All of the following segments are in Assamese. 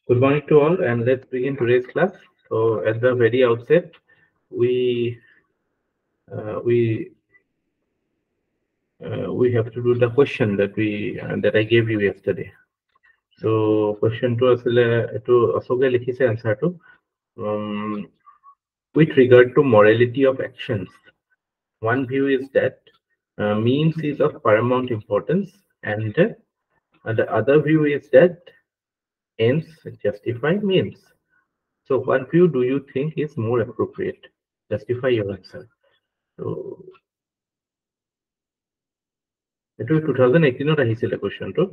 Good morning to all, and let's begin today's class. So, at the very outset, we we we have to do the question that I gave you yesterday. So, question to asile to asoge likhise answer to with regard to morality of actions. One view is that means is of paramount importance, and the other view is that ends justify means. So, what view do you think is more appropriate? Justify your answer. So, এইটো 2018 আহিছিলে কোৱেশ্চনটো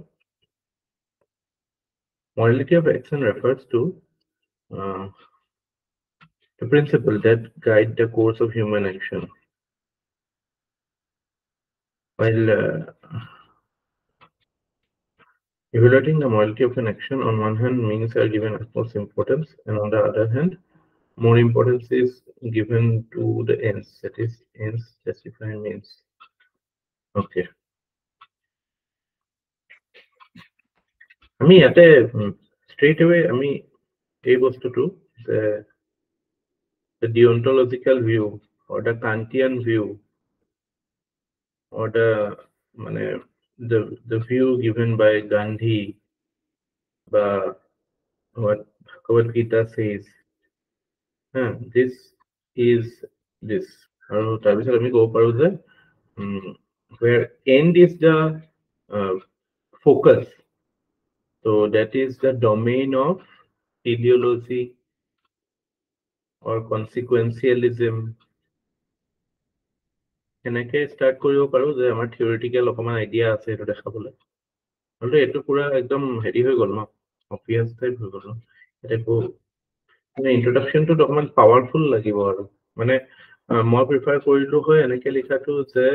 morality of action refers to the principle that guide the course of human action. While evaluating the morality of an action, on one hand, means are given utmost importance, and on the other hand, more importance is given to the ends, that is, ends justify means. Okay. আমি ইয়াতে straight away আমি এই বস্তুটো the deontological view or the Kantian view or the view given by Gandhi, what Bhagavad Gita says, this is this. Where end is the focus, so that is the domain of teleology or consequentialism. এনেকে ষ্টাৰ্ট কৰিব পাৰো যে আমাৰ থিয়ৰিটিকেল অকমান আইডিয়া আছে এইটো দেখাবলৈ হ'লে এইটো পুৰা একদম হেৰি হৈ গ'ল ন অবভিয়াছ টাইপ হৈ গ'ল ন এইটো মানে ইন্ট্ৰডাকশ্যনটো অকমান পাৱাৰফুল লাগিব আৰু মানে মই প্ৰিফাৰ কৰিলো হয় এনেকে লিখাটো যে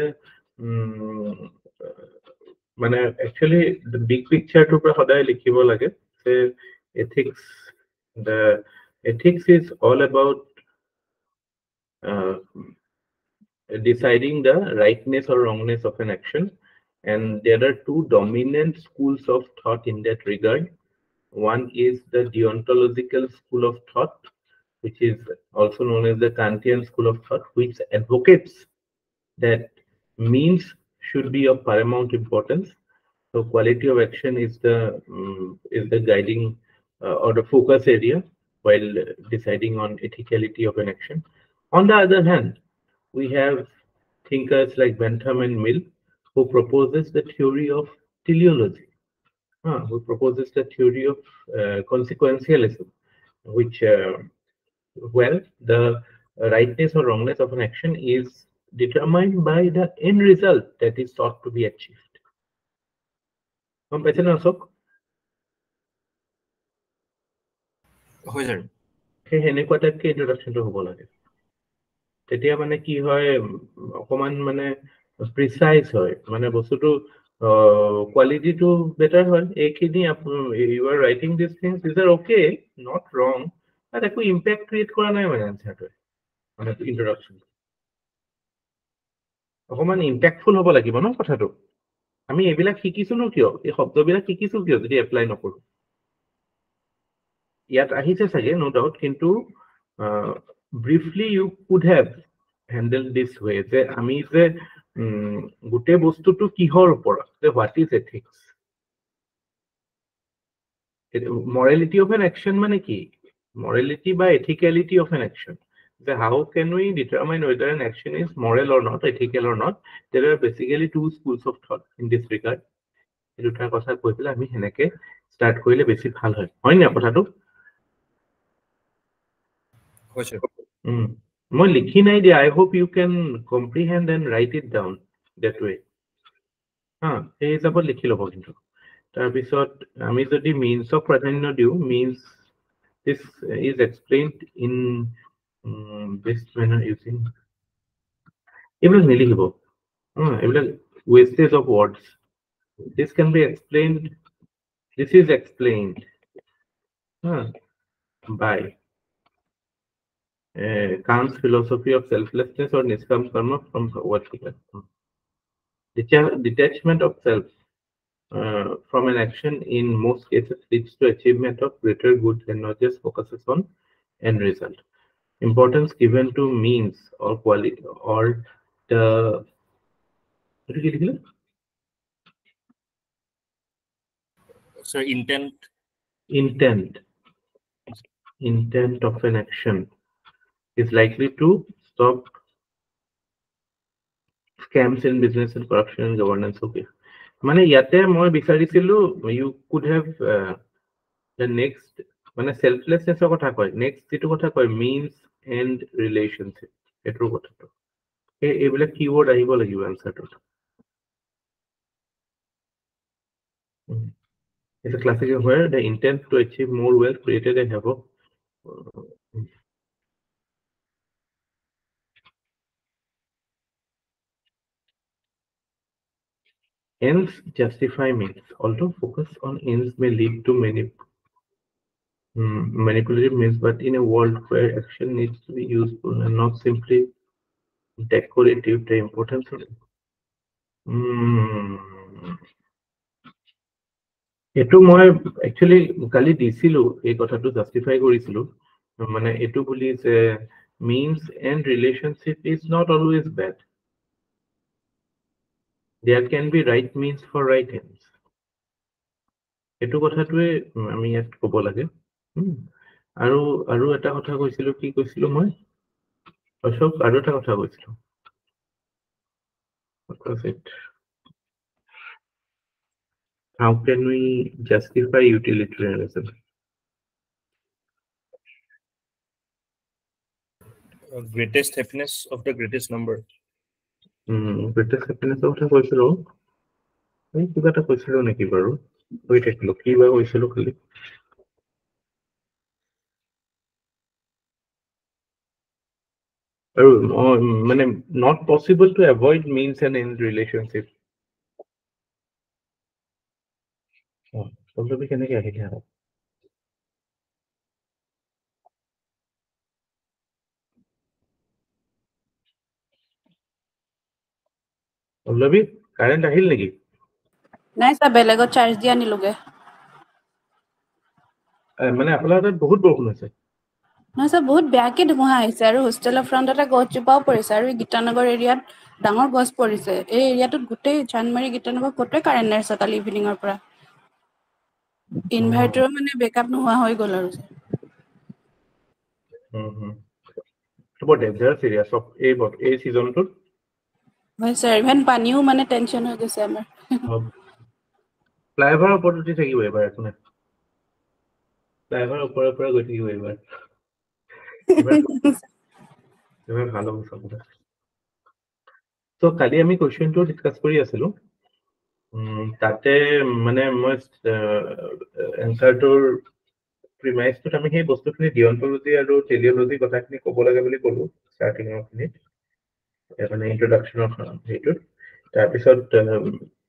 মানে একচুৱেলি বিগ পিকচাৰটোৰ পৰা সদায় লিখিব লাগে যে ethics is all about deciding the rightness or wrongness of an action, and there are two dominant schools of thought in that regard. One is the deontological school of thought, which is also known as the Kantian school of thought, which advocates that means should be of paramount importance. So quality of action is the guiding or the focus area while deciding on ethicality of an action. On the other hand, we have thinkers like Bentham and Mill, who proposes the theory of teleology, who proposes the theory of consequentialism, which, well, the rightness or wrongness of an action is determined by the end result that is sought to be achieved. সেই সেনেকুৱা টাইপকে ইন্ট্ৰডাকশ্যনটো হ'ব লাগে তেতিয়া মানে কি হয় অকমান মানে প্ৰিচাইজ হয় মানে বস্তুটো কোৱালিটিটো বেটাৰ হয় এইখিনি you are writing this things is are okay not wrong তাত একো ইম্পেক্ট ক্ৰিয়েট কৰা নাই মানে এনচাৰটোৱে মানে ইন্ট্ৰডাকশ্যন অকমান ইম্পেক্টফুল হ'ব লাগিব ন কথাটো আমি এইবিলাক শিকিছো ন কিয় এই শব্দবিলাক শিকিছো কিয় যদি এপ্লাই নকৰো ইয়াত আহিছে চাগে নো ডাউট কিন্তু briefly you could have handled this way যে আমি যে গোটেই বস্তুটো কিহৰ ওপৰত যে what is ethics morality of an action মানে কি morality বা ethicality of an action যে how can we determine whether an action is moral or not ethical or not there are basically two schools of thought in this regard এই দুটাৰ কথা কৈ পেলাই আমি হেনেকে ষ্টাৰ্ট কৰিলে বেছি ভাল হয় হয় না কথাটো মই লিখি নাই দিয়া I hope you can comprehend and write it down that way এই হিচাপত লিখি ল'ব কিন্তু তাৰপিছত আমি যদি মিন্সক প্ৰাধান্য দিওঁ means this is explained in best manner using এইবিলাক নিলিখিব এইবিলাক wastage of words this can be explained this is explained by Kant's philosophy of selflessness or niskam karma from Bhagavad Gita. Detachment of self. from an action in most cases leads to achievement of greater good and not just focuses on end result. Importance given to means or quality or the intent of an action is likely to stop scams in business and corruption and governance. Okay, মানে ইয়াতে মই বিচাৰিছিলো you could have the next মানে selflessness কথা কয় next যেটো কথা কয় means and relationship এটোৰ কথাটো এইবিলাক keyword আহিব লাগিব আনসাৰটোত. It's a classic where the intent to achieve more wealth created a havoc. Ends justify means. Although focus on ends may lead to manipulative means, but in a world where action needs to be useful and not simply decorative, the importance of এটো মই একচুয়ালি কালি দিছিলো এই কথাটো জাস্টিফাই কৰিছিলো মানে এটো বুলি যে means and relationship is not always bad. There can be right means for right ends. এটো কথাটোৱে আমি ইয়াত ক'ব লাগে আৰু আৰু এটা কথা কৈছিলো কি কৈছিলো মই অশোক আৰু এটা কথা কৈছিলো what was it? How can we justify utilitarianism? Greatest happiness of the greatest number. Greatest happiness of the কৈছিলো এই কিবা এটা কৈছিলো নেকি বাৰু হৈ থাকিলো কিবা কৈছিলো খালি আৰু মানে not possible to avoid means and end relationship. Pallavi কেনেকে আহিলে আৰু পল্লৱী কাৰেণ্ট আহিল নেকি নাই স্যাৰ বেলেগত চাৰ্জ দিয়া নিলুগে মানে আপোনাৰ তাত বহুত বৰষুণ হৈছে নহয় স্যাৰ বহুত বেয়াকে ধুমুহা আহিছে আৰু হোষ্টেলৰ ফ্ৰণ্টতে গছজোপাও পৰিছে আৰু গীতানগৰ এৰিয়াত ডাঙৰ গছ পৰিছে এই এৰিয়াটোত গোটেই জানমাৰী গীতানগৰ ক'তে কাৰেণ্ট নাই স্যাৰ কালি ইভিনিঙৰ পৰা ইনভাৰ্টাৰো মানে বেকআপ নোহোৱা হৈ গ'ল আৰু বৰ ডেঞ্জাৰাছ এৰিয়া চব এই ছিজনটোত হয় স্যাৰ ইভেন পানীও মানে টেনচন হৈ গৈছে আমাৰ ফ্লাইঅভাৰৰ ওপৰত উঠি থাকিব এবাৰ একো নাই ফ্লাইঅভাৰৰ ওপৰৰ পৰা গৈ থাকিব এবাৰ ভাল হ'ব চব তো কালি আমি কুৱেশ্যনটো ডিছকাছ কৰি আছিলো তাতে মানে মই এনচাৰটোৰ প্ৰিমাইজটোত আমি সেই বস্তুখিনি ডিঅন্টলজি আৰু টেলিঅলজি কথাখিনি ক'ব লাগে বুলি ক'লো ষ্টাৰ্টিঙৰখিনিত মানে ইন্ট্ৰডাকশ্যনৰ হেৰিটোত তাৰপিছত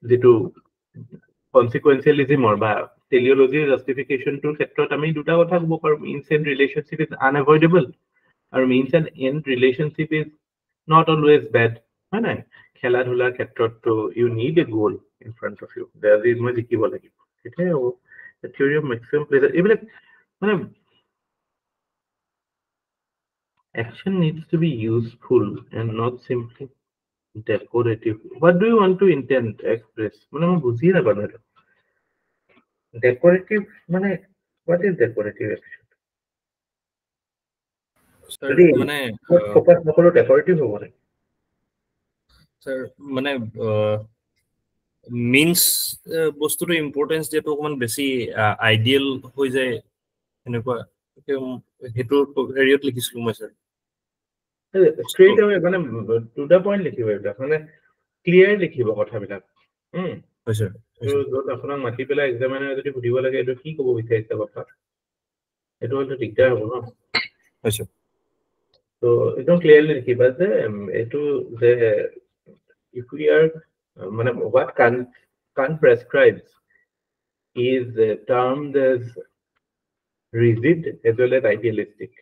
যিটো কনচিকুৱেঞ্চিয়েলিজিমৰ বা টেলিঅলজিৰ জাষ্টিফিকেশ্যনটোৰ ক্ষেত্ৰত আমি দুটা কথা ক'ব পাৰোঁ মিনছ এণ্ড ৰিলেশ্যনশ্বিপ ইজ আনএভইডেবল আৰু means and and relationship is not always bed হয় নাই খেলা ধূলাৰ ক্ষেত্ৰততো ইউ নিড এ গ'ল ইন ফ্ৰণ্ট অফ ইউ আজি মই জিকিব লাগিব সেইটোৱে হ'ব থিয়ৰী অফ মেক্সিমাম প্লেজাৰ এইবিলাক মানে action needs to be useful and not simply decorative. What do you want to intend express? মানে মই বুজি নাপালো এটা decorative মানে what is decorative action? যদি মানে ফোকাস নকৰো decorative হ'ব নে স্যাৰ মানে মিন্স বস্তুটো ইম্পৰ্টেন্স যেটো অকমান বেছি আইডিয়েল হৈ যায় এনেকুৱা হেতু হেৰিয়ত লিখিছিলো মই স্যাৰ straight away মানে to the point লিখিব এইবিলাক মানে ক্লিয়াৰ লিখিব কথাবিলাক হয় স্যাৰ য'ত আপোনাক মাতি পেলাই এক্সামিনাৰে যদি সুধিব লাগে এইটো কি ক'ব বিচাৰিছে কথা এইটো হয়তো দিগদাৰ হ'ব ন হয় স্যাৰ তো একদম ক্লিয়াৰলি লিখিবা যে এইটো যে if we are মানে what Kant prescribes is termed as rigid as well as idealistic.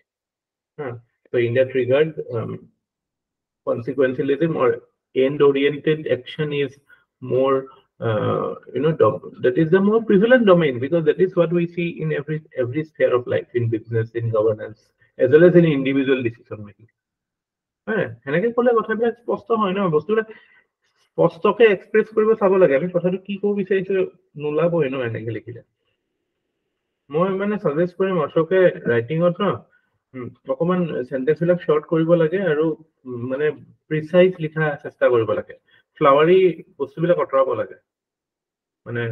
So in that regard, consequentialism or end-oriented action is more that is the more prevalent domain, because that is what we see in every sphere of life, in business, in governance, as well as in individual decision making. সেনেকে ক'লে কথাবিলাক স্পষ্ট হয় ন, বস্তুবিলাক স্পষ্টকে এক্সপ্ৰেছ কৰিব চাব লাগে। আমি কথাটো কি ক'ব বিচাৰিছো নোলাবই ন এনেকে লিখিলে। মই মানে সাজেষ্ট কৰিম অশোকে ৰাইটিঙত ন অকমান সেন্টেন্স বিলাক শৰ্ট কৰিব লাগে আৰু মানে প্ৰিসাইজ লিখা চেষ্টা কৰিব লাগে। ফ্লাৱাৰী বস্তুবিলাক আঁতৰাব লাগে, মানে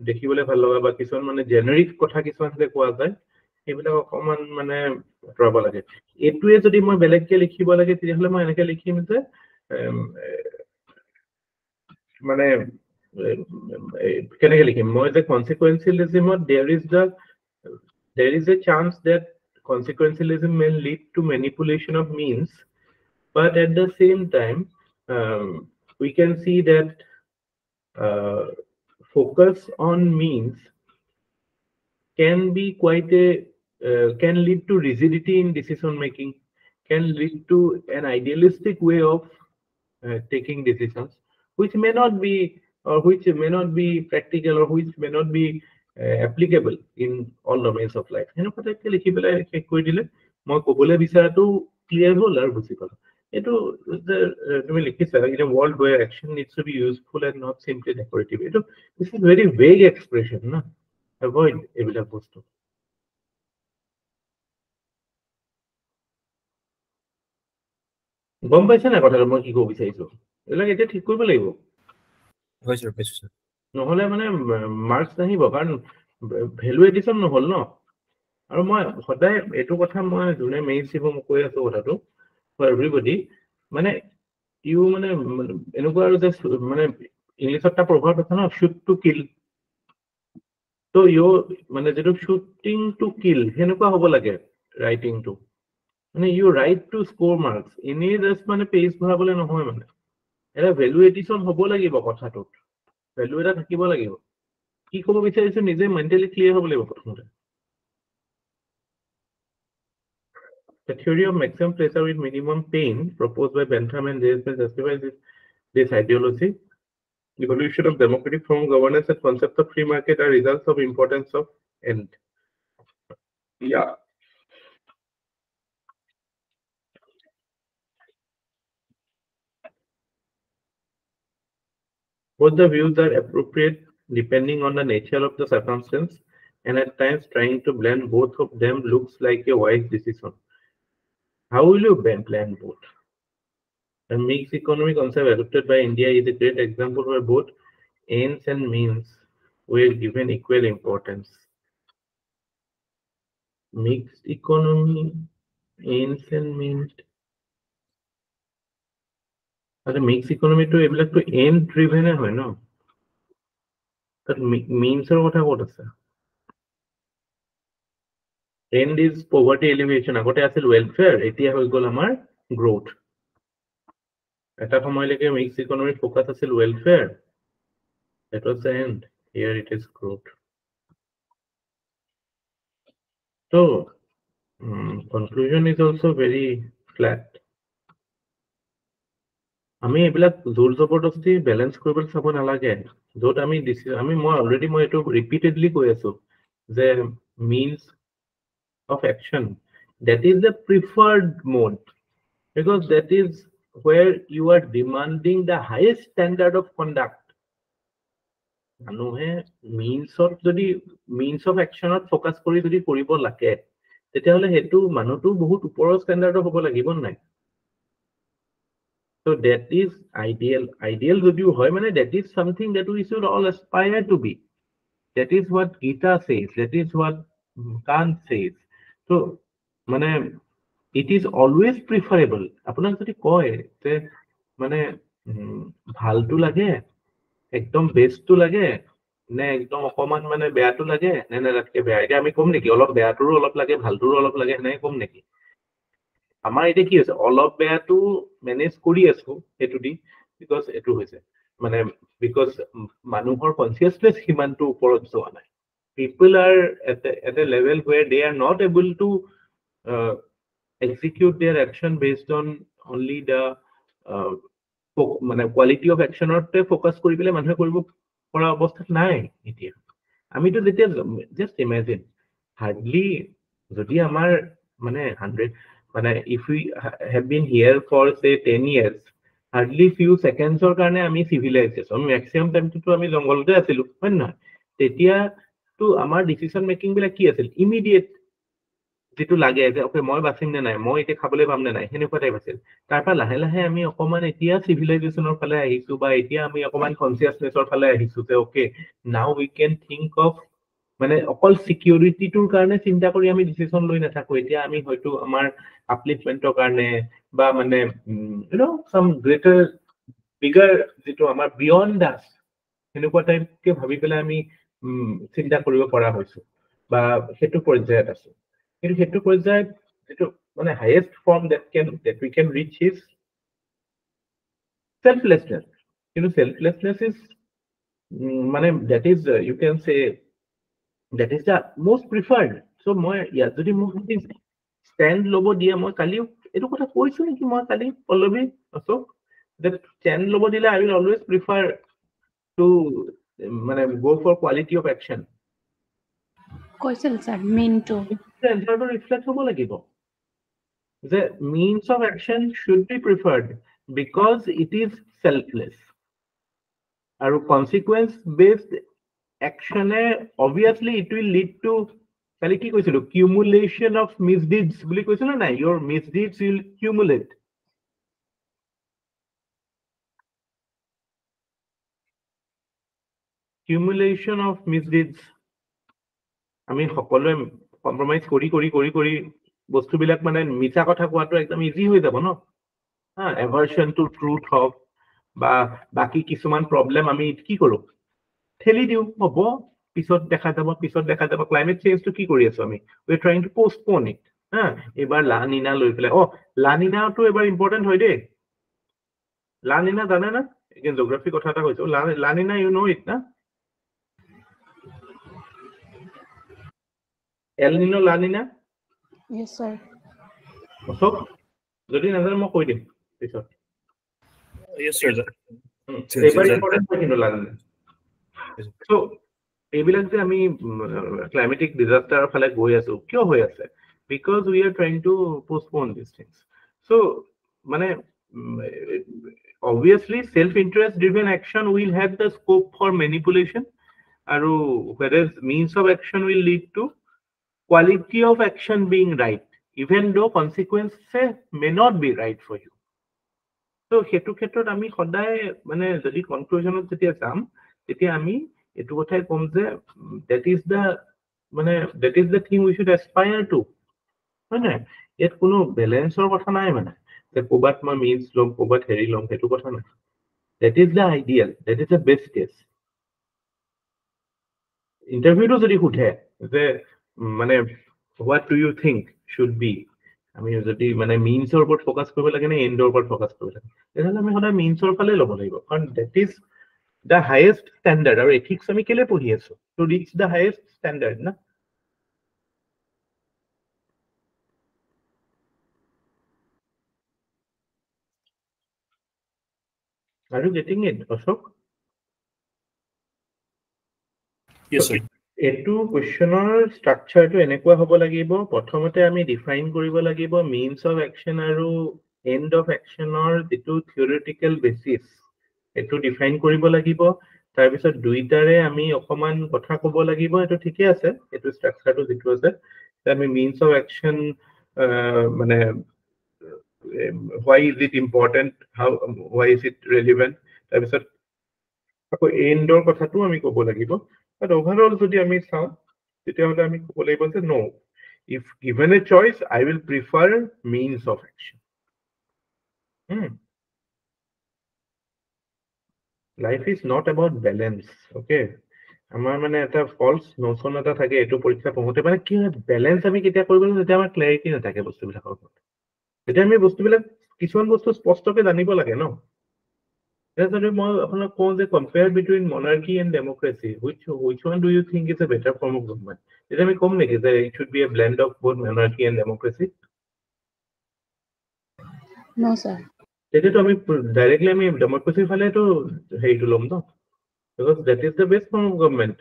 দেখিবলৈ ভাল লগা বা কিছুমান মানে জেনেৰিক কথা কিছুমান যে কোৱা যায় সেইবিলাক অকমান মানে আঁতৰাব লাগে। এইটোৱে যদি মই বেলেগকে লিখিব লাগে তেতিয়াহ'লে মই এনেকে লিখিম যে মানে কেনেকে লিখিম মই যে consequentialismত there is a chance that consequentialism may lead to manipulation of means, but at the same time we can see that focus on means can be quite a can lead to rigidity in decision making, can lead to an idealistic way of taking decisions, which may not be practical, or which may not be applicable in all domains of life. হেনো কথাকে লিখি পেলাই শেষ কৰি দিলে মই ক'বলৈ বিচৰাটো ক্লিয়াৰ হ'ল আৰু বুজি পালো। এইটো তুমি লিখিছা in a world where action needs to be useful and not simply decorative, এইটো this is very vague expression না, avoid এইবিলাক বস্তু। গম পাইছে না কথাটো মই কি ক'ব বিচাৰিছো? এইবিলাক এতিয়া ঠিক কৰিব লাগিব, নহ'লে মানে মাৰ্কছ নাহিব, কাৰণ ভেলু এডিশ্যন নহ'ল ন। আৰু মই সদায় এইটো কথা মই যোনে মেইন চিব মই কৈ আছো কথাটো ফৰ এভৰিবডি, মানে ইউ মানে এনেকুৱা আৰু যে মানে ইংলিছত এটা প্ৰভাৱ আছে ন, শ্বুট টু কিল। ত' ইউ মানে যিটো শ্বুটিং টু কিল সেনেকুৱা হ'ব লাগে ৰাইটিংটো, মানে you write to score marks, এনেই জাষ্ট মানে পেজ ভৰাবলৈ নহয়, মানে এটা ভেলু এডিশ্যন হ'ব লাগিব কথাটোত, ভেলু এটা থাকিব লাগিব। কি ক'ব বিচাৰিছো নিজে মেণ্টেলি ক্লিয়াৰ হ'ব লাগিব প্ৰথমতে। The theory of maximum pleasure with minimum pain proposed by Bentham and James justifies this ideology. Evolution of democratic form of governance and concept of free market are results of importance of end. Yeah. Both the views are appropriate depending on the nature of the circumstance, and at times trying to blend both of them looks like a wise decision. How will you blend both? The mixed economy concept adopted by India is a great example where both ends and means were given equal importance. Mixed economy, ends and means. But the mixed economy to able to end driven হয় ন, but means or what আছে? End is poverty alleviation, আগতে আছিল welfare, এতিয়া হৈ গ'ল আমাৰ growth। এটা সময়লৈকে mixed economy focus আছিল welfare, that was the end, here it is growth. So conclusion is also very flat. আমি এইবিলাক জোৰ জবৰদস্তি বেলেঞ্চ কৰিবলৈ চাব নালাগে, য'ত মই অলৰেডি মই এইটো ৰিপিটেডলি কৈ আছো যে means of action, that is the preferred mode, because that is where you are demanding the highest standard of conduct. মানুহে means of action ফকাস কৰি যদি কৰিব লাগে তেতিয়াহ'লে সেইটো মানুহটো বহুত ওপৰৰ ষ্টেণ্ডাৰ্ডৰ হ'ব লাগিব নাই? So that is ideal যদিও হয়, মানে that is something that we should all aspire to be. That is what Gita says, that is what Kant says. So মানে it is always preferable. আপোনাক যদি কয় যে মানে ভালটো লাগে, একদম বেষ্টটো লাগে, নে একদম অকমান মানে বেয়াটো লাগে, নে তাতকে বেয়া, এতিয়া আমি কম নেকি অলপ বেয়াটোৰো অলপ লাগে ভালটোৰো অলপ লাগে, সেনেকে কম নেকি? আমাৰ এতিয়া কি হৈছে, অলপ বেয়াটো মেনেজ কৰি আছো সেইটো দি, বিকজ এইটো হৈছে মানে বিকজ মানুহৰ কনচিয়াছনেছ সিমানটো ওপৰত যোৱা নাই। People are at a level where they are not able to execute their action based on only the মানে quality of action ফকাস কৰি পেলাই মানুহে কৰিব কৰা অৱস্থাত নাই এতিয়া আমিতো যেতিয়া জাষ্ট ইমেজিন হাৰ্ডলি যদি আমাৰ মানে 100 মানে if we have been here for say 10 years hardly few seconds or কাৰণে আমি civilization maximum time to আমি জংগলতে আছিলো হয় না তেতিয়া তো আমাৰ ডিসিশন মেকিং বিলাক কি আছিল ইমিডিয়েট যেটো লাগে যে ওকে মই বাছিম নে নাই মই এতিয়া খাবলৈ পাম নে নাই হেনেকুৱা টাইপ আছিল তাৰপা লাহে লাহে আমি অকমান এতিয়া সিভিলাইজেশনৰ ফালে আহিছো বা এতিয়া আমি অকমান কনসিয়াসনেছৰ ফালে আহিছো যে okay now we can think of মানে অকল সিকিউৰিটিটোৰ কাৰণে চিন্তা কৰি আমি ডিসিশন লৈ নাথাকো এতিয়া আমি হয়তো আমাৰ আপলিফমেন্টৰ কাৰণে বা মানে you know some greater bigger যেটো আমাৰ বিয়ন্ড আস হেনেকুৱা টাইপকে ভাবি পেলাই আমি চিন্তা কৰিব পৰা হৈছো বা হেতু পৰ্যায়ত আছো কিন্তু হেতু পৰ্যায়ত যেটো মানে highest form that we can reach is selflessness কিন্তু selflessness is মানে that is you can say that is the most preferred so মই ইয়াত যদি মোক stand লব দিয়ে মই কালি এটো কথা কৈছো নেকি মই কালি পল্লবী অশোক that stand লব দিলে I will always prefer to মানে go for quality of action কৈছিল স্যার মেইন টু এনসাৰটো ৰিফ্লেক্ট হ'ব লাগিব the means of action should be preferred because it is selfless আৰু consequence based action obviously it will lead to কালি কি কৈছিলো accumulation of misdeeds বুলি কৈছিলো না your misdeeds will accumulate accumulation of misdeeds আমি সকলোৱে কম্প্ৰমাইজ কৰি বস্তুবিলাক মানে মিছা কথা কোৱাটো একদম ইজি হৈ যাব ন এভাৰশন টু ট্ৰুথ হক বা বাকি কিছুমান প্ৰবলেম আমি কি কৰো ঠেলি দিও হ'ব পিছত দেখা যাব ক্লাইমেট চেঞ্জটো কি কৰি আছো আমি we are trying to postpone it এবাৰ লানিনা লৈ পেলাই লানিনাটো এবাৰ ইম্পৰ্টেন্ট হয় দেই লানিনা জানে না এগেইন জিওগ্ৰাফি কথা এটা কৈছো লানিনা you know it না El Nino La Nina yes sir Ashok যদি নাজানো মই কৈ দিম পিছত yes sir এবাৰ ইম্পৰ্টেন্ট হয় কিন্তু La Nina so এইবিলাক যে আমি ক্লাইমেটিক ডিজাস্টাৰৰ ফালে গৈ আছো কিয় হৈ আছে because we are trying to postpone these things so মানে obviously self interest driven action will have the scope for manipulation আৰু whereas means of action will lead to quality of action being right even though consequences may not be right for you so hetu khetrot ami khoday mane jodi conclusion ot jetia jam তেতিয়া আমি এটু কথাই কম যে that is the thing we should aspire to হয় না এত কোনো ব্যালেন্সৰ কথা নাই মানে যে কোবাত মই মিন্স লম কোবাত হেৰি লম হেতু কথা নাই that is the ideal that is the best case ইন্টারভিউটো যদি উঠে যে মানে what do you think should be আমি যদি মানে মিন্সৰ ওপৰত ফোকাস কৰিব লাগে নে এন্ডৰ ওপৰত ফোকাস কৰিব লাগে তেতিয়াহ'লে আমি সদায় মিন্সৰ ফালে ল'ব লাগিব কাৰণ that is the highest standard আৰু ethics আমি কেলে পঢ়ি আছো to reach the highest standard না are you getting it Ashok yes sir এটু কোৱেশ্চনৰ ষ্ট্ৰাকচাৰটো এনেকুৱা হ'ব লাগিব প্ৰথমতে আমি ডিফাইন কৰিব লাগিব মিন্স অফ একচন আৰু এন্ড অফ একচনৰ যেটো থিওৰিটিক্যাল বেসিস এটু ডিফাইন কৰিব লাগিব তাৰ পিছত দুইটাৰে আমি অকমান কথা ক'ব লাগিব এটো ঠিকে আছে এটু ষ্ট্ৰাকচাৰটো যেটো আছে আমি মিন্স অফ একচন মানে why is it important why is it relevant তাৰ পিছত আকৌ এন্ডৰ কথাটো আমি ক'ব লাগিব but overall যদি আমি চাও তেতিয়াহলে আমি ক'ব লাগিব যে no if given a choice I will prefer means of action life is not about balance okay আমাৰ মানে এটা ফলস নোশন এটা থাকে এটো পৰীক্ষা পঢ়োতে মানে কি ব্যালেন্স আমি কেতিয়া কৰিব যেতিয়া আমাৰ ক্লাৰিটি নাথাকে বস্তুবিলাকৰ ওপৰত যেতিয়া আমি বস্তুবিলাক কিছুমান বস্তু স্পষ্টকে জানিব লাগে ন যদি মই আপোনাক কওঁ যে compare between monarchy and democracy which one do you think is a better form of government তেতিয়া আমি কম নেকি যে it should be a blend of both monarchy and democracy no sir তেতিয়াতো আমি ডাইৰেক্টলি আমি ডেমক্ৰেসিৰ ফালে তো হেৰিটো লম ন because that is the best form of government,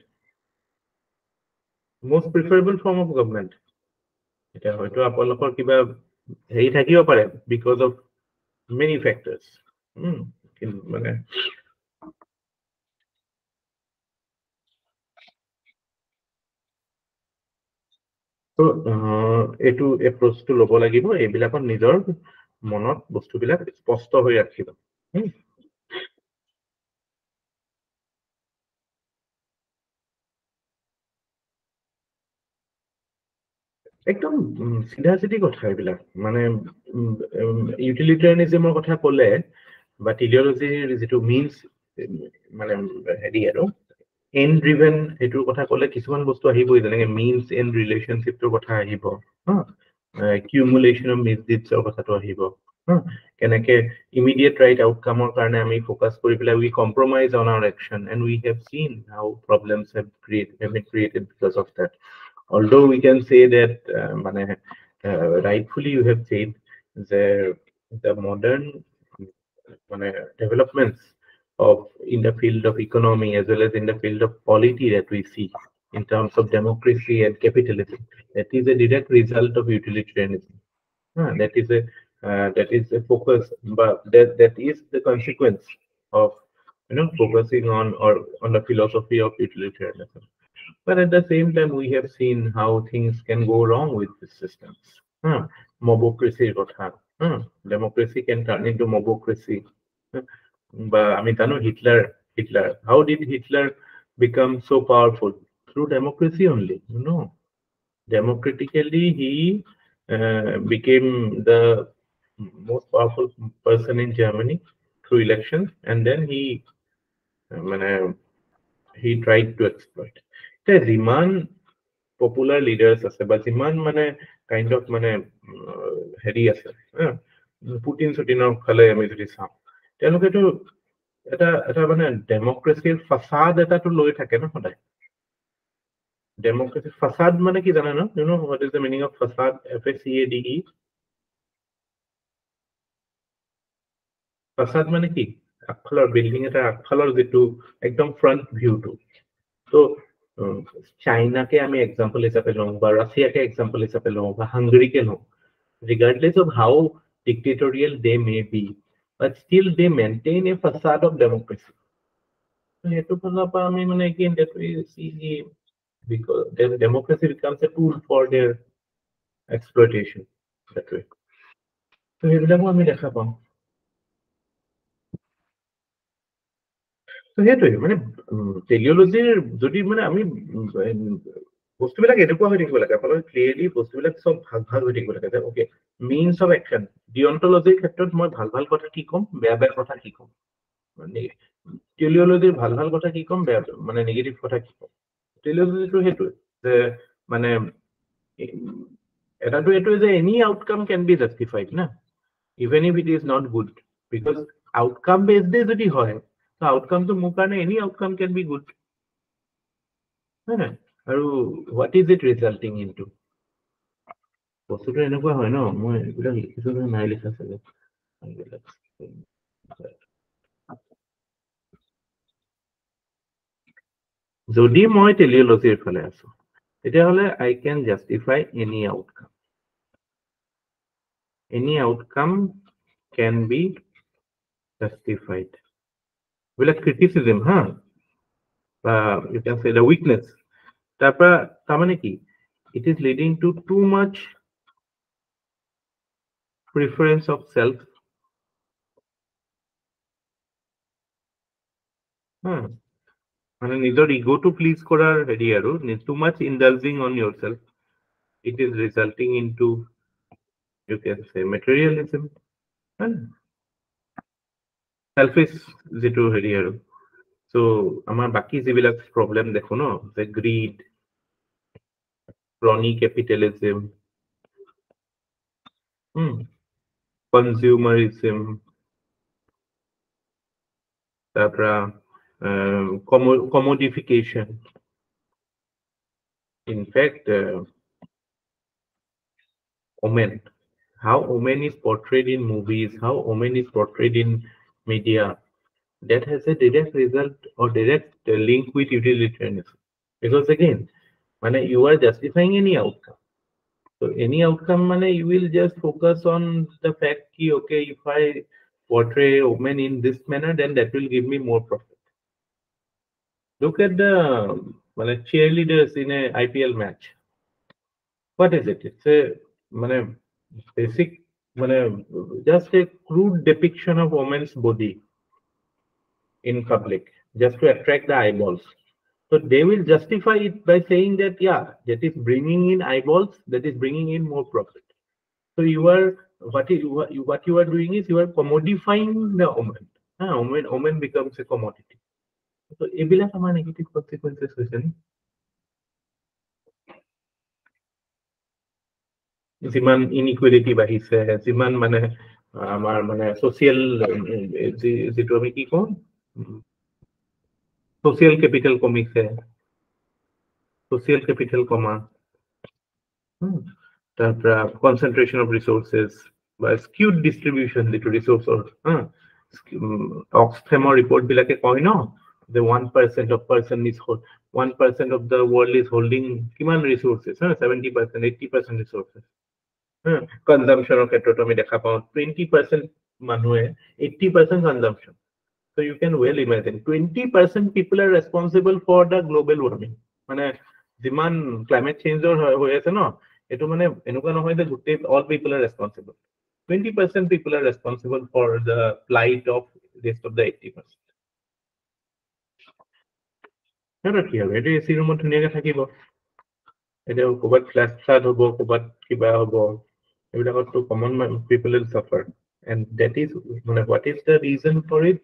most preferable form of government. এটা হয়তো আপোনালোকৰ কিবা হেৰি থাকিব পাৰে because of many factors. মানে তো এইটো এপ্ৰচটো ল'ব লাগিব, এইবিলাকত নিজৰ মনত বস্তুবিলাক স্পষ্ট হৈ ৰাখিব। একদম চিধা চিধি কথা এইবিলাক, মানে ইউটিলিটেৰিয়ানিজমৰ কথা ক'লে বা টেলিঅলজিৰ যিটো মিনছ মানে হেৰি আৰু এণ্ড ড্ৰিভেন সেইটোৰ কথা ক'লে কিছুমান বস্তু আহিবই, যেনেকে মিনছ এণ্ড ৰিলেশ্যনশ্বিপটোৰ কথা আহিব, কিউমুলেশ্যন অফ মিছডিডছৰ কথাটো আহিব, কেনেকে ইমিডিয়েট ৰাইট আউটকামৰ কাৰণে আমি ফ'কাছ কৰি পেলাই we compromise on our action and we have seen how problems have been created because of that. Although we can say that rightfully you have said the modern developments of in the field of economy as well as in the field of polity that we see in terms of democracy and capitalism, that is a direct result of utilitarianism. That is a focus, but that is the consequence of focusing on the philosophy of utilitarianism. But at the same time, we have seen how things can go wrong with these systems. Mobocracy, democracy can turn into mobocracy. But I mean, Hitler. How did Hitler become so powerful? Through democracy only. Democratically, he became the most powerful person in Germany through elections, and then he tried to exploit. যিমান পপুলাৰ লিডাৰ্ছ আছে বা যিমান মানে কাইণ্ড অফ মানে হেৰি আছে, পুটিন চুটিনৰ ফালে আমি যদি চাওঁ, তেওঁলোকেতো এটা মানে ডেমক্ৰেচিৰ ফাচাদ এটাটো লৈ থাকে ন সদায়। ডেমক্ৰেচিৰ ফাচাদ মানে কি জানে ন? You know what is the meaning of facade? FACADE। Facade মানে কি? আগফালৰ বিল্ডিং এটা আগফালৰ যিটো একদম ফ্ৰণ্ট ভিউটো। তো চাইনাকে আমি এক্সাম্পল হিচাপে লওঁ বা ৰাছিয়াকে এক্সাম্পল হিচাপে লওঁ বা হাংগেৰীকে লওঁ, regardless of how dictatorial they may be, but still they maintain a facade of democracy. সেইটো ফালৰ পৰা আমি মানে again that we see because democracy becomes a tool for their exploitation that way. তো সেইবিলাকো আমি দেখা পাওঁ। সেইটোৱে মানে টেলিঅলজিৰ যদি মানে আমি বস্তুবিলাক এনেকুৱা হৈ থাকিব লাগে, আপোনালোকে ক্লিয়াৰলি বস্তুবিলাক চব ভাগ ভাগ হৈ থাকিব লাগে। অ'কে, মিনছ অফ একশ্যন, ডিঅন্টলজিৰ ক্ষেত্ৰত মই ভাল ভাল কথা কি ক'ম, বেয়া বেয়া কথা কি ক'ম, টেলিঅলজিৰ ভাল ভাল কথা কি ক'ম, বেয়া মানে নিগেটিভ কথা কি ক'ম। টেলিঅলজিটো সেইটোৱে যে মানে এটাটো এইটোৱে যে any outcome can be justified না, even if it is not good, because outcome বেছডে যদি হয়, আউটকামটো মোৰ কাৰণে any outcome can be good, হয় নাই? আৰু what is it resulting into, বস্তুটো এনেকুৱা হয় ন, মই এইবিলাক লিখিছো নাই লিখা চাগে, যদি মই টেলিঅলজিৰ ফালে আছো তেতিয়াহ'লে I can justify any outcome, any outcome can be justified. এইবিলাক ক্ৰিটিচিজম, বা you can say the weakness. তাৰমানে কি, it is leading to too much preference of self, মানে নিজৰ ইগোটো প্লিজ কৰাৰ হেৰি আৰু too much indulging on yourself, it is resulting into you can say materialism, selfish যিটো হেৰি আৰু। so আমাৰ বাকি যিবিলাক প্ৰব্লেম দেখো ন, যে greed, crony capitalism, consumerism, তাৰপৰা commodification. In fact, women, how women is portrayed in movies, how women is portrayed in media, that has a direct result or direct link with utilitarianism. Because again, you are justifying any outcome. So any outcome, you will just focus on the fact that, okay, if I portray women in this manner, then that will give me more profit. Look at the cheerleaders in a IPL match. What is it? It's a basic, just a crude depiction of women's body in public, just to attract the eyeballs. So they will justify it by saying that, yeah, that is bringing in eyeballs, that is bringing in more profit. So you are what you are doing is you are commodifying the woman. Woman becomes a commodity. So ebila amar negative consequences hoise ni. Jiman inequality bahise, jiman amar social jitu ami ki kon social capital komise, social capital koma, concentration of resources, by skewed distribution the resource or Oxfam report bilake koi no, the 1% of person is 1% of the world is holding kiman resources, 70%, 80% resources. Consumption of petroleum dekha pao 20% manue 80% consumption. So you can well imagine 20% people are responsible for the global warming. Jiman climate change hoy ase no, etu enuka nohoy de gutte all people are responsible. 20% people are responsible for the plight of rest of the 80%. কি হবে এটা এসি ৰুমত ধুনীয়াকে থাকিব, এতিয়া ক'ৰবাত ফ্লাছ ফ্লাড হ'ব, ক'ৰবাত কিবা হ'ব, এইবিলাকতো common people will suffer, and that is what is the reason for it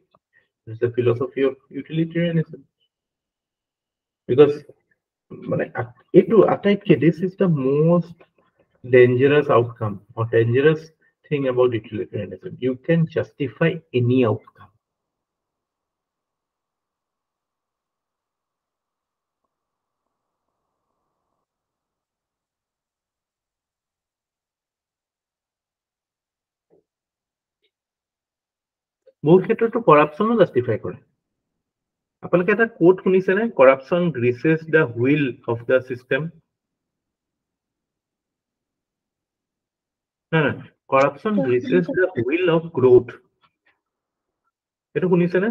is the philosophy of utilitarianism. Because এইটো আটাইতকৈ this is the most dangerous outcome or dangerous thing about utilitarianism. You can justify any outcome. বহুত ক্ষেত্ৰতো কৰাপশ্যনো জাষ্টিফাই কৰে। আপোনালোকে এটা কোট শুনিছেনে, corruption greases the wheel of the system. Corruption greases the wheel of growth, এইটো শুনিছেনে?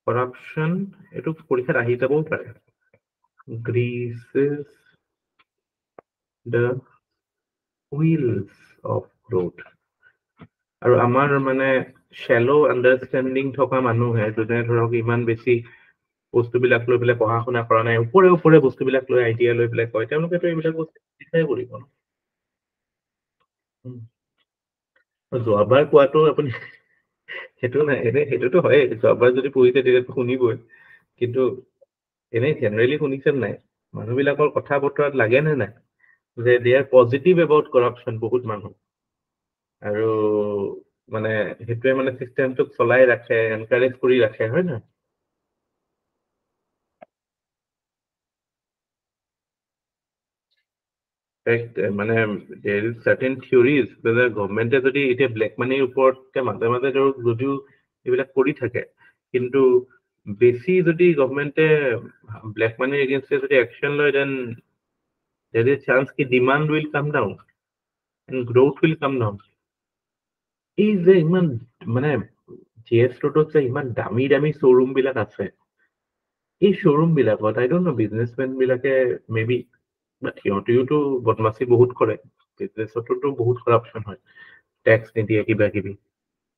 কৰাপশ্যন এইটো পৰীক্ষাত আহি যাবও পাৰে, greases the wheels of growth. আৰু আমাৰ শ্যালো আণ্ডাৰষ্টেণ্ডিং থকা মানুহে যোনে ধৰক ইমান বেছি বস্তুবিলাক লৈ পেলাই পঢ়া শুনা কৰা নাই, ওপৰে ওপৰে বস্তুবিলাক লৈ আইডিয়া লৈ পেলাই কয়, তেওঁলোকেতো এইবিলাক বস্তু চিন্তাই কৰিব ন। যোৱাবাৰ কোৱাটো আপুনি সেইটো নাই, এনেই সেইটোতো হয়ে, যোৱাবাৰ যদি পঢ়িছে তেতিয়াতো শুনিবই, কিন্তু এনেই জেনেৰেলি শুনিছে নাই মানুহবিলাকৰ কথা বতৰাত লাগে নে নাই যে দে আৰ পজিটিভ এবাউট কৰাপশ্যন বহুত মানুহ, আৰু সেইটোৱে চিষ্টেমটোক চলাই ৰাখে, এনকাৰেজ কৰি ৰাখে, হয় নহয়? there is certain theories whether গভৰ্ণমেণ্টে যদি এতিয়া ব্লেক মানিৰ ওপৰত মাজে মাজে যদিও এইবিলাক কৰি থাকে, কিন্তু বেছি যদি গভৰ্ণমেণ্টে ব্লেক মানিৰ এগেইনষ্টে যদি একশ্যন লয়, then there is chance ki demand will come down and growth will come down. এই যে ইমান GS ৰোডত যে ইমান দামী দামী শ্ব'ৰুম বিলাক আছে, এই শ্ব'ৰুম বিলাকত আই ডোন্ট নো বিজনেছমেন বিলাকে মেবি সিহঁতেওতো বদমাচি বহুত কৰে, বিজনেছতো বহুত কৰাপশ্যন হয়, টেক্স নিদিয়ে কিবা কিবি,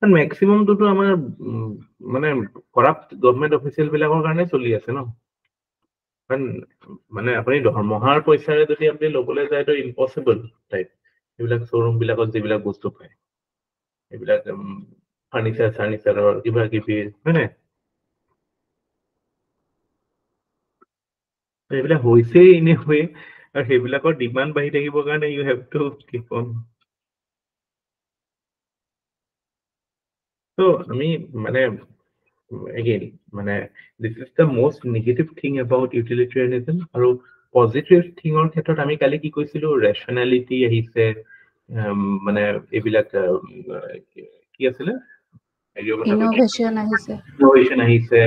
মেক্সিমামটোতো আমাৰ কৰাপ্ট গভৰ্ণমেণ্ট অফিচিয়েল বিলাকৰ কাৰণে চলি আছে ন। কাৰণ আপুনি দৰমহাৰ পইচাৰে যদি আপুনি ল'বলৈ যায় তো ইম্পচিবল টাইপ। এইবিলাক শ্ব'ৰুম বিলাকত যিবিলাক বস্তু পায়, এইবিলাক ফাৰ্নিচাৰ চাৰ্নিচাৰৰ কিবা কিবি, হয় নাই? এইবিলাক হৈছেই এনে হৈ, আৰু সেইবিলাকৰ ডিমাণ্ড বাঢ়ি থাকিবৰ কাৰণে you have to keep on. ত' আমি again this is the most negative thing about utilitarianism, আৰু পজিটিভ থিঙৰ ক্ষেত্ৰত আমি কালি কি কৈছিলো, ৰেচনেলিটি আহিছে, মানে এইবিলাক কি আছিলে ইনোভেশন আহিছে ইনোভেশন আহিছে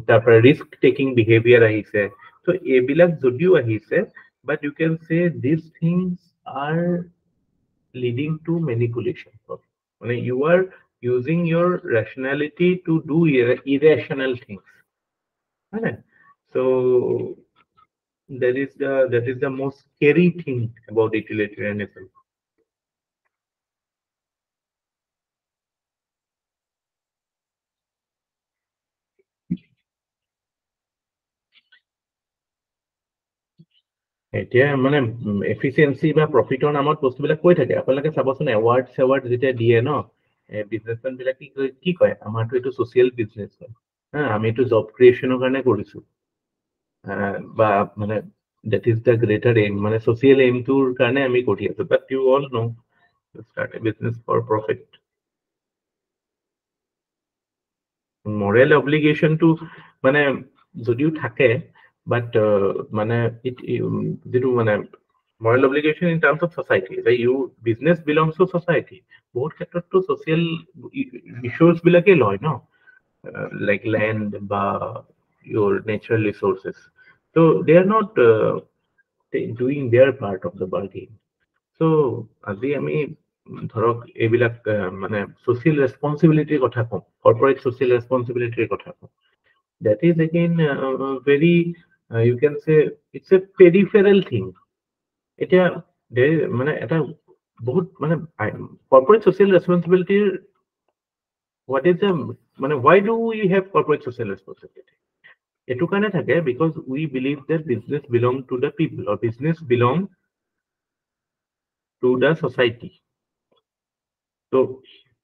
তাৰ পৰা ৰিস্ক টেকিং বিহেভিয়াৰ আহিছে so এইবিলাক যদিও আহিছে but you can say these things are leading to manipulation মানে you are using your rationality to do irrational things right? So that is the most scary thing about utilitarianism. এতিয়া মানে এফিচিয়েন্সি বা প্ৰফিটৰ নামত বস্তুবিলাক কৈ থাকে আপোনালোকে চাবচোন এৱাৰ্ড যেতিয়া দিয়ে ন বিজনেছমেন বিলাক কি কয় আমাৰতো এইটো ছ'চিয়েল বিজনেছ হয় আমি এইটো জব ক্ৰিয়েশ্যনৰ কাৰণে কৰিছো বা মানে that is the greater aim মানে social aim tour কাৰণে আমি কৰি আছো but you all know start a business for profit moral obligation to মানে যদিও থাকে but মানে যেটো মানে moral obligation in terms of society that you business belongs to society বহুত ক্ষেত্ৰতটো social issues বিলাকে লয় ন like land বা your natural resources so they are not doing their part of the bargain so আজি আমি ধৰক এইবিলাক মানে social responsibility কথা কম corporate social responsibility কথা কম that is again very you can say it's a peripheral thing এতিয়া মানে এটা বহুত মানে corporate social responsibility what is the মানে why do we have corporate social responsibility etu kane thake because we believe that business belong to the people or business belong to the society so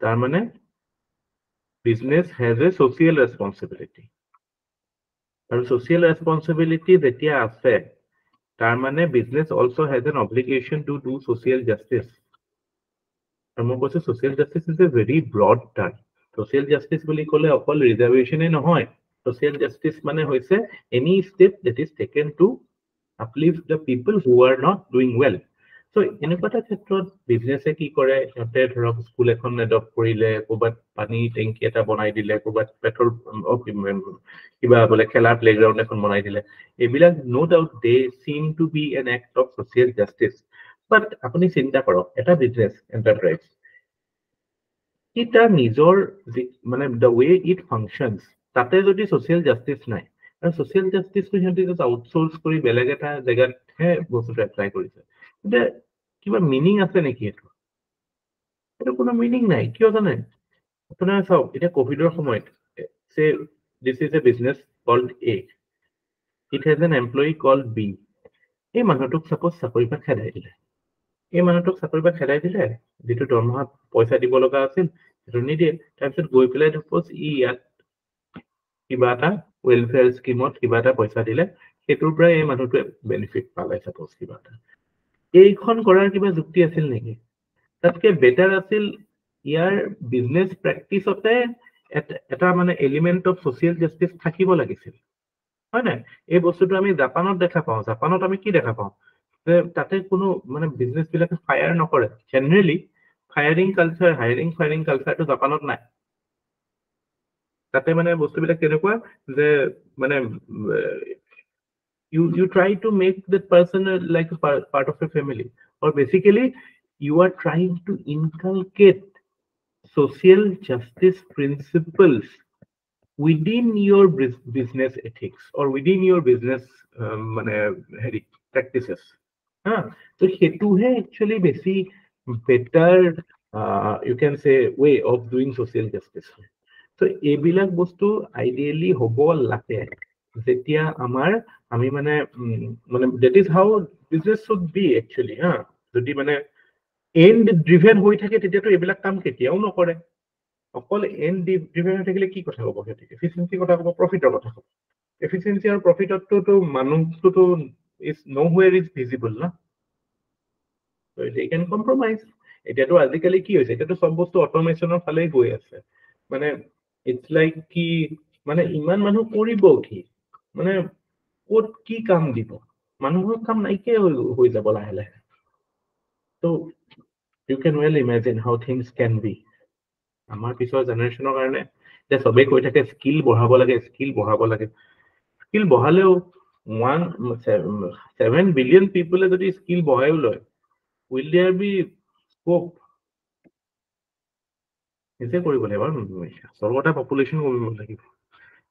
tar mane business has a social responsibility and social responsibility jetia ase tar mane business also has an obligation to do social justice and mo social justice is a very broad term social justice boli kole okol reservation e nohoy social justice mane hoise any step that is taken to uplift the people who are not doing well so এনেকুৱা ক্ষেত্ৰত বিজনেছে কি কৰে সিহঁতে ধৰক স্কুল এখন এডপ্ট কৰিলে ক'ৰবাত পানী টেংকি এটা বনাই দিলে ক'ৰবাত পেট্ৰল কিবা বোলে খেলাৰ প্লেগ্ৰাউণ্ড এখন বনাই দিলে এইবিলাক no doubt they seem to be an act of social justice but আপুনি চিন্তা কৰক এটা বিজনেছ এণ্টাৰপ্ৰাইজ ই তাৰ নিজৰ মানে দ্য ৱে ইট ফাংচনছ তাতে যদি ছ'চিয়েল জাষ্টিছ নাই আৰু ছ'চিয়েল জাষ্টিছটো সিহঁতে জাষ্ট আউটচোৰ্চ কৰি বেলেগ এটা জেগাতহে বস্তুটো এপ্লাই কৰিছে এতিয়া কিবা মিনিং আছে নেকি এইটো কোনো মিনিং নাই কিয় জানে আপোনাৰ চাওক এতিয়া কোভিডৰ সময়ত say this is a business called a it has an employee called B এই মানুহটোক চাপ'জ চাকৰিৰ পৰা খেদাই দিলে এই মানুহটোক চাকৰিৰ পৰা খেদাই দিলে যিটো দৰমহা পইচা দিব লগা আছিল সেইটো নিদিয়ে তাৰপিছত গৈ পেলাই চাপ'জ ইয়াত কিবা এটা ৱেলফেয়াৰ স্কিমত কিবা এটা পইচা দিলে সেইটোৰ পৰা এই মানুহটোৱে বেনিফিট পালে চাপ'জ কিবা এটা এইখন কৰাৰ কিবা যুক্তি আছিল নেকি তাতকে বেটাৰ আছিল ইয়াৰ বিজনেছ প্ৰেক্টিছতে এটা মানে এলিমেণ্ট অফ ছ'চিয়েল জাষ্টিছ থাকিব লাগিছিল হয় নাই এই বস্তুটো আমি জাপানত দেখা পাওঁ জাপানত আমি কি দেখা পাওঁ যে তাতে কোনো মানে বিজনেছ বিলাকে ফায়াৰ নকৰে জেনেৰেলি হায়াৰিং কালচাৰটো জাপানত নাই তাতে মানে বস্তুবিলাক কেনেকুৱা যে মানে you try to make that person like a part of a family or basically you are trying to inculcate social justice principles within your business ethics or within your business practices so hetuhe actually basi better you can say way of doing social justice so ebilak bostu ideally hobo late jetia amar আমি মানে মানে that is how business should be actually যদি মানে end driven হৈ থাকে তেতিয়াতো এইবিলাক কাম কেতিয়াও নকৰে অকল end driven হৈ থাকিলে কি কথা ক'ব সিহঁতে এফিচিয়েন্সি কথা ক'ব প্ৰফিটৰ কথা ক'ব এফিচিয়েন্সি আৰু প্ৰফিটতটো মানুহটোতো is nowhere is visible না so they can compromise এতিয়াতো আজিকালি কি হৈছে এতিয়াতো সব বস্তু অটোমেশনৰ ফালে গৈ আছে মানে it's like কি মানে ইমান মানুহ কৰিব কি মানে ক'ত কি কাম দিব মানুহৰ কাম নাইকিয়া হৈ যাব লাহে লাহে তো you can well imagine how things can be. Amar pisor generationer karone je sobe koi thake skill bahabo lage, skill bahabo lage. Skill bahaleo 7 billion people jodi skill bahayও লয়, will there be scope? নিজে কৰিব লাগিব, সৰ্বটা পপুলেশ্যন কৰিব লাগিব।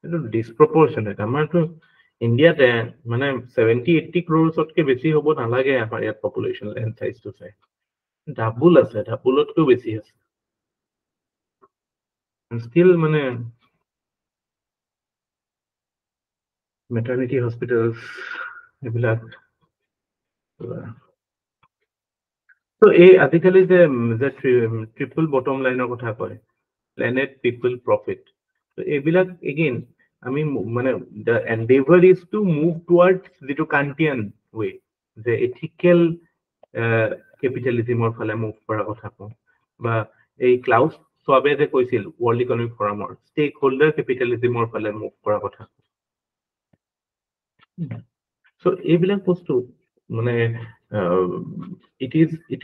এইটো ডিসপ্ৰপৰ্চনেট। আমাৰতো ইণ্ডিয়াতে মানে 70-80 crores বেছি হ'ব নালাগে আমাৰ ইয়াত পপুলেশ্যন লেণ্ড চাইজটো চাই। ডাবুল আছে, ডাবুলতকৈও বেছি আছে। ষ্টিল মানে মেটাৰনিটি হস্পিটেলছ এইবিলাক। তো এই আজিকালি যে ট্ৰিপল বটম লাইনৰ কথা কয়, প্লেনেট পিপল প্ৰফিট, তো এইবিলাক এগেইন আমি মানে the endeavour is to move towards যিটো কান্টিয়ান ৱে, যে এথিকেল কেপিটেলিজিমৰ ফালে মুভ কৰাৰ কথা কওঁ, বা এই ক্লাউছ শ্বাবে যে কৈছিল ৱৰ্ল্ড ইকনমিক ফৰামৰ ষ্টেক হোল্ডাৰ কেপিটেলিজিমৰ ফালে মুভ কৰাৰ কথা। So এইবিলাক বস্তু মানে it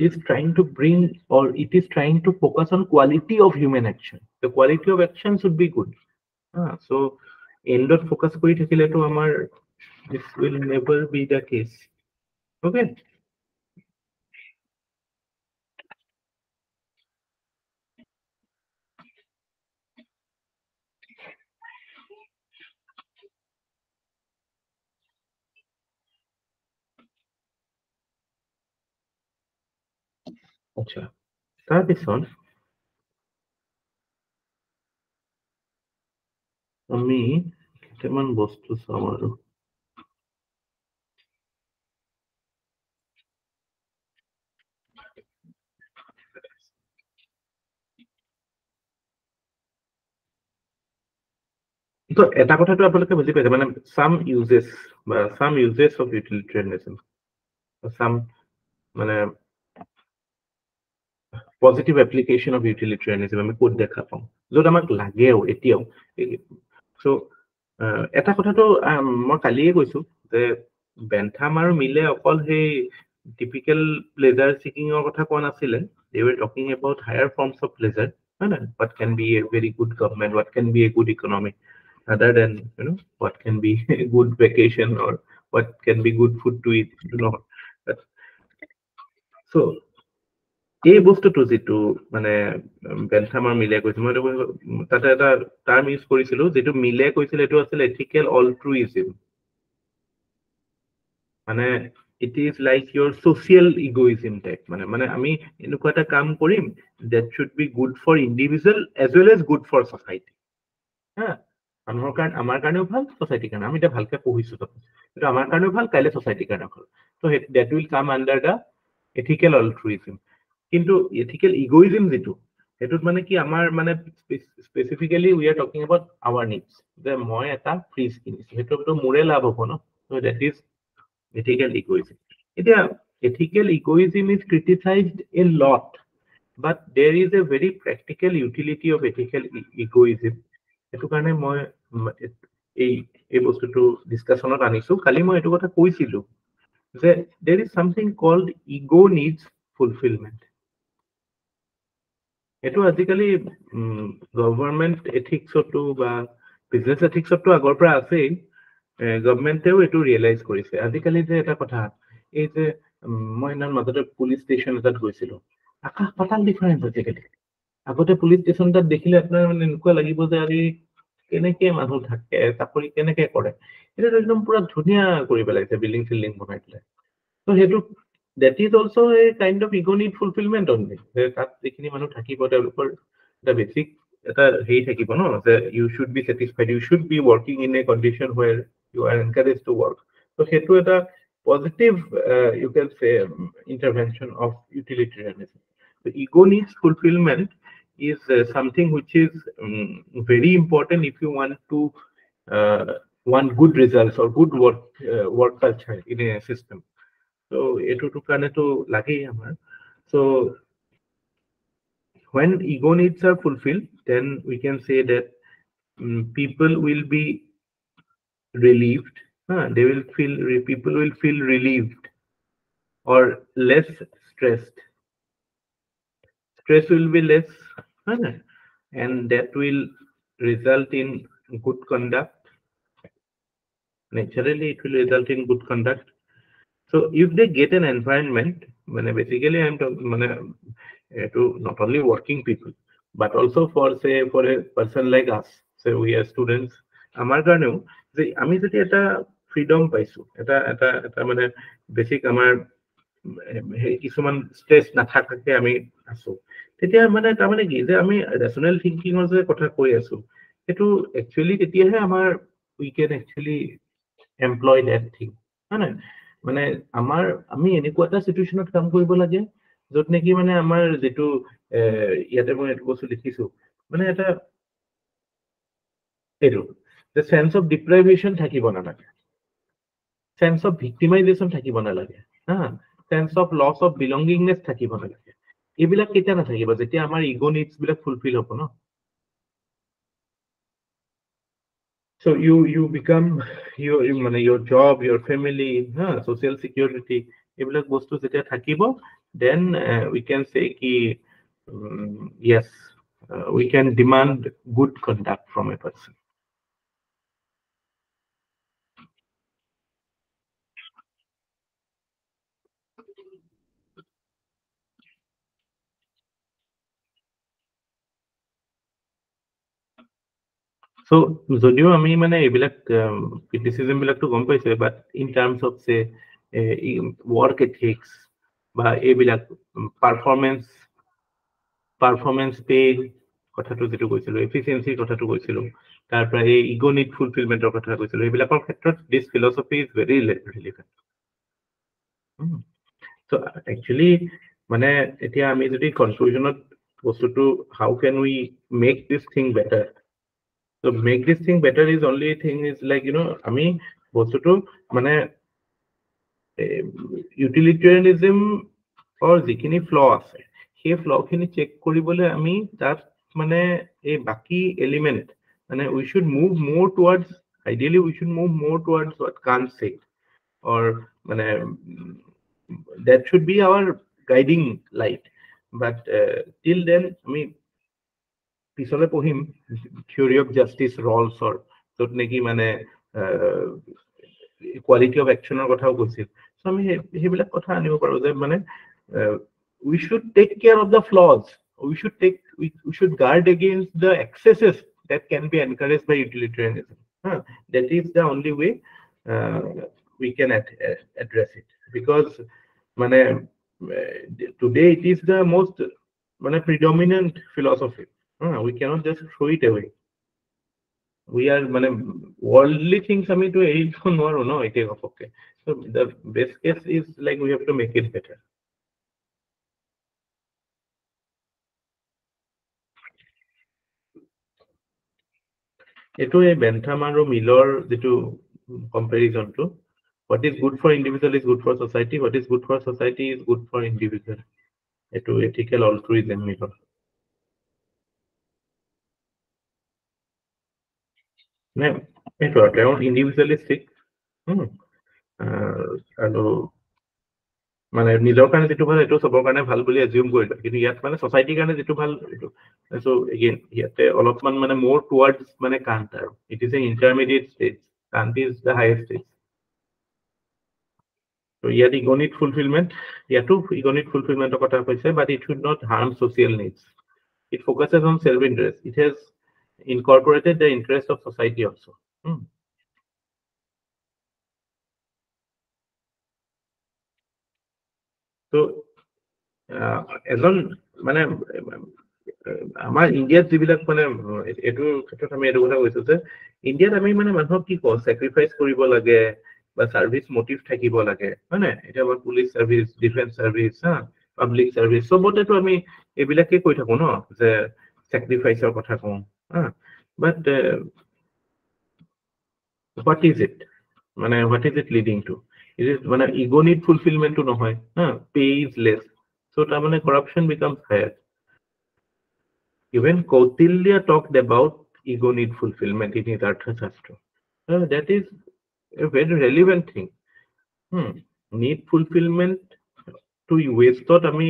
is trying to bring, or it is trying to focus on quality of human action. The quality of action should be good. So endot focus kori thakile to amar this will never be the case. Okay. আচ্ছা, তাৰপিছত আমি কেইটামান বস্তু চাম আৰু। তো এটা কথাটো আপোনালোকে বুজি পাইছে, মানে সাম ইউজেছ বা সাম ইউজেছ অফ ইউটিলিটেৰিয়ানিজম, সাম মানে পজিটিভ এপ্লিকেশন অফ ইউটিলিটেৰিয়ানিজম আমি ক'ত দেখা পাওঁ, য'ত আমাক লাগেও এতিয়াও। চ' এটা কথাটো মই কালিয়ে কৈছো যে বেন্থাম আৰু মিলে অকল সেই টিপিকেল প্লেজাৰ চিকিঙৰ কথা কোৱা নাছিলে, they were talking about higher forms of pleasure, হয় না, what can be a very good government, what can be a good economy, other than what can be a good vacation or what can be good food to eat, so এই বস্তুটো যিটো মানে বেন্থাম আৰু মিলে কৈছে, মই তাতে এটা টাৰ্ম ইউজ কৰিছিলো, যিটো মিলে কৈছিল এইটো আছিল এথিকেল অলট্ৰুইজিম। মানে it is like your social egoism type, মানে আমি এনেকুৱা এটা কাম কৰিম that should be good for individual as well as good for society। মানুহৰ কাৰণে, আমাৰ কাৰণেও ভাল, society কাৰণে, আমি এতিয়া ভালকে পঢ়িছো কিন্তু আমাৰ কাৰণেও ভাল, কাইলে society কাৰণেও ভাল। So that will come under the ethical altruism। কিন্তু ethical egoism যিটো, সেইটোত মানে কি আমাৰ মানে specifically we are talking about our needs, যে মই এটা ফ্ৰিজ কিনিছো, সেইটো মোৰে লাভ হ'ব ন, so that is ethical egoism। এতিয়া ethical egoism is criticized a lot, but there is a very practical utility of ethical egoism। সেইটো কাৰণে মই এই বস্তুটো ডিসকাশনত আনিছো। কালি মই এইটো কথা কৈছিলো যে there is something called ego needs fulfillment। এইটো আজিকালি গভৰ্ণমেণ্ট এথিক্সতো বা বিজনেছ এথিক্সতো আগৰ পৰা আছেই, গভৰ্ণমেণ্টেও এইটো ৰিয়েলাইজ কৰিছে। আজিকালি যে এটা কথা, এই যে মই ইমান মাজতে পুলিচ ষ্টেচন এটাত গৈছিলো, আকাশ পাতাল ডিফাৰেঞ্চ আজিকালি। আগতে পুলিচ ষ্টেচন এটাত দেখিলে আপোনাৰ মানে এনেকুৱা লাগিব যে আজি কেনেকে মানুহ থাকে, চাকৰি কেনেকে কৰে, এইটো একদম পুৰা ধুনীয়া কৰি পেলাইছে, বিল্ডিং চিল্ডিং বনাই পেলাই। তো সেইটো that is also a kind of ego need fulfillment only। তাত যিখিনি মানুহ থাকিব তেওঁলোকৰ এটা বেছিক এটা হেৰি থাকিব ন, যে you should be satisfied, you should be working in a condition where you are encouraged to work। তো সেইটো এটা positive you can say intervention of utilitarianism। The ego needs fulfillment is something which is very important if you want to want good results or good work culture in a system। So এটুটো কারণে তো লাগেই আমার। So when ego needs are fulfilled, then we can say that people will be relieved, people will feel relieved or less stressed stress will be less, and that will result in good conduct. Naturally, it will result in good conduct. So if they get an environment, basically I'm talking to not only working people, but also for say for a person like us, say we are students, আমার কাৰণেও যে আমি যদি এটা ফ্ৰিডম পাইছো, এটা মানে বেসিক আমাৰ কিছুমান স্ট্ৰেস নাথাকাকে আমি আছো, তেতিয়া মানে তাৰমানে কি যে আমি ৰেচনেল থিংকিঙৰ যে কথা কৈ আছো, সেইটো একচুয়ালি তেতিয়াহে আমাৰ we can actually employ that thing, হয় মানে আমি এনেকুৱা এটা সিচুৱেশনত কাম কৰিব লাগে য'ত নেকি মানে আমাৰ যেটো ইয়াতে মই এইটো বস্তু লিখিছো, মানে এটা এইটো the sense of deprivation থাকিব নালাগে, sense of victimization থাকিব নালাগে, sense of loss of belongingness থাকিব নালাগে। এইবিলাক কেতিয়া নাথাকিব? যেতিয়া আমাৰ ইগো নিডস বিলাক ফুলফিল হ'ব ন। So you become your job, your family, social security, এইবিলাক বস্তু যেতিয়া থাকিব, then we can say ki yes, we can demand good conduct from a person. So যদিও আমি মানে এইবিলাক ক্রিটিসিজম বিলাকটো গম পাইছে, বাট ইন টার্মস অফ সে ওয়ার্ক এথিক্স বা এইবিলাক পারফরমেন্স পে কথাটো যেটো কৈছিলো, এফিচিয়েন্সিৰ কথাটো কৈছিলো, তাৰ পৰা এই ইগো নিড ফুলফিলমেন্টৰ কথা কৈছিলো, এইবিলাকৰ ক্ষেত্ৰত this philosophy is very relevant. So actually মানে এতিয়া আমি যদি কনক্লুজনত বস্তুটো how can we make this thing better, so make this thing better is only thing is like আমি বস্তুটো মানে ইউটিলিটেৰিয়ানিজম or যিখিনি ফ্ল আছে সেই ফ্ল খিনি চেক কৰিবলৈ আমি তাত মানে এই বাকি এলিমেন্ট মানে we should move more towards, ideally we should move more towards what Kant said, or মানে that should be our guiding light, but till then আমি পিছলে পঢ়িম থিওরি অফ জাস্টিস ৰলসৰ, য'ত নেকি মানে কোৱালিটি অফ একচনৰ কথাও কৈছিল। সো আমি সেইবিলাক কথা আনিব পাৰো যে মানে we should take care of the flaws, we should guard against the excesses that can be encouraged by utilitarianism. That is the only way we can address it, because মানে today it is the most মানে predominant philosophy. We cannot just throw it away. We are worldly things আমি তো এৰি দিব নোৱাৰো ন এতিয়া ঘপককে। So the best case is like we have to make it better. এইটো এই বেন্থাম আৰু মিলৰ যেটো কম্পেৰিজনটো, what is good for individual is good for society, what is good for society is good for individual, এইটো ethical altruism মিলৰ। এইটো তেওঁ ইণ্ডিভিজুৱেলিষ্টিক আৰু মানে নিজৰ কাৰণে যেটো ভাল এইটো সবৰ কাৰণে ভাল বুলি এজিউম কৰিলে, কিন্তু ইয়াত মানে সোসাইটিৰ কাৰণে যেটো ভাল এইটো। সো এগেইন ইয়াতে অলপমান মানে মোৰ টুৱাৰ্ডস মানে কান্ট আৰু it is a intermediate stage, Kant is the highest stage. So ইয়াত ইগো নিড ফুলফিলমেন্ট, ইয়াতো ইগো নিড ফুলফিলমেন্টৰ কথা কৈছে, but it should not harm social needs. It focuses on self-interest. It has incorporated the interest of society also. So এজন মানে আমাৰ ইণ্ডিয়াত যিবিলাক মানে এইটো ক্ষেত্ৰত আমি এইটো কথা কৈছো যে ইণ্ডিয়াত আমি মানে মানুহক কি কওঁ, চেক্ৰিফাইচ কৰিব লাগে বা সাৰ্ভিস মোটিভ থাকিব লাগে, হয় না? এটা আমাৰ police service, defence service, public service, সবতেতো আমি এইবিলাকে কৈ থাকো ন যে স্যাক্ৰিফাইসৰ কথা কওঁ, বাট what is it মানে what is it leading to? It is মানে ইগো নিড ফুলফিলমেন্টটো নহয়, pay is less, so তাৰ মানে corruption becomes higher. Even Kautilya talked about ego need fulfillment in his Arthashastra. That is a very relevant thing. Need fulfillment to westত আমি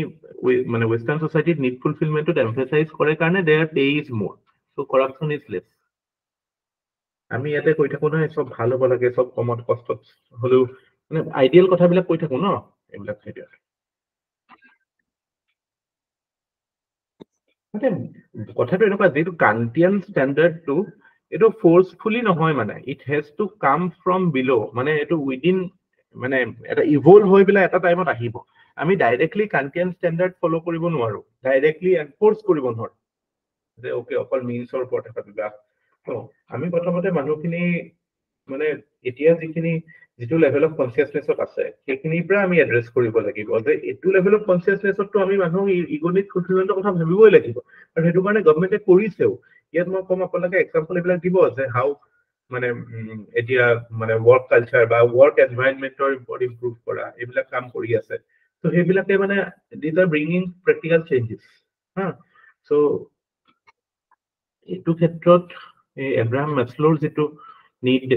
মানে western society need fulfillment to emphasize কৰে কাৰণে their pay is more, so corruption is less. আমি ইয়াতে কৈ থাকো নহয় সব ভাল হ'ব লাগে, সব কমত কষ্টত হলেও মানে আইডিয়েল কথাবিলাক কৈ থাকো ন এইবিলাক সেইটোৱে। কথাটো এনেকুৱা যেটো কান্টিয়ান ষ্টেণ্ডাৰ্ডটো এটো ফোৰ্সফুলি নহয়, মানে it has to come from বিলো, মানে এটো উইদিন মানে এটা ইভলভ হৈ পেলাই এটা টাইমত আহিব। আমি ডাইৰেক্টলি কান্টিয়ান ষ্টেণ্ডাৰ্ড ফলো কৰিব নোৱাৰো, ডাইৰেক্টলি এনফোৰ্স কৰিব নোৱাৰো যে ওকে অকল মিন্সৰ ওপৰত এটা বিভাগ। আমি প্ৰথমতে মানুহখিনি মানে এতিয়া যিটো লেভেল অফ কনচিয়াছনেছত আছে সেইখিনিৰ পৰা আমি এড্ৰেছ কৰিব লাগিব যে এইটো লেভেল অফ কনচিয়াছনেছতটো আমি মানুহ ইগনিক ফুলফিলমেণ্টৰ কথা ভাবিবই লাগিব, আৰু সেইটো কাৰণে গভৰ্ণমেণ্টে কৰিছেও। ইয়াত মই কম আপোনালোকে এক্সাম্পল এইবিলাক দিব যে হাউ মানে এতিয়া মানে ৱৰ্ক কালচাৰ বা ৱৰ্ক এনভাইৰনমেণ্টৰ ওপৰত ইম্প্ৰুভ কৰা এইবিলাক কাম কৰি আছে। ত' সেইবিলাকে মানে these are bringing practical changes হা। চ' এইটো ক্ষেত্ৰত এব্ৰাহাম মাছলোৰ যিটো নিড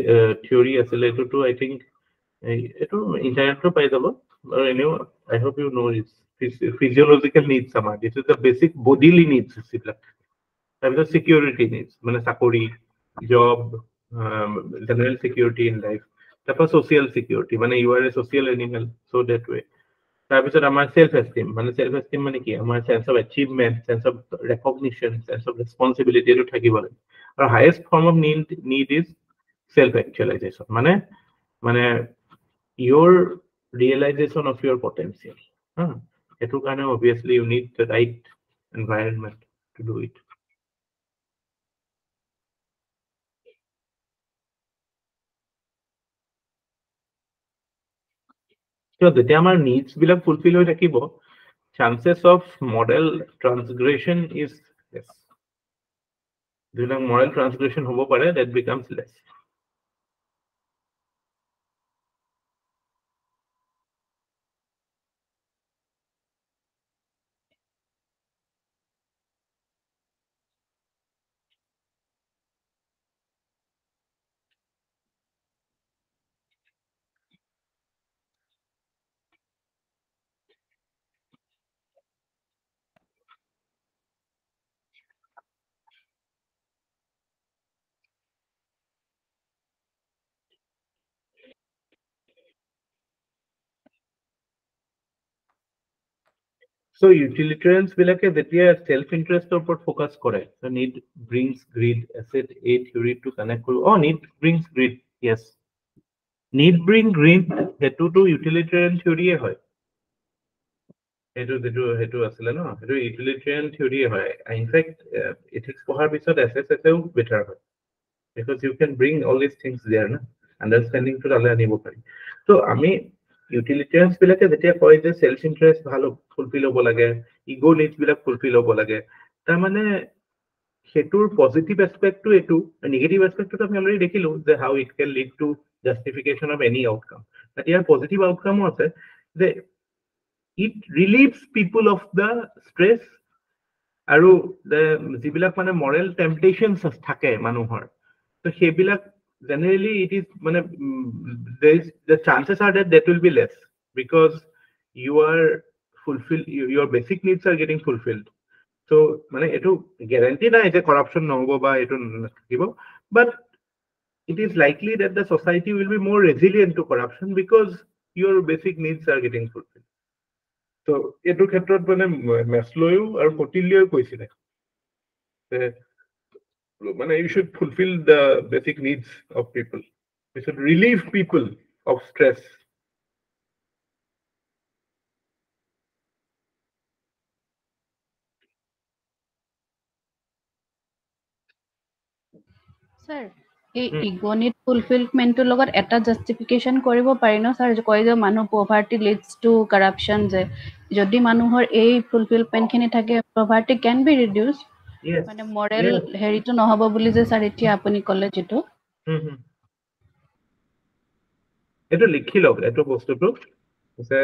থিয়ৰী আছিলে এইটোতো আই থিংক এইটো ইণ্টাৰনেটটো পাই যাব, আৰু এনেও I hope you know' physiological needs আমাৰ, this is the basic bodily needs এইবিলাক। তাৰপিছত চিকিউৰিটি নিডছ মানে চাকৰি, job, general security in life. তাৰপৰা ছ'চিয়েল চিকিউৰিটি মানে you are a social animal, so' that way. তাৰপিছত আমাৰ সেলফ এষ্টিম মানে কি আমাৰ sense of achievement, sense of recognition, sense of responsibility এইটো থাকিব লাগে। আৰু highest form of need is self actualization, মানে your realization of your potential. সেইটো কাৰণে obviously you need the right environment to do it. So যেতিয়া আমাৰ needs বিলাক fulfill হৈ থাকিব, chances of moral transgression is less. যিবিলাক moral transgression হ'ব পাৰে that becomes less. So utilitarians বিলাকে যেতিয়া self interest ওপৰত focus কৰে, so need brings greed, asset a theory to connect কৰো। Need brings greed, yes, need bring greed হেতুটো utilitarian theory হয়। হেতু আছিলে ন, হেতু utilitarian theory হয়। In fact ethics পঢ়াৰ পিছত SSS ও better হয়, because you can bring all these things there না, understanding to তালে আনিব পাৰি। তো আমি utilitarians বিলাকে যেতিয়া কয় যে self interest ভাল ফুলফিল হ'ব লাগে, ইগো নিডছ বিলাক ফুলফিল হ'ব লাগে, তাৰমানে সেইটোৰ পজিটিভ এসপেক্টটো এইটো, নেগেটিভ এসপেক্টটো আমি অলৰেডি দেখিলো যে how it can lead to justification of any outcome. But ইয়াৰ পজিটিভ আউটকামো আছে যে it relieves people of the stress, আৰু যিবিলাক মানে মৰেল টেম্পটেশ্যনছ থাকে মানুহৰ, তো সেইবিলাক generally it is মানে the chances are that will be less, because you are fulfilled, your basic needs are getting fulfilled. So মানে এইটো guarantee নাই যে corruption নহব বা এইটো নাথাকিব, but it is likely that the society will be more resilient to corruption because your basic needs are getting fulfilled. So এইটো ক্ষেত্ৰত মানে মেছলৱেও আৰু কটিলিয়াও কৈছিলে যে মানে you should fulfill the basic needs of people, you should relieve people of stress. Sir এই ইগনিট ফুলফিলমেন্টৰ লগত এটা জাস্টিফিকেশন কৰিব পাৰি ন স্যাৰ, কয় যে মানুহ পভাৰ্টি লিডছ টু কাৰাপশ্যন, যে যদি মানুহৰ এই ফুলফিলমেন্টখিনি থাকে পভাৰ্টি কেন বি ৰিডিউচ, মানে মৰেল হেৰিটো নহব বুলি যে স্যাৰ এতিয়া আপুনি ক'লে যেটো এইটো লিখি লওক এইটো বস্তুটো যে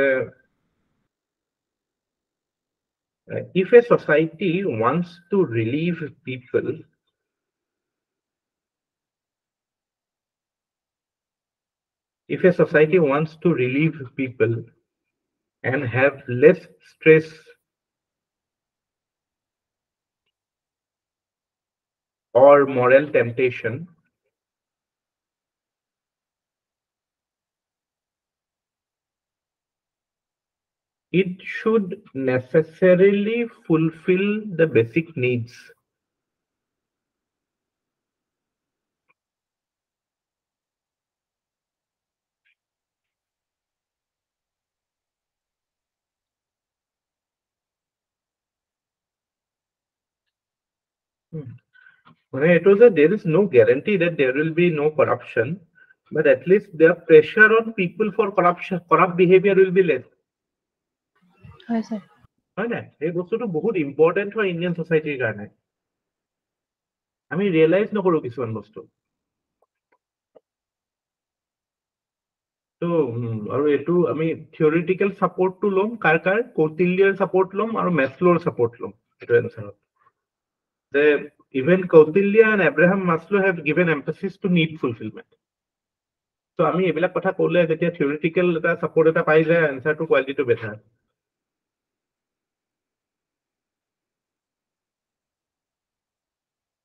if a society wants to relieve people, if a society wants to relieve people, and have less stress or moral temptation, it should necessarily fulfill the basic needs. It was there is no guarantee that there will be no corruption, but at least the pressure on people for corrupt behavior will be less. হয় স্যাৰ হয় নাই? এই বস্তুটো বহুত ইম্পৰ্টেণ্ট হয় ইণ্ডিয়ান ছচাইটিৰ কাৰণে। আমি ৰিয়েলাইজ নকৰো কিছুমান বস্তু। তো আৰু এইটো আমি থিয়ৰিটিকেল ছাপোৰ্টটো ল'ম, কাৰ কৌটিল্যৰ ছাপোৰ্ট ল'ম আৰু মেছলোৰ ছাপোৰ্ট ল'ম এইটো এনচাৰত। যে even Kautilya and Abraham Maslow have given emphasis to need fulfilment. তো আমি এইবিলাক কথা ক'লে যেতিয়া থিয়ৰিটিকেল এটা ছাপোৰ্ট এটা পাই যায়, এনচাৰটো কোৱালিটিটো বেটাৰ।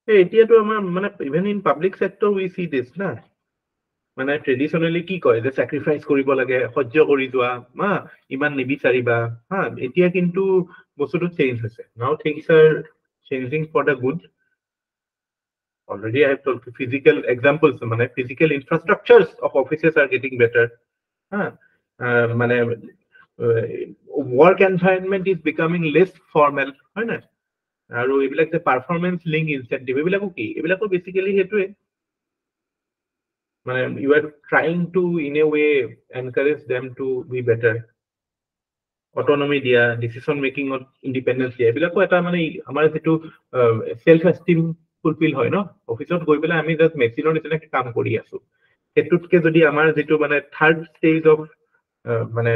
এতিয়াতো আমাৰ মানে even in public sector we see this না, মানে ট্ৰেডিশ্যনেলি কি কয় যে চেক্ৰিফাইচ কৰিব লাগে, সহ্য কৰি যোৱা, হা ইমান নিবিচাৰিবা, হা এতিয়া কিন্তু বস্তুটো চেঞ্জ হৈছে। Now things are changing for the good. Already I have told you physical examples, মানে physical infrastructures of offices are getting better. মানে work environment is becoming less formal, হয় না? আৰু এইবিলাক যে পাৰফৰ্মেন্স লিংক ইনচেন্টিভ এইবিলাকো কি? এইবিলাকো বেচিকেলি সেইটোৱে, মানে you are trying to in a way encourage them to be better. অটনমি দিয়া, ডিচিশন মেকিঙত ইণ্ডিপেণ্ডেন্স দিয়া, এইবিলাকো এটা মানে আমাৰ যিটো চেল্ফ এষ্টিম ফুলফিল হয় ন, অফিচত গৈ পেলাই আমি জাষ্ট মেচিনৰ নিচিনাকে কাম কৰি আছো। সেইটোতকে যদি আমাৰ যিটো মানে থাৰ্ড ষ্টেজ অফ মানে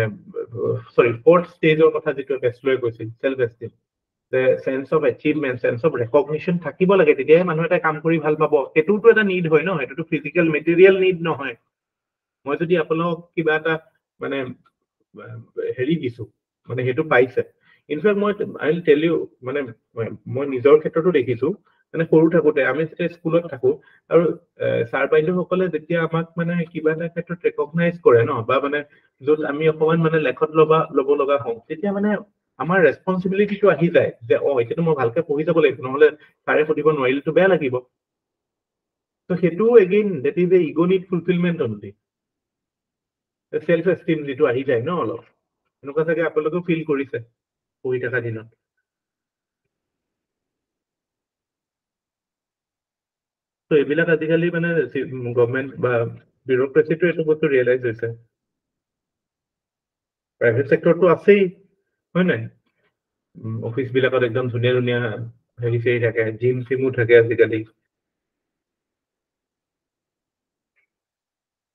ফৰ্থ ষ্টেজৰ কথা যিটো মেছলোৱে কৈছিল, self esteem, sense of achievement, sense of recognition থাকিব লাগে, তেতিয়াহে মানুহ এটা কাম কৰি ভাল পাব। সেইটোতো এটা নিড হয় ন, সেইটোতো ফিজিকেল মেটেৰিয়েল নিড নহয়। মই যদি আপোনালোকক কিবা এটা মানে হেৰি দিছো, মানে সেইটো পাইছে। ইনফেক্ট মই আই উইল টেল ইউ, মানে মই নিজৰ ক্ষেত্ৰতো দেখিছো, মানে সৰু থাকোতে আমি যেতিয়া স্কুলত থাকো আৰু ছাৰ বাইদেউসকলে যেতিয়া আমাক মানে কিবা এটা ক্ষেত্ৰত ৰেকগনাইজ কৰে ন, বা মানে য'ত আমি অকমান মানে লেখত ল'ব লগা হওঁ, তেতিয়া মানে আমাৰ ৰেচপনচিবিলিটিটো আহি যায় যে এতিয়াতো মই ভালকে পঢ়ি যাব লাগিব, নহ'লে ছাৰে সুধিব নোৱাৰিলেতো বেয়া লাগিব। ত' সেইটো again that is a ego' need fulfilment only. Self esteem যিটো আহি যায় ন অলপ, এনেকুৱা চাগে আপোনালোকেও ফিল কৰিছে পঢ়ি থকা দিনত। ত' এইবিলাক আজিকালি মানে গভমেণ্ট বা বিউৰক্ৰেচিটো এইটো বস্তু ৰিয়েলাইজ হৈছে। প্ৰাইভেট চেক্টৰটো আছেই, হয় নাই? অফিচ বিলাকত একদম ধুনীয়া ধুনীয়া হেৰি চেৰি থাকে, জিম চিমো থাকে আজিকালি।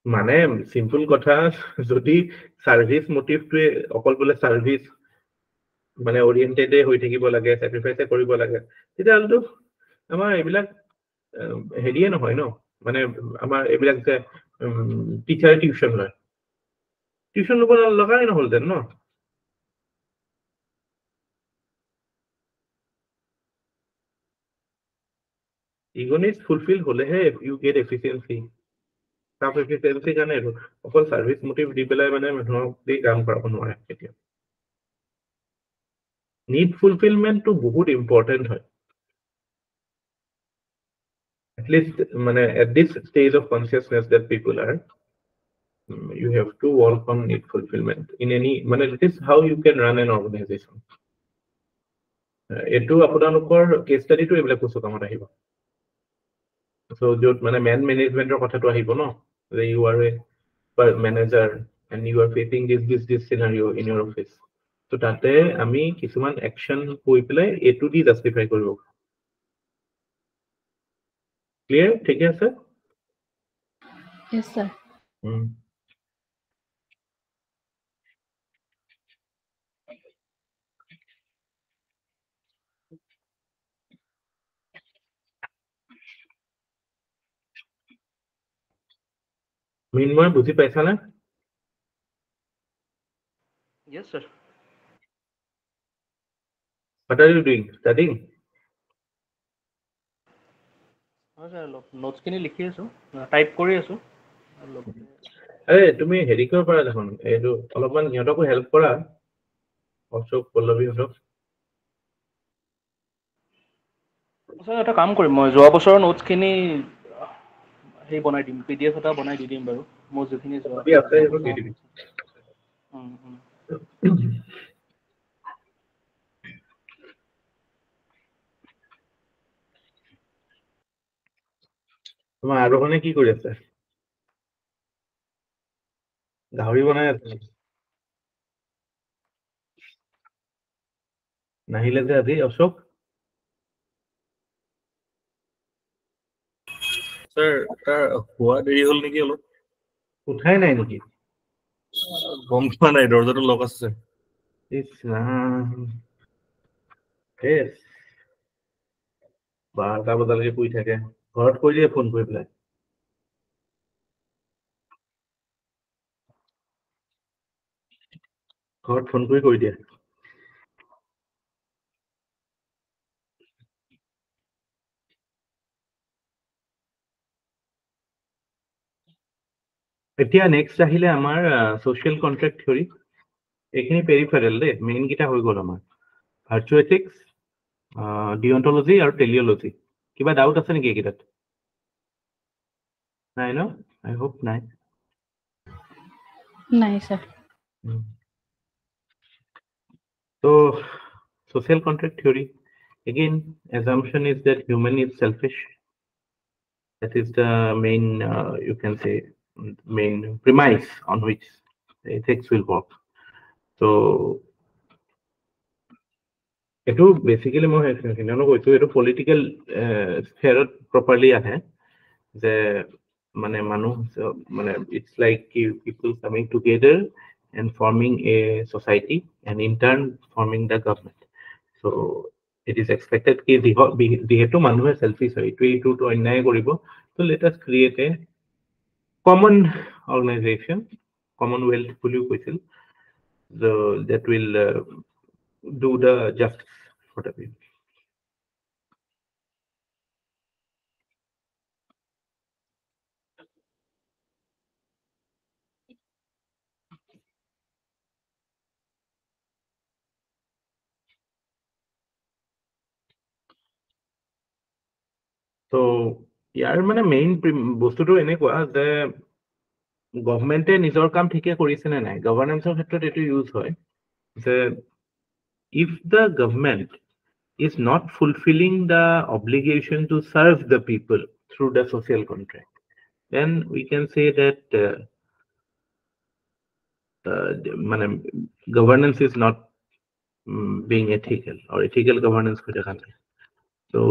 মানে চিম্পল কথা, যদি চাৰ্ভিচ মটিভটোৱে অকল বোলে চাৰ্ভিচ মানে অৰিয়েণ্টেডে হৈ থাকিব লাগে, চেক্ৰিফাইচে কৰিব লাগে, তেতিয়াহ'লেতো আমাৰ এইবিলাক হেৰিয়ে নহয় ন। মানে আমাৰ এইবিলাক যে টিচাৰে টিউশ্যন লয়, টিউশ্যন ল'ব লগাই নহ'লহেঁতেন ন। ইগ' নিডছ ফুলফিল হ'লেহে ইউ গেট এফিচিয়েঞ্চি। কাম এফিচিয়েঞ্চিৰ কাৰণে অকল চাৰ্ভিচ মটিভ দি পেলাই মানে মানুহক দি কাম কৰাব নোৱাৰে কেতিয়াও। নিড ফুলফিলমেণ্টটো বহুত ইম্পৰ্টেণ্ট হয়, এটলিষ্ট মানে at this stage of consciousness that people R, you have to work on need fulfillment in any, মানে this is how you can run an organization. এইটো আপোনালোকৰ কেছ ষ্টাডিটো এইবিলাক বস্তু কামত আহিব। চ' য'ত মানে মেনেজমেণ্টৰ কথাটো আহিব ন, যে you are a manager and you are facing this scenario in your office, তো তাতে আমি কিছুমান একশ্যন কৈ পেলাই এইটো দি জাষ্টিফাই কৰিব। ক্লিয়াৰ? ঠিকে আছে? Yes, sir. মৃন্ময় বুজি পাইছানে? Yes, sir. What are you doing? Studying? হয় ছাৰ অলপ নোটছখিনি লিখি আছোঁ টাইপ কৰি আছোঁ আৰে তুমি হেৰি কৰিব পাৰা দেখোন এইটো অলপমান সিহঁতকো হেল্প কৰা অশোক পল্লৱীহঁতক ছাৰ এটা কাম কৰিম মই যোৱা বছৰৰ নোটছখিনি সেই বনাই দিম PDF এটা বনাই দি দিম বাৰু মোৰ যিখিনি যোৱা যদি আছে সেইবোৰ দি দিবি তোমাৰ আৰোহণে কি কৰি আছে গাহৰি বনাই আছে নাহিলে যে আজি অশোক ছাৰ তাৰ হোৱা দেৰি হ'ল নেকি অলপ উঠাই নাই নেকি গম পোৱা নাই দৰ্জাটো লক আছে ছাৰ ইছ ৰাম 12টা বজালৈকে শুই থাকে ঘৰত কৈ দিয়ে ফোন কৰি পেলাই ঘৰত ফোন কৰি কৈ দিয়ে এতিয়া নেক্সট আহিলে আমাৰ সোশ্যাল কন্ট্ৰাক্ট থিওৰি এইখিনি পেৰিফেৰেল দেই মেইন কেইটা হৈ গ'ল আমাৰ ভাৰ্চু এথিক্স ডিঅন্টলজি আৰু টেলিঅলজি কিবা ডাউট আছে নেকি এইকেইটাত নাই ন আই হোপ নাই নাই sir so social contract theory again assumption is that human is selfish that is the main you can say main premise on which ethics will work so এটো বেসিক্যালি মই সিনানো কৈছো এটো পলিটিক্যাল স্ফিয়াৰত প্ৰপাৰলি আহে যে মানে মানুহ মানে it's like people coming together and forming a society and in turn forming the government so it is expected ki যেহেতু মানুহে selfish হয় এইটো অন্যায় কৰিব so let us create a common organization commonwealth বুলিও কৈছিল so that will do the justice for the people so ইয়াৰ মানে মেইন বস্তুটো এনেকুৱা যে গভৰ্ণমেণ্টে নিজৰ কাম ঠিকে কৰিছে নে নাই গভৰ্ণেন্সৰ ক্ষেত্ৰত এইটো ইউজ হয় যে if the government is not fulfilling the obligation to serve the people through the social contract then we can say that governance is not being ethical or ethical governance so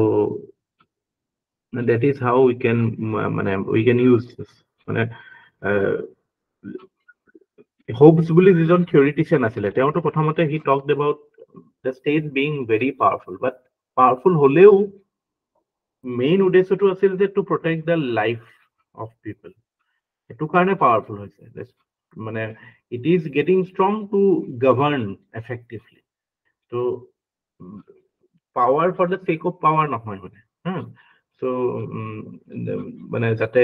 that is how we can use this Hobbes বুলি যিজন theoretician আছিলে তেওঁটো প্ৰথমতে he talked about the state being very powerful but powerful হলেও main উদ্দেশ্যটো আছিল যে to protect the life of people এটো কাৰণে powerful হৈছে মানে it is getting strong to govern effectively so power for the sake of power নহয় মানে so মানে যাতে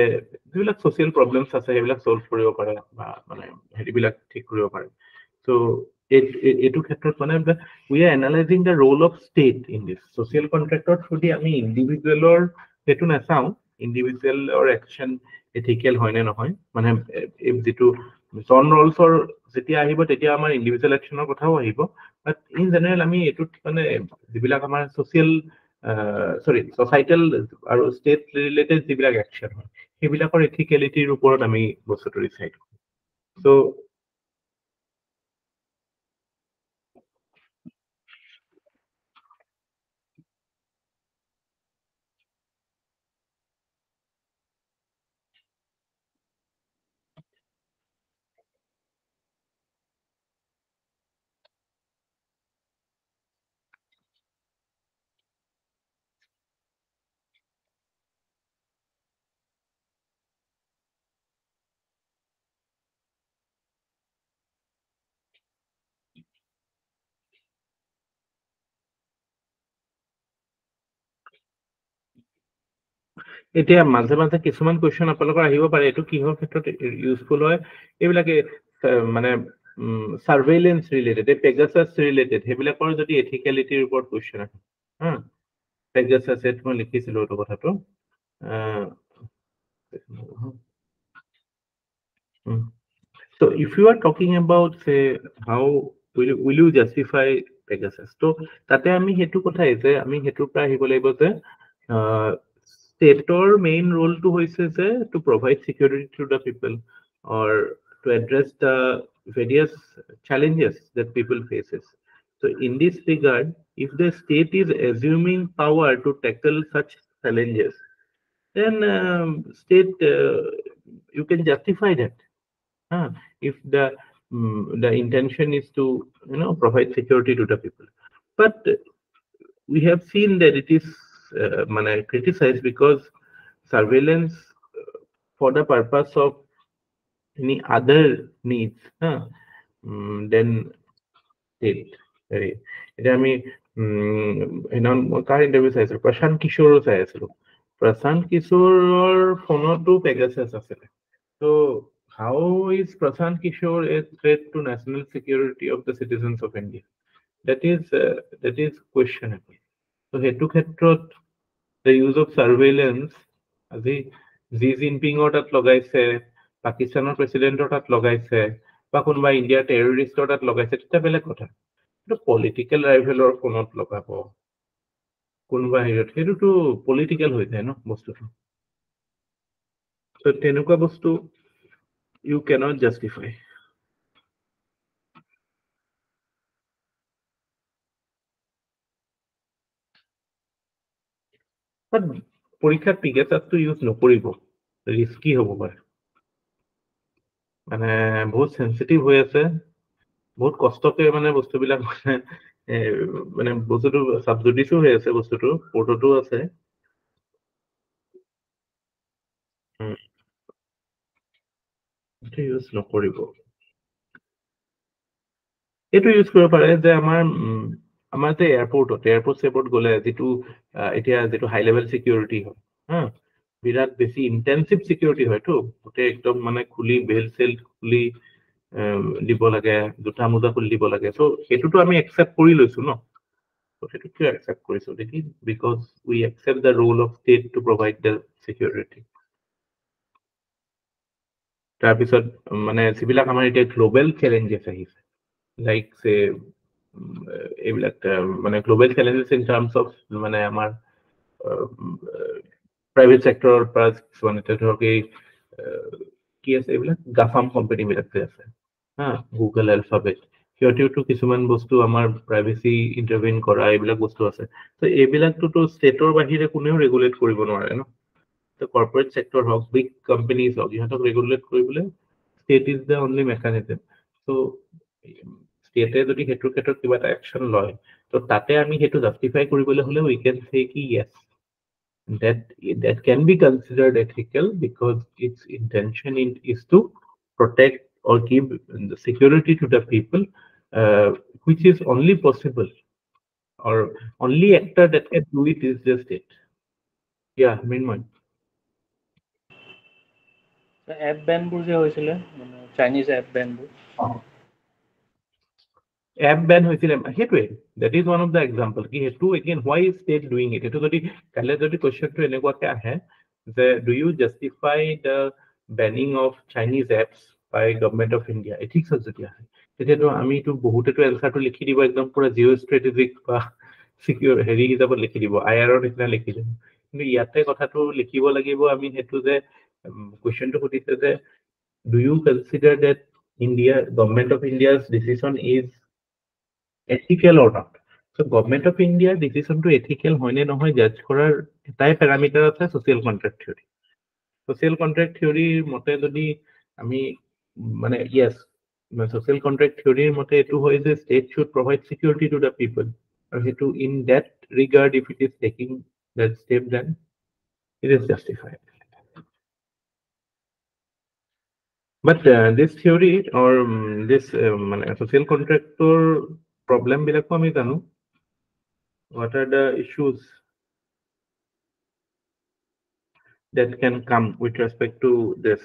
যিবিলাক social problems আছে সেইবিলাক solve কৰিব পাৰে বা মানে হেৰিবিলাক ঠিক কৰিব পাৰে so এইটো ক্ষেত্ৰত মানে we are analyzing the role of state in this social contract যদি আমি ইন্ডিভিজুৱেলৰ সেইটো নাচাওঁ ইন্ডিভিজুৱেলৰ action ethical হয় নে নহয় মানে যেটো জন ৰলছৰ যেতিয়া আহিব তেতিয়া আমাৰ ইন্ডিভিজুৱেল actionৰ কথাও আহিব but in general আমি এটুত মানে যিবিলাক আমাৰ social societal আৰু state related যিবিলাক action হয় সেইবিলাকৰ ethicalityৰ ওপৰত আমি বস্তুটো decide so এতিয়া মাঝে মাঝে কিছুমান কোৱেশ্চন আপোনালোকৰ আহিব পাৰে এইটো কিহৰ ক্ষেত্ৰত ইউজফুল হয় এইবিলাকে মানে সাৰ্ভেইলেন্স ৰিলেটেড পেগাসাস ৰিলেটেড সেইবিলাকৰ যদি এথিকেলিটিৰ ওপৰত কোৱেশ্চন আহে হা পেগাসাস মই লিখিছিলো এইটো কথাটো so if you are talking about say how will you justify Pegasus so tate ami hetu kotha ise ami hetu pra ahibo laibo je stateor main role to hoise je to provide security to the people or to address the various challenges that people faces so in this regard if the state is assuming power to tackle such challenges then state you can justify that if the intention is to provide security to the people but we have seen that it is criticized because surveillance for the purpose of any other needs then state এটা আমি কাৰ ইণ্টাৰভিউ চাইছিলো প্ৰশান্ত কিশোৰৰ চাই আছিলো প্ৰশান্ত কিশোৰৰ ফোনতো পেগাসাস আছিলে so how is Prashant Kishore a threat to national security of the citizens of India? That is questionable. So hetu khetrot the use of surveillance আজি জি জিনপিঙৰ তাত লগাইছে পাকিস্তানৰ প্ৰেসিডেন্টৰ তাত লগাইছে বা কোনোবা ইণ্ডিয়াৰ টেৰৰিষ্টৰ তাত লগাইছে তেতিয়া বেলেগ কথা কিন্তু পলিটিক্যাল ৰাইভেলৰ ফোনত লগাব কোনোবা হেৰিত সেইটোতো পলিটিক্যাল হৈ যায় ন বস্তুটো তো তেনেকুৱা বস্তু you cannot justify but পৰীক্ষাত পেগাসাসটো ইউজ নকৰিব ৰিস্কি হ'ব পাৰে মানে বহুত সেনসিটিভ হৈ আছে বহুত কষ্টকে মানে বস্তুবিলাক মানে বস্তুটো সাবজুডিসও হৈ আছে বস্তুটো কোৰ্টতো আছে ইউজ নকৰিব এইটো ইউজ কৰিব পাৰে যে আমাৰ যে এয়াৰপোৰ্ট গ'লে যিটো এতিয়া যিটো হাই লেভেল সিকিউৰিটি হয় বিৰাট বেছি ইন্টেনসিভ সিকিউৰিটি হয়তো গোটেই একদম মানে খুলি বেল সেল খুলি দিব লাগে জোতা মোজা খুলি দিব লাগে সো সেইটোতো আমি একসেপ্ট কৰি লৈছো ন তো সেইটো কিয় একসেপ্ট কৰিছো দেখি because we accept the roll of state two provide the security তাৰপিছত মানে যিবিলাক আমাৰ এতিয়া গ্লোবেল চেলেঞ্জেছ আহিছে like say এইবিলাক মানে global challenges in terms of মানে আমাৰ প্ৰাইভেট চেক্টৰৰ পৰা কিছুমান এতিয়া ধৰক এই কি আছে এইবিলাক গাফাম কোম্পানী বিলাক যে আছে গুগল এলফাবেট সিহঁতেওতো কিছুমান বস্তু আমাৰ প্ৰাইভেচি ইণ্টাৰভেইন কৰা এইবিলাক বস্তু আছে তো এইবিলাকটোতো ষ্টেটৰ বাহিৰে কোনেও ৰেগুলেট কৰিব নোৱাৰে ন তো কৰ্পৰেট চেক্টৰ হওক বিগ কোম্পানীজ হওক ইহঁতক ৰেগুলেট কৰিবলৈ state is the only mechanism so' ষ্টেটে যদি সেইটোৰ ক্ষেত্ৰত কিবা এটা একশ্যন লয় তো তাতে আমি সেইটো জাষ্টিফাই কৰিবলৈ হ'লে উই কেন সে কি য়েছ that can be considered ethical because its intention is to protect or give the security to the people which is only possible or only actor that can do it is just it yeah meanwhile app Ben বোৰ যে হৈছিলে মানে চাইনিজ এপ বেন বোৰ এপ বেন হৈছিলে সেইটোৱে that is one of the example কি হেতু again why is state doing it এটো যদি কালে যদি কোৱেশ্চনটো এনেকুৱাকে আহে যে do you justify the banning of Chinese apps by government of India ethics যদি আহে তেতিয়াতো আমিতো বহুতেতো এনসাৰটো লিখি দিব একদম পুৰা জিও ষ্ট্ৰেটেজিক বা সিকিউৰ হেৰি হিচাপত লিখি দিব আইআৰৰ নিচিনা লিখি দিব কিন্তু ইয়াতে কথাটো লিখিব লাগিব আমি হেতু যে কোৱেশ্চনটো সুধিছে যে do you consider that government of India's decision is ethical or not so government of India decision to ethical hoine nohoy judge korar etai parameter ase social contract theory mote jodi ami mane yes social contract theory mote etu hoy je state should provide security to the people or hetu in that regard if it is taking that step then it is justified but this theory or this social contractor problem bilako ami janu what are the issues that can come with respect to this.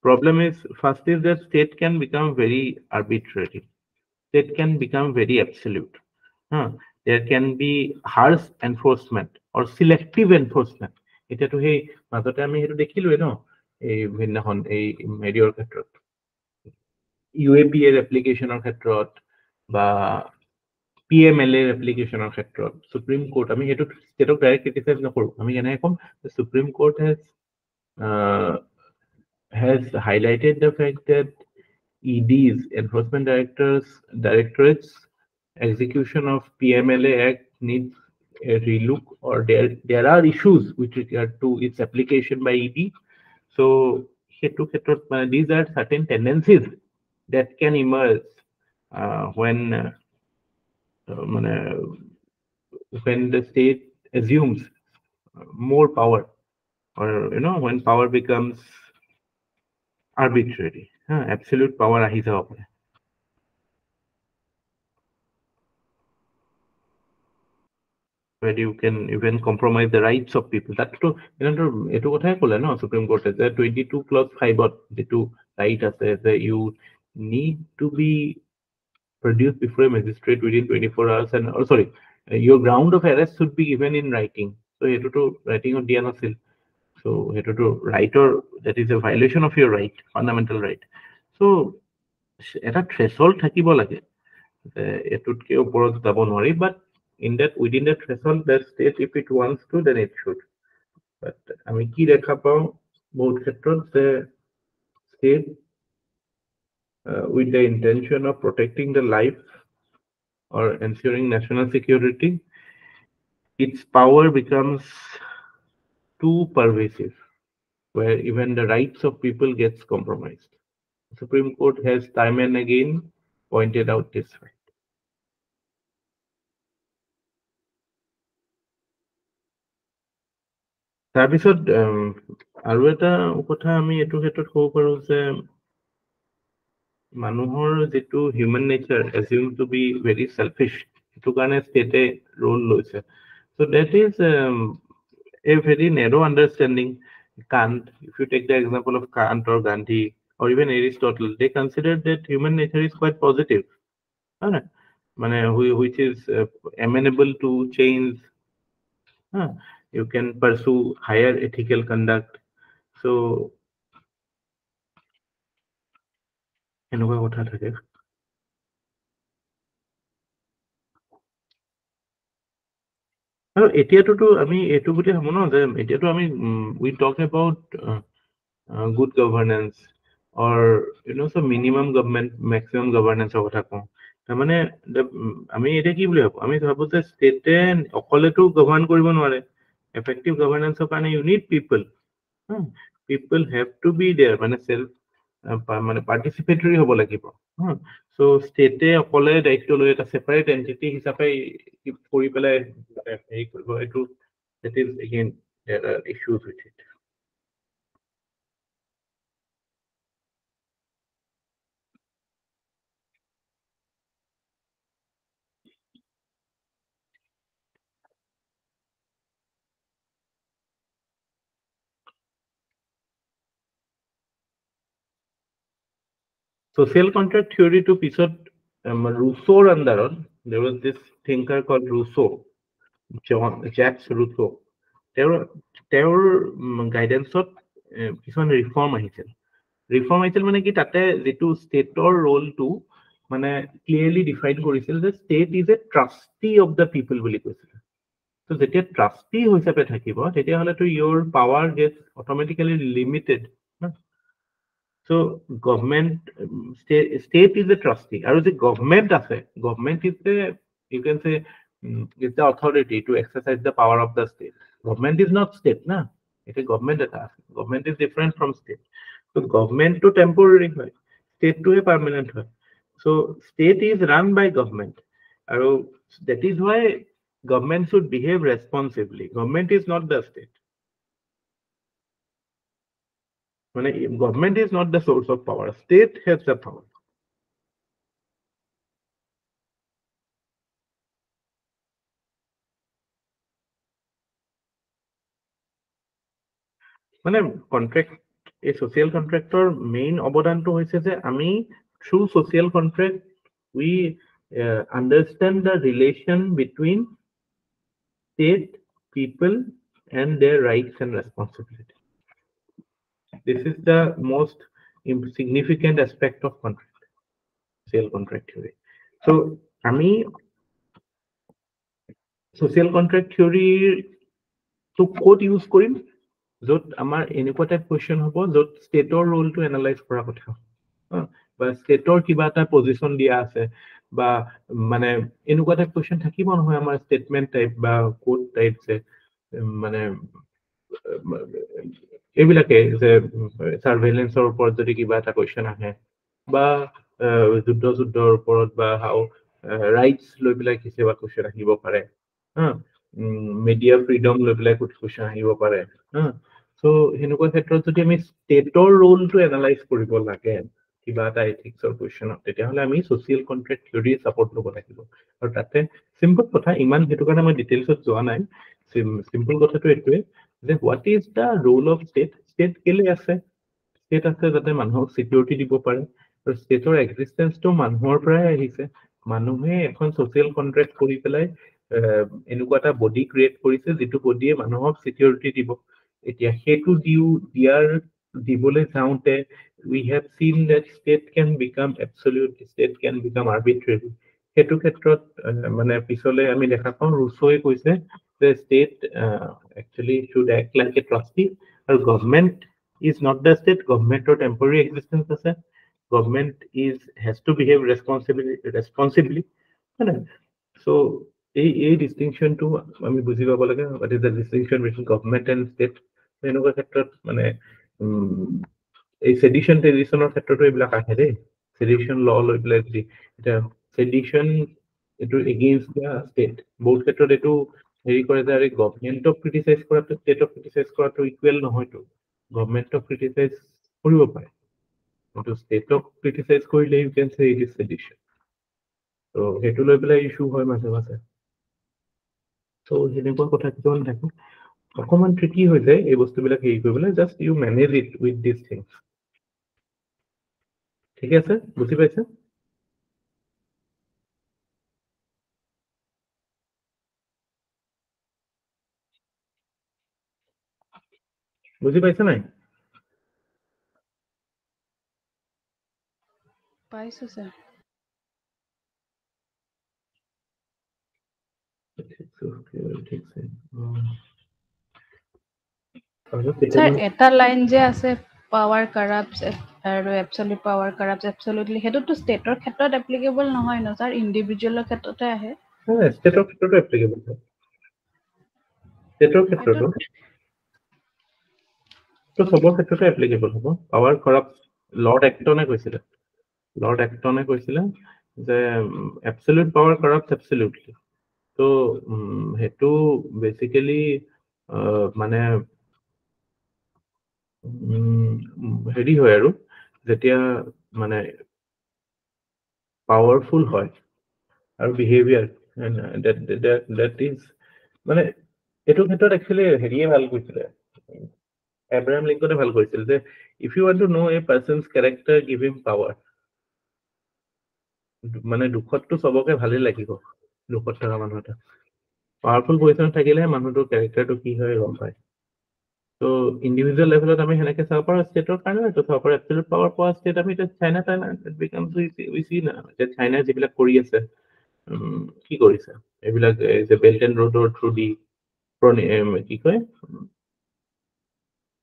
Problem is, first is that state can become very arbitrary. State can become very absolute. There can be harsh enforcement or selective enforcement. এতিয়াতো সেই মাজতে আমি সেইটো দেখিলোৱে ন এই ভিন্নখন এই মেডিঅৰ ক্ষেত্ৰত UAPA এপ্লিকেশনৰ ক্ষেত্ৰত বা PMLA এপ্লিকেশনৰ ক্ষেত্ৰত সুপ্ৰিম কোৰ্ট আমি সেইটো ষ্টেটক ডাইৰেক্ট ক্ৰিটিসাইজ নকৰো আমি কেনেকৈ ক'ম supreme court has highlighted the fact that EDs, enforcement directorates execution of PMLA Act needs a relook, or there are issues with regard to its application by ED. So these are certain tendencies that can emerge when the state assumes more power, or when power becomes arbitrary, absolute power ahi যাব পাৰে where you can even compromise the rights of people. That's to etu kothay kole no Supreme Court is 22 clause 5 jetu right ase that you need to be produced before a magistrate within 24 hours, and sorry, your ground of arrest should be given in writing. So etu to writing of dia nasil, so etu to writer, that is a violation of your right, fundamental right. So eta threshold thakibo lage etutke oporot jabo nwari, but within that threshold, the state, if it wants to, then it should. But আমি কি দেখা পাও বহুত ক্ষেত্ৰত the state with the intention of protecting the life or ensuring national security, its power becomes too pervasive, where even the rights of people gets compromised. The Supreme Court has time and again pointed out this fact. তাৰপিছত আৰু এটা কথা আমি এইটো ক্ষেত্ৰত ক'ব পাৰো যে মানুহৰ যেটো human nature assume to be very selfish, এটো কাৰণে ষ্টেটে ৰোল লৈছে. So that is a very narrow understanding. Kant, if you take the example of Kant or Gandhi or even Aristotle, they considered that human nature is quite positive, which is amenable to change. You can pursue higher ethical conduct. So এনেকুৱা কথা থাকে. আৰু এতিয়াতো আমি এটো বুলি ভাবো ন যে এতিয়াতো আমি we talk about good governance or some minimum government maximum governance কথা কওঁ. তাৰমানে আমি এটা কি বুলি ভাবো, আমি ভাবো যে ষ্টেটে অকলেতো গভৰ্ণ কৰিব নোৱাৰে. effective governance of কাৰণে you need people. People have to be there, মানে self participatory হ'ব লাগিব. So state অকলে দায়িত্ব লৈ এটা separate entity হিচাপে কৰি পেলাই হেৰি কৰিব, এইটো that is again there are issues with it. Social contract theory to পিছত Rousseauৰ আন্দাৰত, there was this thinker called Rousseau, Jacques Rousseau. তেওঁৰ গাইডেন্সত কিছুমান ৰিফৰ্ম আহিছিল. মানে কি তাতে যেটো ষ্টেটৰ ৰোলটো মানে ক্লিয়াৰলি ডিফাইন কৰিছিল যে state is a trustee of the people বুলি কৈছিল. So যেতিয়া ট্ৰাষ্টি হিচাপে থাকিব তেতিয়াহ'লেতো your power gets automatically limited. So government, state is a trustee. Or the government is the, you can say, is the authority to exercise the power of the state. Government is not state, na? It's a government task. Government is different from state. So government to temporary, state to a permanent. So state is run by government. That is why government should behave responsibly. Government is not the state. Government is not the source of power. State has the power. মানে কন্ট্ৰেক্ট এই social contractor main অৱদানটো হৈছে যে আমি through social contract we understand the relation between state, people, and their rights and responsibilities. This is the most significant aspect of contract, social contract theory. So, আমি social contract theory to ক'ত use কৰিম য'ত আমাৰ এনেকুৱা টাইপ কুৱেশ্যন হ'ব য'ত ষ্টেটৰ ৰোলটো এনালাইজ কৰা কথা বা ষ্টেটৰ কিবা এটা পজিশ্যন দিয়া আছে বা মানে এনেকুৱা টাইপ কুৱেশ্যন থাকিব নহয় আমাৰ ষ্টেটমেণ্ট টাইপ বা কোড টাইপ যে মানে এইবিলাকে যে চাৰ্ভেইলেন্সৰ ওপৰত যদি কিবা এটা কুৱেশ্যন আহে বা যুদ্ধৰ ওপৰত বা হাউ ৰাইটছ লৈ পেলাই কিছুমান কুৱেশ্যন আহিব পাৰে মিডিয়া ফ্ৰীডম লৈ পেলাই কুৱেশ্যন আহিব পাৰে চ' সেনেকুৱা ক্ষেত্ৰত যদি আমি ষ্টেটৰ ৰোলটো এনালাইজ কৰিব লাগে কিবা এটা এথিক্সৰ কুৱেশ্যনত তেতিয়াহ'লে আমি ছ'চিয়েল কন্ট্ৰেক্ট থিয়ৰী ছাপৰ্ট ল'ব লাগিব আৰু তাতে চিম্পল কথা ইমান সেইটো কাৰণে মই ডিটেইলছত যোৱা নাই চিম্পল কথাটো এইটোৱে যে what is the roll of state কেলে আছে ষ্টেট আছে যাতে মানুহক ছিকিউৰিটি দিব পাৰে আৰু ষ্টেটৰ এক্সিষ্টেঞ্চটো মানুহৰ পৰাই আহিছে মানুহে এখন ছ'চিয়েল কন্ট্ৰেক্ট কৰি পেলাই এনেকুৱা এটা বডি ক্ৰিয়েট কৰিছে যিটো বডিয়ে মানুহক ছিকিউৰিটি দিব এতিয়া সেইটো দিবলৈ যাওঁতে we have seen that state can become absolute, state can become arbitrary. সেইটো ক্ষেত্ৰত মানে পিছলৈ আমি দেখা পাওঁ ৰুছোৱে কৈছে যে state actually should act like a trustee আৰু government is not the state, government or temporary existence আছে government has to behave responsibly so এই ডিষ্টিংশ্যনটো আমি বুজি পাব লাগে what is the distinction between government and state এনেকুৱা ক্ষেত্ৰত মানে এই সেডিশন ট্ৰেডিশনৰ ক্ষেত্ৰতো এইবিলাক আহে দেই সেডিশন ল লৈ পেলাই যদি এতিয়া সেডিশন এইটো এগেইনষ্ট দ্য ষ্টেট বহুত ক্ষেত্ৰত এইটো হেৰি কৰে যে গভৰ্ণমেণ্টক ক্ৰিটিচাইজ কৰাটো ষ্টেটক ক্ৰিটিচাইজ কৰাটো ইকুৱেল নহয়তো গভৰ্ণমেণ্টক ক্ৰিটিচাইজ কৰিব পাৰে কিন্তু ষ্টেটক ক্ৰিটিচাইজ কৰিলে ইউ কেন চে ইট ইজ সেডিশন ত' সেইটো লৈ পেলাই ইছ্যু হয় মাজে মাজে চ' সেনেকুৱা কথা কিছুমান থাকে অকণমান ট্ৰিকি হৈ যায় এই বস্তুবিলাক হেৰি কৰিবলৈ just you manage it with this things ঠিক আছে বুজি পাইছে বুজি পাইছে নাই পাইছো স্যার স্যার এটা লাইন যে আছে পাৱাৰ কাৰাপ্টছ আৰু এবছলিউট পাৱাৰ কাৰাপ্টছ এবছলিউটলি সেইটোতো ষ্টেটৰ ক্ষেত্ৰত এপ্লিকেবল নহয় ন স্যাৰ ইণ্ডিভিজুৱেলৰ ক্ষেত্ৰতে আহে ষ্টেটৰ ক্ষেত্ৰতো এপ্লিকেবল হয় ষ্টেটৰ ক্ষেত্ৰতো তো সবৰ ক্ষেত্ৰতে এপ্লিকেবল হ'ব পাৱাৰ কাৰাপ্টছ লৰ্ড এক্টনে কৈছিলে যে এবছলিউট পাৱাৰ কাৰাপ্টছ এবছলিউটলি তো সেইটো বেচিকেলি মানে হেৰি হয় আৰু যেতিয়া মানে পাৱাৰফুল হয় আৰু বিহেভিয়াৰ that is মানে এইটো ক্ষেত্ৰত একচুৱেলি হেৰিয়ে ভাল কৈছিলে এব্ৰাহাম লিংকনে ভাল কৈছিল যে if you want to know a person's character give him power মানে দুখতটো চবকে ভালেই লাগিব দুখত থকা মানুহ এটা পাৱাৰফুল পজিশ্যনত থাকিলেহে মানুহটোৰ কেৰেক্টাৰটো কি হয় গম পায় তো ইণ্ডিভিজুৱেল লেভেলত আমি সেনেকে চাব পাৰোঁ ষ্টেটৰ কাৰণে চাব পাৰোঁ এবছলিউট পাৱাৰ পোৱা ষ্টেট আমি এতিয়া চাইনা চাইনাই যিবিলাক কৰি আছে কি কৰিছে এইবিলাক যে বেল্ট এণ্ড ৰোডৰ থ্ৰু দি কি কয়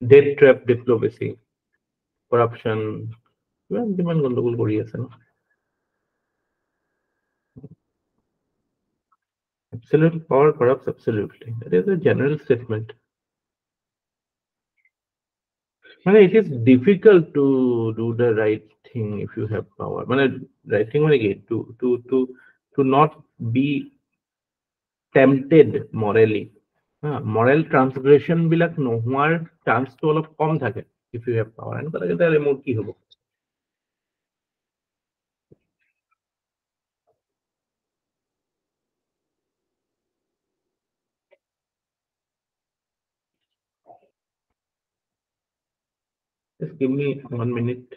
ডেট ট্ৰেপ ডিপ্ল'মেচি কৰাপশ্যন কিমান গণ্ডগোল কৰি আছে ন absolute power corrupts absolutely that is a general statement মানে it is difficult to do the right thing if you have power মানে right thing মানে কি to not be tempted morally moral transgression বিলাক নোহোৱাৰ চান্সটো অলপ কম থাকে if you have power এনেকুৱা লাগে তাহলে মোৰ কি হ'ব Just give me 1 minute.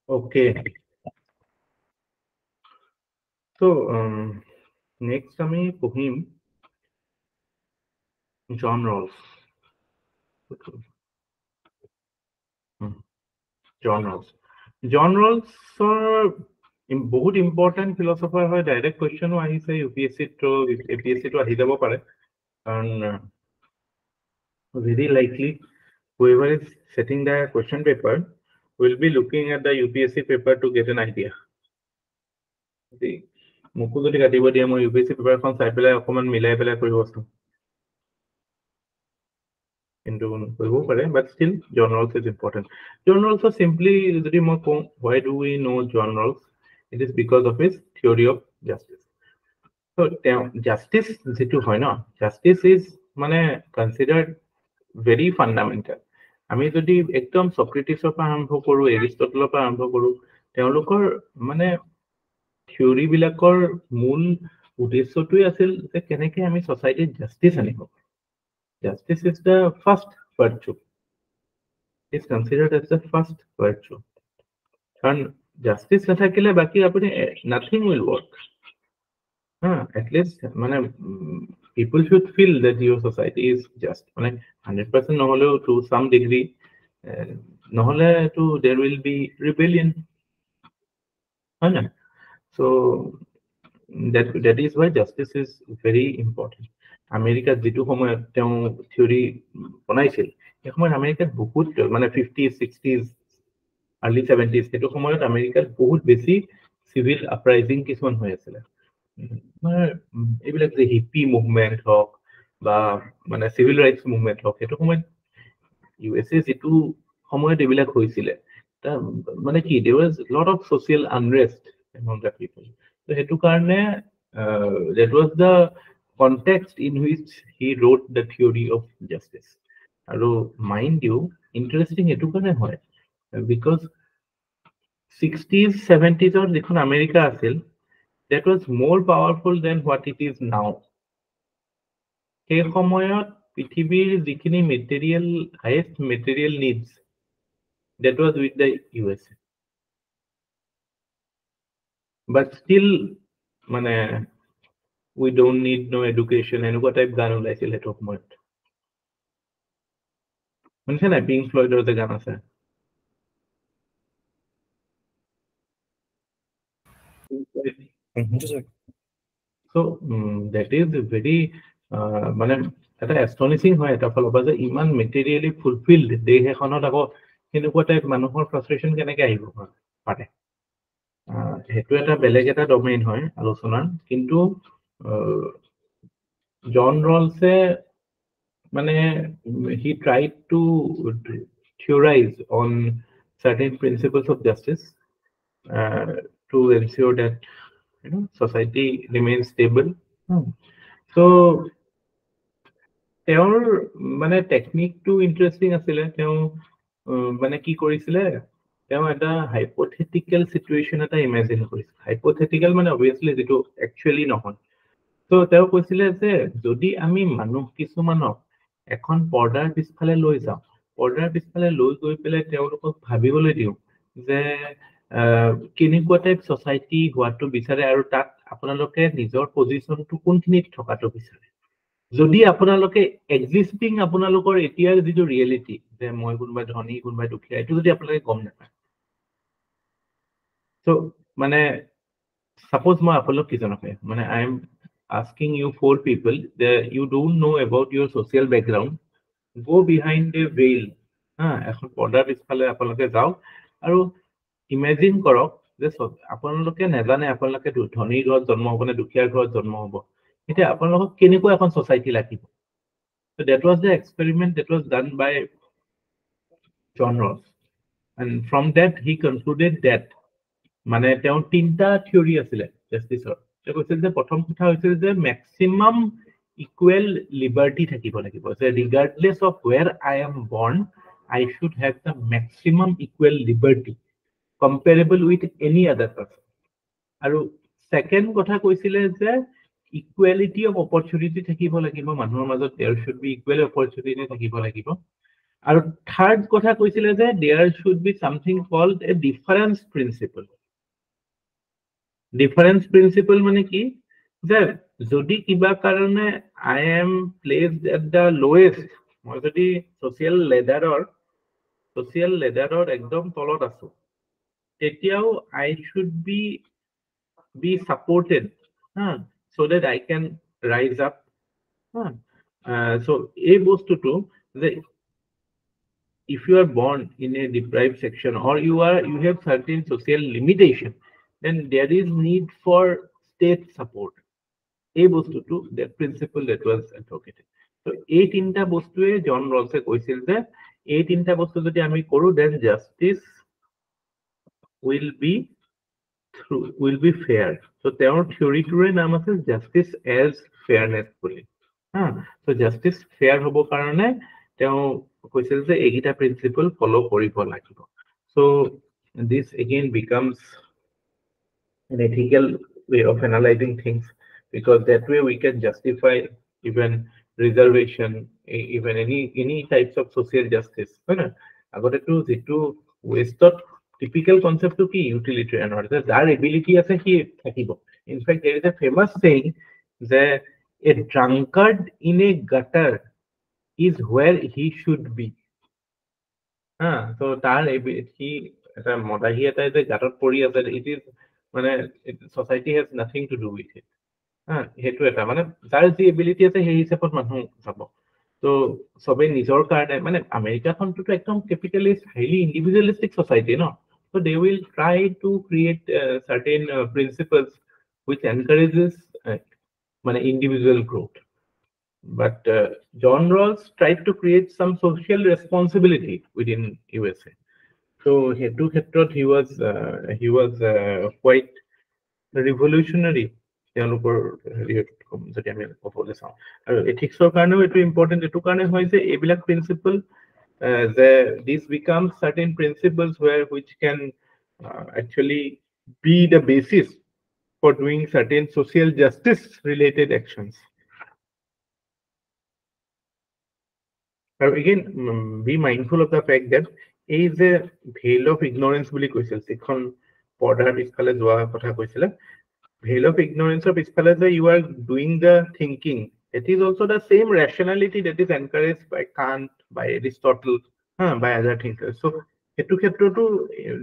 Okay. So next আমি পঢ়িম John Rawls. John Rawls. John Rawls বহুত ইম্পৰ্টেণ্ট ফিলচফাৰ হয়। ডাইৰেক্ট কুৱেশ্যনো আহিছে UPSC-টো APSC-টো আহি যাব পাৰে, কাৰণ very likely whoever is setting the question paper will be looking at the UPSC paper to get an idea. মোকো যদি কাটিব দিয়ে মই UPSC পেপাৰখন চাই পেলাই অকণমান মিলাই পেলাই কৰিব আছো, কিন্তু কৰিবও পাৰে, but still John Rawls is important. John Rawls simply যদি মই কওঁ why do we know John Rawls, it is because of his theory of justice. So justice যেটো হয় ন, justice is মানে considered very fundamental. আমি যদি একদম সক্ৰেটিছৰ পৰা আৰম্ভ কৰো এৰিষ্টটলৰ পৰা আৰম্ভ কৰো তেওঁলোকৰ মানে থিওৰি বিলাকৰ মূল উদ্দেশ্যটোই আছিল যে কেনেকৈ আমি সোসাইটিত জাস্টিস আনিব justice is the first virtue is considered as the first virtue কাৰণ জাস্টিস নাথাকিলে বাকি আপুনি nothing will work at least মানে people should feel that your society is just মানে 100% নহলেও to some degree নহলে to there will be rebellion so that is why justice is very important America যেটো সময়ত তেওঁ থিওৰি বনাইছিল এই সময়ত আমেৰিকাত বহুত মানে 50s 60s early 70s যেটো সময়ত আমেৰিকাত বহুত বেছি সিভিল আপৰাইজিং কিছুমান হৈ আছিল মানে এইবিলাক যে হিপি মুভমেন্ট হওক বা মানে সিভিল ৰাইটস মুভমেন্ট হওক সেইটো সময়ত ইউএসএ যেটো সময়ত এইবিলাক হৈছিল মানে কি there was a lot of social unrest among the people so hetu karone that was the context in which he wrote the theory of justice aro mind you interesting etu karone hoy because 60s 70s or dekhun America asil that was more powerful than what it is now সেই সময়ত পৃথিৱীৰ যিখিনি material highest material needs that was with the USA but still মানে we don't need no education এনেকুৱা টাইপ গান ওলাইছিল সেইটো সময়ত শুনিছে না পিংক ফ্লয়ডৰ যে গান আছে so that is very মানে এটা astonishing হয় এটা ফলৰ পৰা যে ইমান materially fulfilled দেশ এখনত আকৌ এনেকুৱা টাইপ মানুহৰ frustration কেনেকৈ আহিব পাৰে হেতু এটা বেলেগ এটা ডমেইন হয় আলোচনা কিন্তু জন ৰলছে মানে he tried to theorize on certain principles of justice to ensure that society remains stable so তেওঁৰ মানে টেকনিকটো ইন্টাৰেষ্টিং আছিল তেওঁ মানে কি কৰিছিলে তেওঁ এটা হাইপোথেটিক্যাল সিচুৱেচন এটা ইমাজিন কৰিছিল হাইপোথেটিক্যাল মানে অবভিয়াসলি যেটো একচুয়ালি নহয় তো তেওঁ কৈছিলে যে যদি আমি মানুহ কিছুমানক এখন পৰ্দাৰ পিছফালে লৈ যাওঁ পৰ্দাৰ পিছফালে লৈ গৈ পেলাই তেওঁলোকক ভাবিবলৈ দিওঁ যে কেনেকুৱা টাইপ সোসাইটি হোৱাটো বিচাৰে আৰু তাত আপোনালোকে নিজৰ পজিশনটো কোনখিনিত থকাটো বিচাৰে যদি আপোনালোকে এক্সিস্টিং আপোনালোকৰ এতিয়াৰ যিটো ৰিয়েলিটি যে মই কোনবা ধনী কোনবা দুখীয়া এটো যদি আপোনালোকে গম নাপায় so মানে suppose মই আপোনালোক কিজনক মানে I am asking you 4 people that you don't know about your social background go behind the veil এখন পৰ্দাৰ পিছফালে আপোনালোকে যাওক আৰু ইমাজিন কৰক যে আপোনালোকে নেজানে আপোনালোকে ধনী ঘৰত জন্ম হ'ব নে দুখীয়াৰ ঘৰত জন্ম হ'ব এটা আপোনালোকক কেনেকুৱা এখন সোসাইটি লাগিব so that was the experiment that was done by John Rawls and from that he concluded that মানে তেওঁ তিনটা থিওৰি আছিল জাস্টিসৰ তেওঁ কৈছিল যে প্ৰথম কথা হৈছিল যে ম্যাক্সিমাম ইকুৱেল লিবাৰ্টি থাকিব লাগিব যে ৰিগাৰ্ডলেস of where I am born I should have the maximum equal liberty comparable with any other person আৰু সেকেন্ড কথা কৈছিলে যে equality of opportunity থাকিব লাগিব মানুহৰ মাজত there should be equal opportunity থাকিব লাগিব আৰু থাৰ্ড কথা কৈছিলে যে there should be something called a difference principle মানে কি যে যদি কিবা কাৰণে I am placed at the lowest মই যদি social ladder একদম তলত আছো তেতিয়াও I should be supported so that I can rise up so এই বস্তুটো যে if you are born in a deprived section or you have certain social limitation then there is need for state support এই বস্তুটো that principle that was advocated so এই তিনটা বস্তুৱে জন ৰলছে কৈছিল যে এই তিনটা বস্তু যদি আমি কৰো then justice will be fair so তেওঁৰ থিওৰিটোৰ নাম আছে justice as fairness বুলি so justice fair হ'ব কাৰণে তেওঁ কৈছিল যে এইকেইটা প্ৰিন্সিপল ফলো কৰিব লাগিব so this again becomes an ethical way of analyzing things because that way we can justify even reservation even any types of social justice হয় না আগতে তো যেটো ওয়েস্টত typical concept to কি utilitarian or যাৰ ability আছে কি থাকিব in fact there is a famous saying that a drunkard in a gutter is where he should be so তাৰ he এটা মদাহি এটা যে গাঁতত পৰি আছে it is মানে society has nothing to do with it হেতু এটা মানে যাৰ যি এবিলিটি আছে সেই হিচাপত মানুহ যাব তো সবে নিজৰ কাৰণে মানে আমেৰিকাখনটো একদম ক্যাপিটালিষ্ট হাইলি ইন্ডিভিজুয়ালিস্টিক সোসাইটি ন so they will try to create certain principles which encourages মানে individual growth but John Rawls tried to create some social responsibility within USA so hetu khetrot he was quite revolutionary তেওঁলোকৰ যদি আমি ক'বলৈ চাওঁ আৰু এথিক্সৰ কাৰণেও এইটো ইম্পৰ্টেণ্ট এইটো কাৰণে হয় যে এইবিলাক প্ৰিন্সিপল যে this become certain principles were which can actually be the basis for doing certain social justice related actions আৰু again be mindful of the fact that এই যে veil of ignorance বুলি কৈছিল যিখন পৰ্দাৰ পিছফালে যোৱা কথা কৈছিলে veil of ignorance of ispalaza you are doing the thinking it is also the same rationality that is encouraged by Kant by Aristotle by other thinkers so hetu khetro to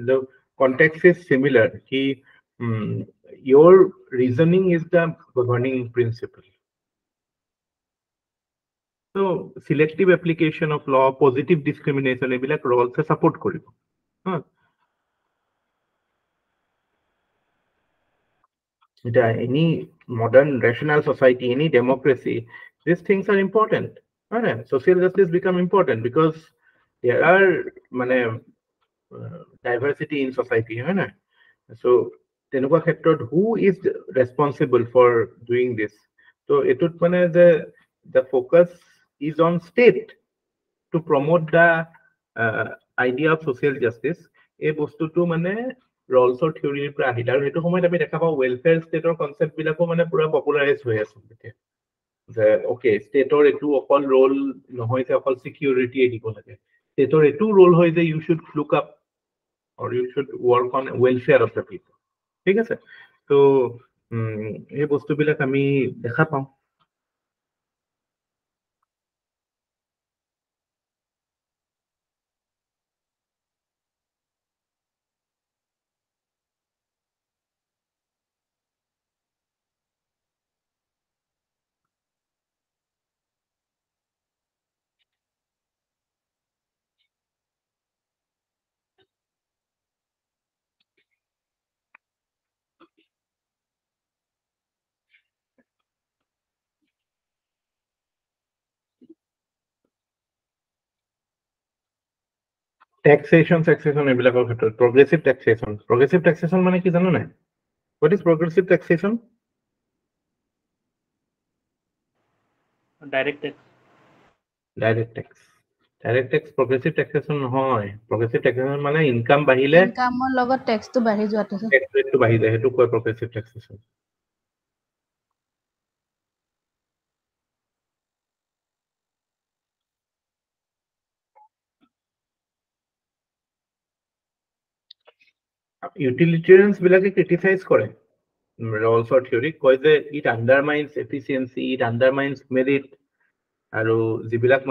the context is similar your reasoning is the governing principle so selective application of law positive discrimination ebilak roles support koribo any modern rational society, any democracy, these things are important. Social justice become important because there are diversity in society. So, who is responsible for doing this? So, the focus is on state to promote the idea of social justice. A bostu to Rawls or theory পৰা আহিল আৰু সেইটো সময়ত আমি দেখা পাওঁ ওয়েলফেয়াৰ ষ্টেটৰ কনসেপ্ট বিলাকো পুৰা পপুলাৰাইজ হৈ আছে যে ওকে ষ্টেটৰ এটো অকল ৰোল নহয় যে অকল সিকিউৰিটি দিব লাগে ষ্টেটৰ এটো ৰোল হয় যে you should look up or you should work on welfare of the people ঠিক আছে তো এই বস্তুবিলাক আমি দেখা পাওঁ taxation এইবিলাকৰ ক্ষেত্ৰত progressive taxation মানে কি জানো নাই what is progressive taxation direct tax progressive taxation নহয় progressive taxation মানে ইনকাম বাঢ়িলে ইনকামৰ লগত ট্যাক্সটো বাঢ়ি যোৱাটো tax rate বাঢ়ি যায় হেতু কয় progressive taxation utilitarians বিলাকে criticize কৰে Rawls or theory কয় যে it undermines efficiency it undermines merit আৰু যিবিলাক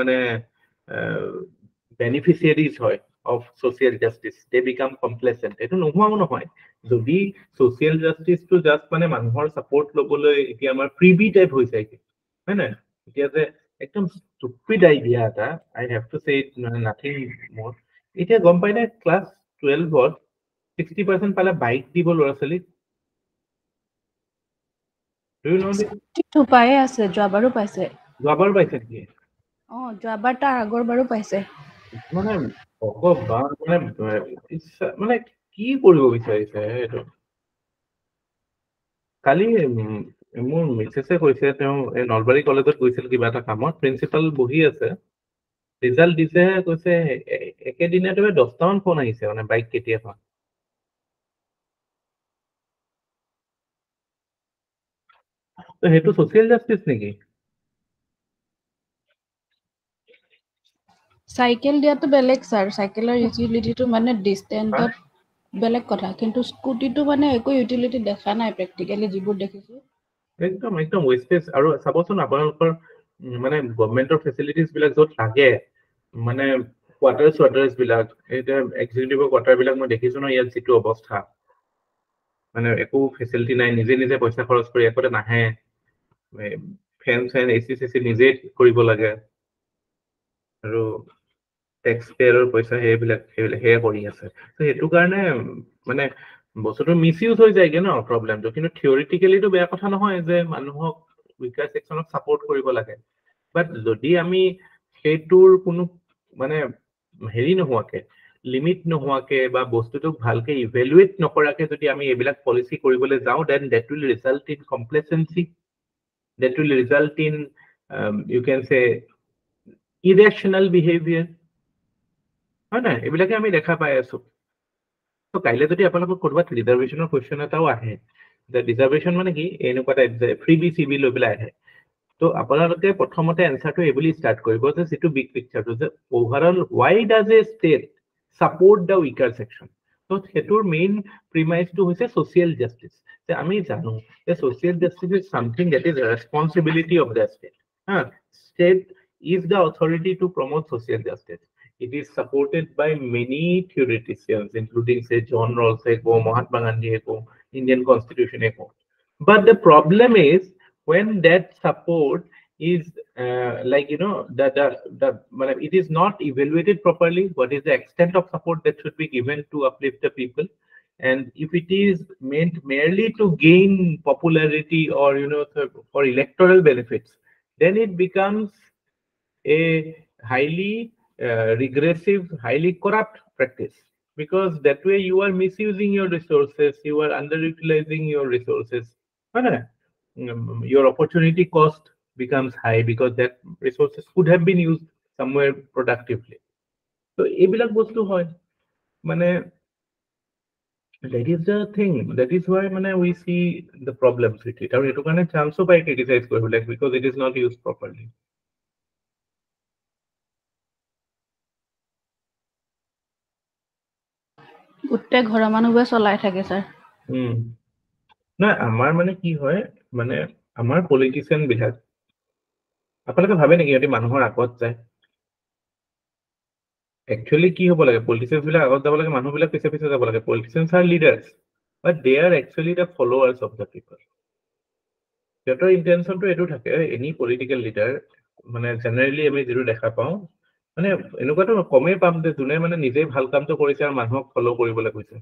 beneficiaries হয় of social justice they become complacent এটো নোহোৱাও নহয় যদি social justice to just মানুহৰ support লবলৈ এতিয়া আমাৰ freebie type হৈ যায় হয় না এতিয়া যে একদম stupid idea এটা I have to say it nothing more এতিয়া গম পাই না class 12 ত 60% পালে বাইক দিব ল'ৰা ছোৱালী do you know this তো পায়ে আছে যোৱাবাৰো পাইছে পাইছে কি যোৱাবাৰ তাৰ আগৰ বাৰো পাইছে কি কৰিব বিচাৰিছে এইটো কালি মোৰ মিছেছে কৈছে তেওঁ এই নলবাৰী কলেজত গৈছিল কিবা এটা কামত প্ৰিন্সিপাল বহি আছে ৰিজাল্ট দিছেহে কৈছে একেদিনতে 10টামান ফোন আহিছে মানে বাইক কেতিয়া পাম। তো সেইটো ছ'চিয়েল জাষ্টিচ নেকি? চাইকেল দিয়াটো বেলেগ ছাৰ, চাইকেলৰ ইউটিলিটিটো মানে ডিষ্টেন্সত বেলেগ কথা, কিন্তু স্কুটিটো মানে একো ইউটিলিটি দেখা নাই প্ৰেক্টিকেলি যিবোৰ দেখিছো। একদম একদম ৱেষ্টেজ। আৰু চাবচোন আপোনালোকৰ মানে গভৰ্ণমেণ্টৰ ফেচিলিটিজ বিলাক য'ত লাগে, মানে কোৱাৰ্টাৰ্ছ বিলাক, এতিয়া এক্সিকিউটিভৰ কোৱাৰ্টাৰ বিলাক মই দেখিছো ন, ইয়াত যিটো অৱস্থা, মানে একো ফেচিলিটি নাই, নিজে নিজে পইচা খৰচ কৰি একোতে নাহে, ফেন এচি চেচি নিজে কৰিব লাগে, আৰু টেক্স পেয়াৰৰ পইচা সেইবিলাক সেয়া কৰি আছে। তো সেইটো কাৰণে মানে বস্তুটো মিছ ইউজ হৈ যায়গে ন প্ৰব্লেমটো। কিন্তু থিয়ৰিটিকেলিটো বেয়া কথা নহয় যে মানুহক উইকাৰ ছেকশ্যনক ছাপোৰ্ট কৰিব লাগে, বাট যদি আমি সেইটোৰ কোনো মানে হেৰি নোহোৱাকে, লিমিট নোহোৱাকে বা বস্তুটোক ভালকে ইভেলুৱেট নকৰাকে যদি আমি এইবিলাক পলিচি কৰিবলৈ যাওঁ, then that will result in complacency, that will result in you can say irrational behavior, হয় না? এইবিলাকে আমি দেখা পাই আছো। তো কাইলৈ যদি আপোনালোকৰ ক'ৰবাত ৰিজাৰ্ভেশ্যনৰ কুৱেশ্যন এটাও আহে, যে ৰিজাৰ্ভেশ্যন মানে কি, এনেকুৱা টাইপ যে ফ্ৰী বি চি বি লৈ পেলাই আহে, তো আপোনালোকে প্ৰথমতে এনচাৰটো এইবুলি ষ্টাৰ্ট কৰিব যে যিটো বিগ পিকচাৰটো, যে overall Y does a state support the weaker section. তো সেইটোৰ মেইন প্ৰিমাইজটো হৈছে ছ'চিয়েল জাষ্টিচ। যে আমি জানো যে social justice is something that is responsibility of the state. State is the authority to promote social justice. It is supported by many theoreticians, including say John Rawls, Mahatma Gandhi, Indian Constitution. But the problem is when that support is like it is not evaluated properly. What is the extent of support that should be given to uplift the people? And if it is meant merely to gain popularity or for electoral benefits, then it becomes a highly regressive, highly corrupt practice, because that way you are misusing your resources, you are underutilizing your resources. Your opportunity cost becomes high because that resources could have been used somewhere productively. So এইবিলাক বস্তু হয় মানে, that is the thing, that is why we see the problems with it. আৰু এইটো কাৰণে চান্সও পাই criticize কৰিবলৈ, because it is not used properly. গোটেই ঘৰৰ মানুহবোৰে চলাই থাকে ছাৰ। নহয়, আমাৰ মানে কি হয়, মানে আমাৰ পলিটিচিয়ান বিলাক, আপোনালোকে ভাবে নেকি সিহঁতি মানুহৰ আগত যায়? একচুৱেলি কি হ'ব লাগে, পলিটিচিয়ানছ বিলাক আগত যাব লাগে, মানুহবিলাক পিছে পিছে যাব লাগে। Politicians are leaders, but they are actually the followers of the people. সিহঁতৰ ইণ্টেনশ্যনটো এইটো থাকে, এনি পলিটিকেল লিডাৰ মানে জেনেৰেলি আমি যিটো দেখা পাওঁ, মানে এনেকুৱাতো কমেই পাম যে যোনে মানে নিজেই ভাল কামটো কৰিছে আৰু মানুহক ফল' কৰিবলৈ কৈছে।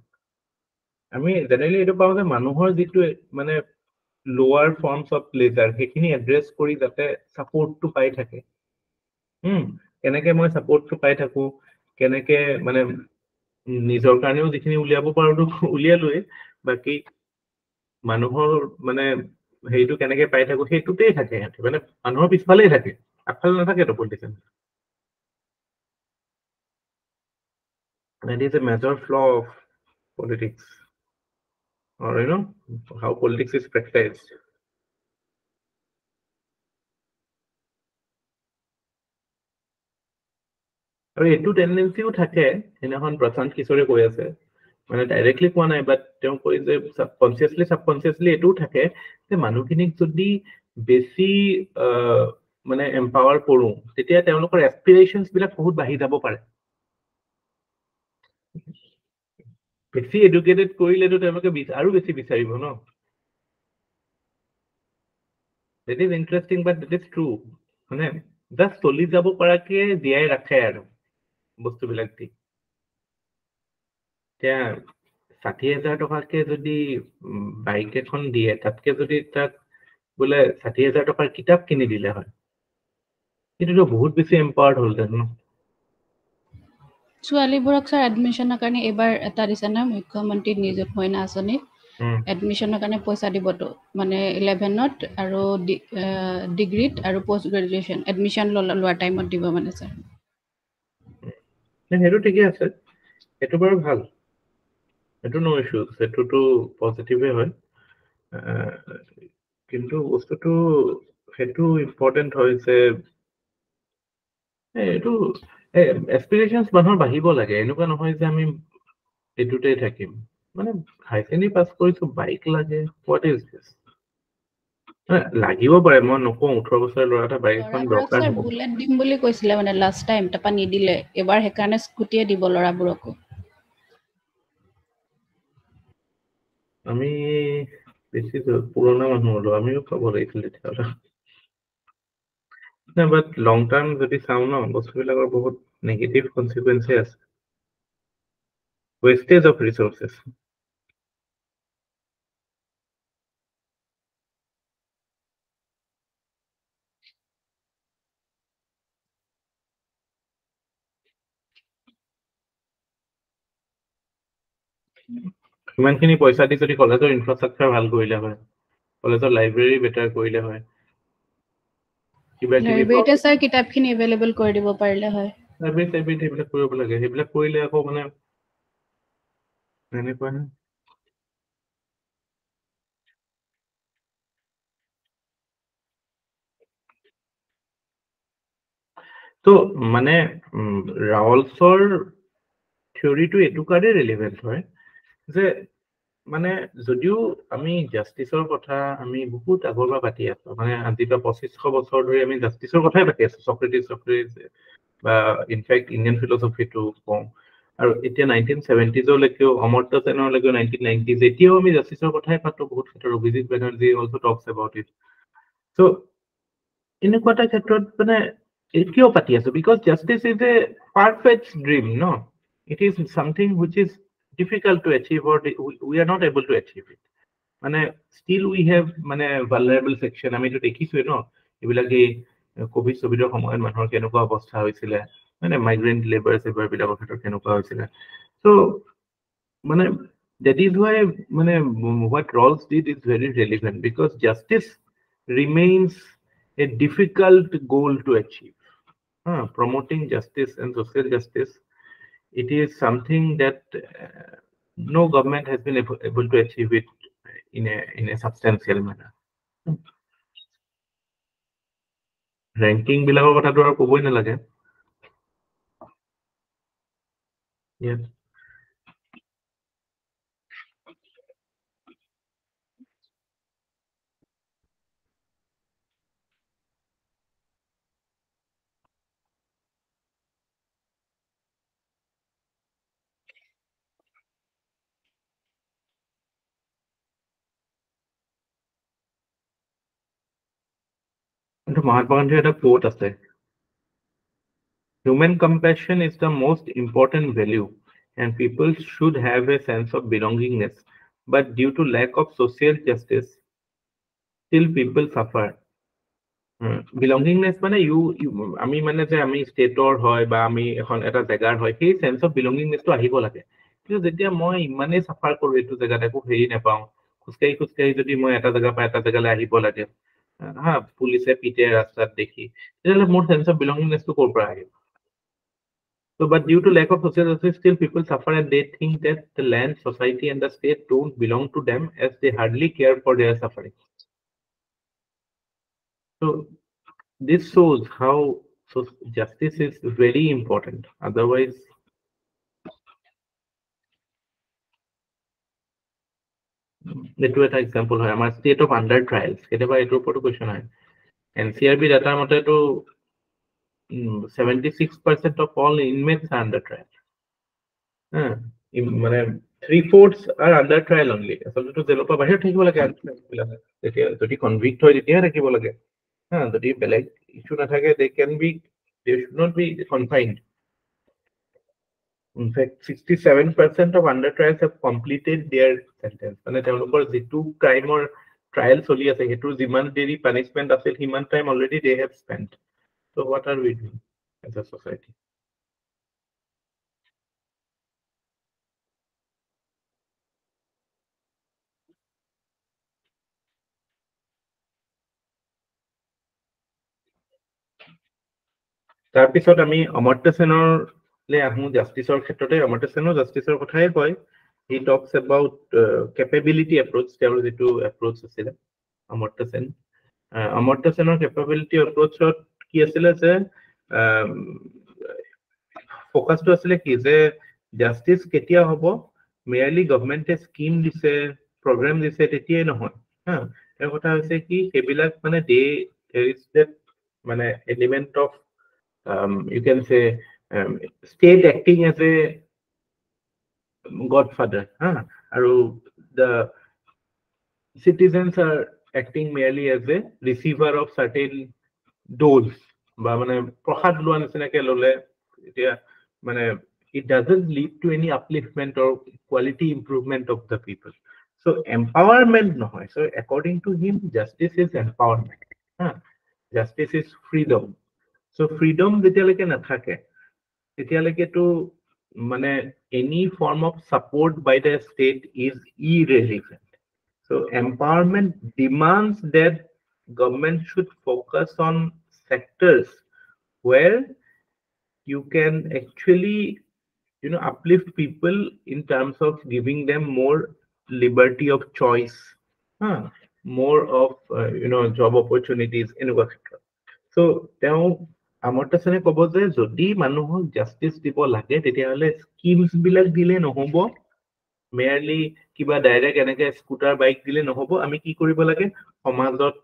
আমি জেনেৰেলি এইটো পাওঁ যে মানুহৰ যিটো মানে লোৱাৰ ফৰ্মছ অফ প্লেজাৰ, সেইখিনি এড্ৰেছ কৰি যাতে ছাপোৰ্টটো পাই থাকে। কেনেকে মই ছাপোৰ্টটো পাই থাকো, কেনেকে মানে নিজৰ কাৰণেও যিখিনি উলিয়াব পাৰোঁ উলিয়ালোৱে, বাকী মানুহৰ মানে হেৰিটো কেনেকে পাই থাকো সেইটোতেই থাকে সিহঁতে, মানে মানুহৰ পিছফালেই থাকে, আগফালে নাথাকেতো politician. That is a major flaw of politics, or how politics is practiced. আৰু এইটো টেণ্ডেঞ্চিও থাকে, সেইদিনাখন প্ৰশান্ত কিশোৰে কৈ আছে, মানে ডাইৰেক্টলি কোৱা নাই, বাট তেওঁ কৈ যে ছাবকনচিয়াছলি এইটোও থাকে যে মানুহখিনিক যদি বেছি মানে এম্পাৱাৰ কৰোঁ, তেতিয়া তেওঁলোকৰ এছপিৰেশ্যনছ বিলাক বহুত বাঢ়ি যাব পাৰে। বেছি এডুকেটেড কৰিলেতো তেওঁলোকে আৰু বেছি বিচাৰিব ন। That is interesting, but that is true. মানে জাষ্ট চলি যাব পৰাকে জীয়াই ৰাখে আৰু বস্তুবিলাক দি। এতিয়া 60,000 টকাকে যদি বাইক এখন দিয়ে, তাতকে যদি তাক বোলে 60,000 টকাৰ কিতাপ কিনি দিলে হয়, সেইটোতো বহুত বেছি এম্পাৱাৰ্ড হ'লহেঁতেন ন। ছোৱালীবোৰক ছাৰ এডমিশ্যনৰ কাৰণে এইবাৰ এটা দিছে নহয়, মুখ্যমন্ত্ৰী নিযুত মইনা আঁচনি। এডমিশ্যনৰ কাৰণে পইচা দিবতো, মানে 11ত আৰু ডিগ্ৰীত আৰু পষ্ট গ্ৰেজুৱেশ্যন এডমিশ্যন লোৱাৰ টাইমত দিব মানে ছাৰ। সেইটো ঠিকে আছে, সেইটো বাৰু ভাল, সেইটো নো ইছ্যুজ, সেইটোতো পজিটিভে হয়। কিন্তু বস্তুটো সেইটো ইম্পৰ্টেণ্ট হৈছে এইটো এক্সপিৰিয়েঞ্চ মানুহৰ বাঢ়িব লাগে, এনেকুৱা নহয় যে আমি এইটোতে থাকিম। মানে হাই ছেকেণ্ডেৰী পাছ কৰিছো বাইক লাগে, হোৱাট ইজ দিছ? লাগিব পাৰে, মই নকওঁ 18 বছৰৰ ল'ৰা এটা বাইক এখন ল'ৰাবোৰক দৰকাৰ স্যাৰ হ'ব। বুলেট দিম বুলি কৈছিলে মানে লাষ্ট টাইম, তাৰপৰা নিদিলে। এবাৰ সেইকাৰণে স্কুটিয়ে দিব ল'ৰাবোৰকো। আমি বেছি পুৰণা মানুহ হলো, আমিও পাব লাগিছিল তেতিয়াহ'লে। বাট লং টাৰ্ম যদি চাওঁ ন, বস্তুবিলাকৰ বহুত নেগেটিভ কনচিকুৱেঞ্চে আছে, ৱেষ্টেজ অফ ৰিচোৰ্চেছ। সিমানখিনি পইচা দি যদি কলেজৰ ইনফ্ৰাষ্ট্ৰাকচাৰ ভাল কৰিলে হয়, কলেজৰ লাইব্ৰেৰী বেটাৰ কৰিলে হয়, কিবা কিবি লাইব্ৰেৰীতে স্যাৰ কিতাপখিনি এভেইলেবল কৰি দিব পাৰিলে হয়। লাইব্ৰেৰী সেইবিলাক কৰিব লাগে, সেইবিলাক কৰিলে আকৌ মানে এনেকুৱা তো মানে ৰাৱলছৰ থিয়ৰিটো এইটো কাৰণে ৰেলিভেণ্ট হয় যে মানে যদিও আমি জাষ্টিছৰ কথা আমি বহুত আগৰ পৰা পাতি আছো, মানে আজি পৰা 2500 বছৰ ধৰি আমি জাষ্টিছৰ কথাই পাতি আছো, চক্ৰেটিছ বা ইনফেক্ট ইণ্ডিয়ান ফিলচফিটো কওঁ, আৰু এতিয়া 1970sলৈকেও অমৰ্ত্য সেনলৈকেও 1990s এতিয়াও আমি জাষ্টিছৰ কথাই পাতো বহুত ক্ষেত্ৰত। Abhijit Banerjee also talks about it. So' এনেকুৱা এটা ক্ষেত্ৰত মানে কিয় পাতি আছো, because justice is a perfect dream ন, it is something which is difficult to achieve, or we are not able to achieve it. মানে still we have মানে vulnerable section, আমি তো দেখিছোৱে ন এইবিলাকে কোভিড চভিডৰ সময়ত মানুহৰ কেনেকুৱা অৱস্থা হৈছিলে, মানে মাইগ্ৰেণ্ট লেবাৰ বিলাকৰ ক্ষেত্ৰত কেনেকুৱা হৈছিলে। চ' মানে that is why মানে what Rawls did is very relevant, because justice remains a difficult goal to achieve. Promoting justice and social justice, it is something that no government has been able to achieve it in a substantial manner. Ranking বিলাকৰ কথাটো আৰু ক'বই নালাগে। Yes. কিন্তু মহাত্মা গান্ধীৰ এটা কোট আছে, human compassion is the most important value and people should have a sense of belongingness, but due to lack of social justice still people suffer. Belongingness মানে আমি মানে যে আমি ষ্টেটৰ হয় বা আমি এখন এটা জেগাৰ হয়, সেই চেন্স অফ বিলংগিংনেছটো আহিব লাগে। কিন্তু যেতিয়া মই ইমানেই চাফাৰ কৰো এইটো জেগাত, একো হেৰি নাপাওঁ, খোজকাঢ়ি যদি মই এটা জেগাৰ পৰা এটা জেগালৈ আহিব লাগে, পুলিচে পিটে ৰাস্তাত দেখি, তেতিয়াহ'লে মোৰ চেন্স অফ বিলংগিংনেছটো ক'ৰ পৰা আহিব? So, but due to lack of social justice, still people suffer and they think that the land, society, and the state don't belong to them, as they hardly care for their suffering. So, this shows how justice is very important. Otherwise, এইটো এটা এক্সাম্পল হয় আমাৰ ষ্টেট অফ আণ্ডাৰ ট্ৰায়েলছ, কেতিয়াবা এইটোৰ ওপৰতো কুৱেশ্যন হয়। NCRB ডাটাৰ মতেতো 76% of all inmates are under trial. মানে 3/4 are under trial only. আচলতে জেলৰ পৰা বাহিৰত থাকিব লাগে, তেতিয়া যদি কনভিক্ট হয় তেতিয়াহে থাকিব লাগে। যদি বেলেগ ইছ্যু নাথাকে, they should not be confined. In fact, 67% of under trials have completed their sentence. মানে তেওঁলোকৰ যিটো ক্ৰাইমৰ ট্ৰায়েল চলি আছে, সেইটো যিমান দেৰি পানিচমেন্ট আছিল, সিমান time already they have spent. So what are we doing as a society? তাৰপিছত আমি অমৰ্ত্য সেনৰ আহো জাষ্টিছৰ ক্ষেত্ৰতে অমৰ্ত্য সেনৰ জাষ্টিছৰ কথাই কয় he talks about capability approach তেওঁৰ যেটো approach আছিল অমৰ্ত্য সেনৰ capability approach কি আছিল যে ফোকাসটো আছিল কি যে জাষ্টিস কেতিয়া হ'ব merely গভৰ্নমেণ্টে স্কিম দিছে program দিছে তেতিয়াই নহয় হা এই কথা হৈছে কি হেবিলাক মানে there is that মানে element of you can say state acting as a godfather aru the citizens are acting merely as a receiver of certain doles ba mane prahad loa nisinake lole etia mane it doesn't lead to any upliftment or quality improvement of the people so empowerment no hoy so according to him justice is empowerment justice is freedom so freedom jetialeke na thake tetialeke to mane any form of support by the state is irrelevant so empowerment demands that government should focus on sectors where you can actually uplift people in terms of giving them more liberty of choice more of job opportunities enuka khetra so teo Amartya সেনে কব যে যদি মানুহক জাস্টিস দিব লাগে তেতিয়াহলে স্কিমস বিলাক দিলে নহব মেয়াৰলি কিবা ডাইৰেক্ট এনেকে স্কুটাৰ বাইক দিলে নহব আমি কি কৰিব লাগে সমাজত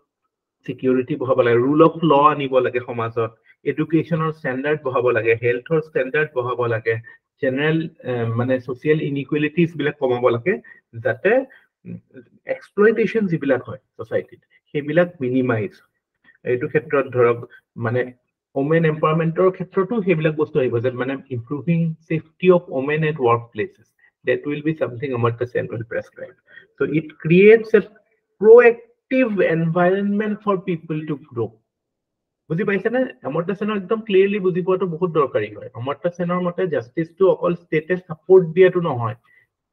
সিকিউৰিটি বহাব লাগে ৰুল অফ ল আনিব লাগে সমাজত এডুকেশ্যনৰ ষ্টেণ্ডাৰ্ড বহাব লাগে হেলথৰ ষ্টেণ্ডাৰ্ড বহাব লাগে জেনাৰেল মানে সোশিয়াল ইনইকুৱেলিটিজ বিলাক কমাব লাগে যাতে এক্সপ্লইটেশন যিবিলাক হয় সোসাইটিত সেইবিলাক মিনিমাইজ এইটো ক্ষেত্ৰত ধৰক মানে women empowerment or khetrotu hebilak bostu aibo je mane improving safety of women at workplaces that will be something Amartya Sen will prescribe so it creates a proactive environment for people to grow বুজি পাইছে না অমৰ্ত্য সেনৰ একদম ক্লিয়াৰলি বুজি পোৱাটো বহুত দৰকাৰী হয় অমৰ্ত্য সেনৰ মতে জাস্টিস টু অকল ষ্টেটে সাপোৰ্ট দিয়াটো নহয়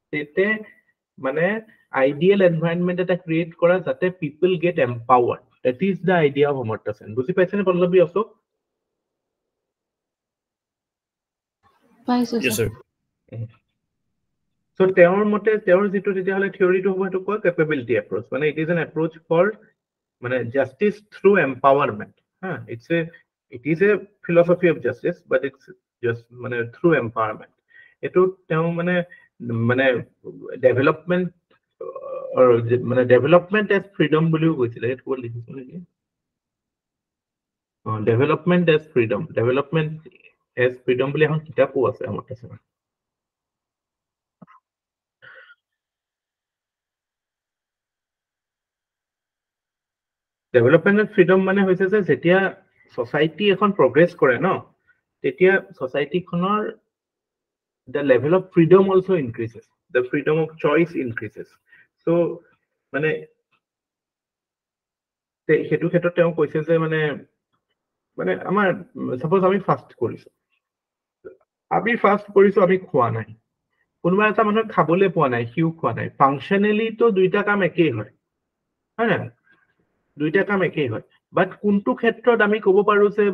ষ্টেটে মানে আইডিয়াল এনভায়ৰনমেন্ট এটা ক্ৰিয়েট কৰা যাতে people get empowered that is the idea of Amartya Sen বুজি পাইছে না Pallavi also Yes, sir. So তেওঁৰ মতে তেওঁৰ যেটো তেতিয়াহলে থিওৰিটো হ'ব এটো কয় capability approach মানে it is an approach for মানে justice through empowerment it is a philosophy of justice but it's just মানে through empowerment এটো তেওঁ মানে development or মানে development as freedom বুলিও কৈছিল এটো কোন লিখিছিল নেকি development as freedom বুলি এখন কিতাপও আছে অমৰ্ত্য সেনৰ development and freedom মানে হৈছে যে যেতিয়া সোসাইটি এখন progress কৰে ন তেতিয়া সোসাইটি খনৰ the level of freedom also increases the freedom of choice increases so মানে হেতু ক্ষেত্ৰত তেওঁ কৈছে যে মানে আমাৰ suppose আমি ফাস্ট কৰিছো আমি খোৱা নাই কোনোবা এটা মানুহ খাবলৈ পোৱা নাই হিউ খোৱা নাই ফাংশনালি তো দুইটা কাম একেই হয় না দুইটা কাম একেই হয় বাট কোনটো ক্ষেত্ৰত আমি ক'ব পাৰো যে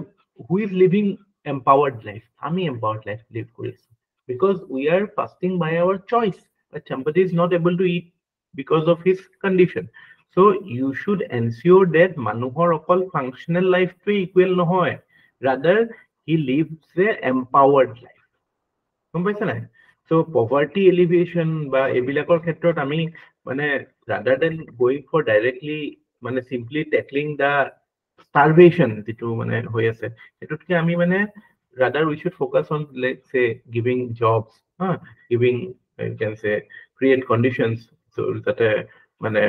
who is living empowered life আমি empowered life live কৰিছো because we are fasting by our choice but somebody is not able to eat because of his condition so you should ensure that মানুহৰ অকল functional life to equal নহয় rather he lives a empowered life গম পাইছে নাই so poverty alleviation বা এবিলাকৰ ক্ষেত্ৰত আমি মানে rather than going for directly মানে simply tackling the starvation যেটো মানে হৈ আছে এটুটকে আমি মানে rather we should focus on let's say giving jobs giving you can say create conditions so that মানে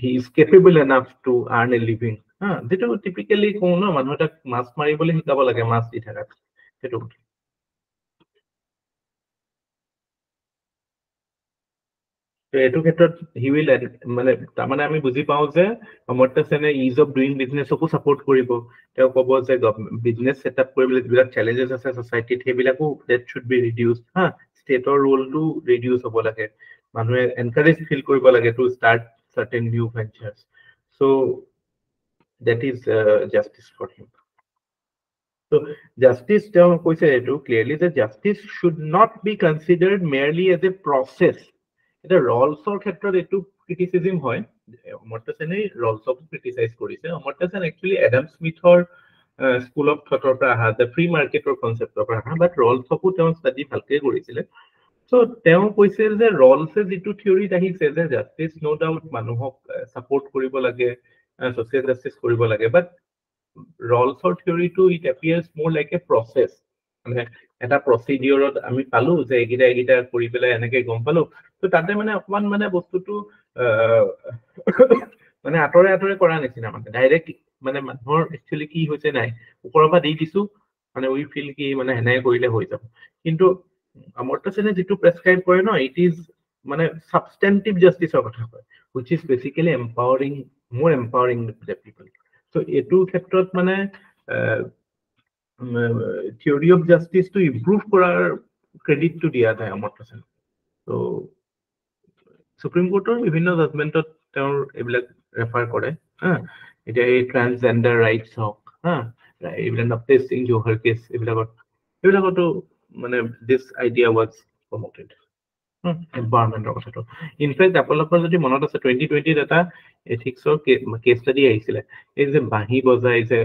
he is capable enough to earn a living যেটো typically কোন মানুহ এটা মাছ মাৰিবলৈ শিকাব লাগে মাছ দি থাকা সেটো এটো ক্ষেত্ৰত he will মানে তাৰমানে আমি বুজি পাও যে অমৰ্ত্য সেনে ইজ অফ ডুইং বিজনেসকো সাপোৰ্ট কৰিব তেওঁ ক'ব যে বিজনেস সেটআপ কৰিবলৈ যিবিলাক চ্যালেঞ্জেস আছে সোসাইটিত হেবিলাকো that should be reduced ষ্টেটৰ ৰোলটো reduce হ'ব লাগে মানুহে এনকাৰেজ ফিল কৰিব লাগে to start certain new ventures so that is justice for him So justice তেওঁ কৈছে এইটো clearly that justice should not be considered merely as a process. এটা ৰলছৰ ক্ষেত্ৰত এইটো ক্ৰিটিচিজম হয় অমৰ্ত্য সেনে ৰলছক ক্ৰিটিসাইজ কৰিছে অমৰ্ত্য সেন একচুয়ালি এডাম স্মিথৰ স্কুল অফ থটৰ পৰা আহা দ্য ফ্ৰী মাৰ্কেটৰ কনসেপ্টৰ পৰা আহা বাট ৰলছকো তেওঁ ষ্টাডি ভালকে কৰিছিলে সো তেওঁ কৈছিল যে ৰলছে যেটো থিওৰিত আহিছে যে জাস্টিস নো ডাউট মানুহক সাপোৰ্ট কৰিব লাগে সোশিয়াল জাস্টিস কৰিব লাগে বাট ৰলছৰ থিওৰিটো ইট এপিয়াৰ্স মোৰ লাইক এ প্ৰসেস মানে এটা প্ৰসিডিউৰত আমি পালো যে এগিটা কৰি পেলাই এনেকে গম পালো তো তাতে মানে অকমান মানে বস্তুটো মানে আতৰে কৰা নিচিনা মানে ডাইৰেক্ট মানে মানুহৰ একচুয়ালি কি হৈছে নাই ওপৰৰ পৰা দি দিছো মানে উই ফিল কি মানে হেনে কৰিলে হৈ যাব কিন্তু অমৰ্ত্য সেনে যেটো প্ৰেসক্ৰাইব কৰে ন ইট ইজ মানে সাবস্টেন্টিভ জাস্টিসৰ কথা কয় which is basically more empowering the people so এটো ক্ষেত্ৰত মানে theory of justice to improve কৰাৰ ক্ৰেডিট টু দিয়া যায় অমৰ্ত্য সেন so সুপ্ৰিম কোৰ্টৰ বিভিন্ন জাজমেন্টত তেওঁৰ এবিলাক ৰেফাৰ কৰে হা এটা এই ট্ৰান্সজেন্ডাৰ ৰাইটস হক হা ইভেন নপতেজ সিং জোহৰ কেছ এবিলাকতো মানে দিস আইডিয়া ওয়াজ প্ৰমোটেড এনভায়ৰনমেন্টৰ কথাটো ইনফেক্ট আপোনালোকৰ যদি মনত আছে 2020 এটা এথিক্সৰ কেছ ষ্টাডি আহিছিলে এই যে বাঁহী বজাই যে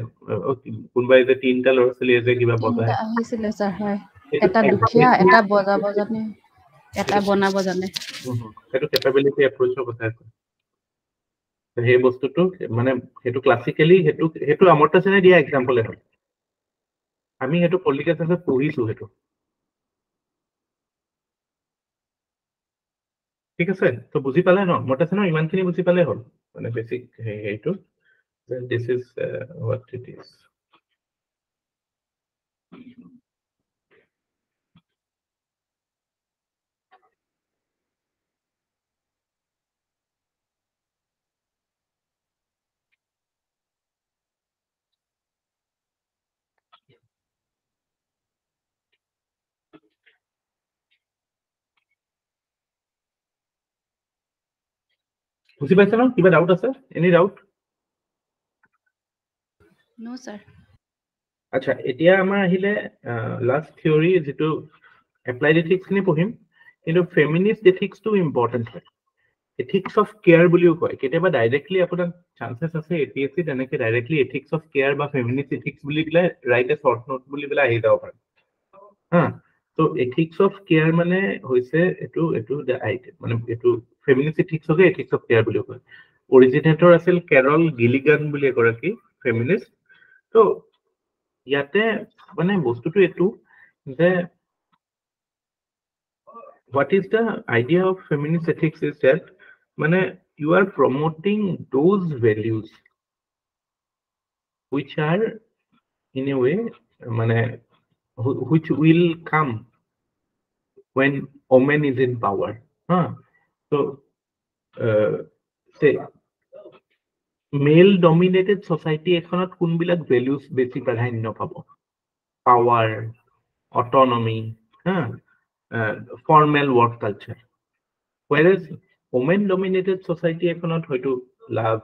কোনবাই যে তিনটা ল'ৰা ছোৱালীয়ে যে কিবা বজায় আহিছিলে স্যাৰ হয় এটা দুখীয়া এটা বজাব জানে এটা বনাব জানে সেইটো কেপাবিলিটি এপ্ৰোচৰ কথা আছে সেই বস্তুটো মানে সেইটো ক্লাসিক্যালি সেইটো অমৰ্ত্য সেনে দিয়া এক্সাম্পল এটা আমি সেইটো পলিটিকেল সায়েন্সত পঢ়িছো সেইটো ঠিক আছে তো বুজি পালে ন অমৰ্ত্য সেনৰ ইমানখিনি বুজি পালে হ'ল মানে বেসিক হেইটো this is what it is বুজি পাইছে ন কিবা ডাউট আছে এনি ডাউট নো স্যার আচ্ছা এতিয়া আমাৰ আহিলে লাষ্ট থিওৰি যেটো এপ্লাইড এথিক্স নি পঢ়িম কিন্তু ফেমিনিষ্ট এথিক্স টু ইম্পৰ্টেন্ট হয় এথিক্স অফ কেয়াৰ বুলিও কয় কেতিয়াবা ডাইৰেক্টলি আপোনাৰ চান্সেছ আছে এপিএসসি তেনেকে ডাইৰেক্টলি এথিক্স অফ কেয়াৰ বা ফেমিনিষ্ট এথিক্স বুলি দিলে ৰাইট এ শৰ্ট নোট বুলি পেলাই আহি যাব পাৰে হা তো এথিক্স অফ কেয়াৰ মানে হৈছে এটো মানে এটো ফেমিনিষ্ট এথিক্স অফ কেয়াৰ বুলি কয় অৰিজিনেটৰ আছিল কেৰল গিলিগান বুলি এগৰাকী ফেমিনিষ্ট তো ইয়াতে মানে বস্তুটো এটো যে what is the idea of feminist ethics is that মানে you are promoting those values which are in a way মানে which will come when woman is in power so say male dominated society এখনত কোনবিলাক values বেছি প্ৰাধান্য পাব power autonomy formal work culture whereas women dominated society ekonot hoyto love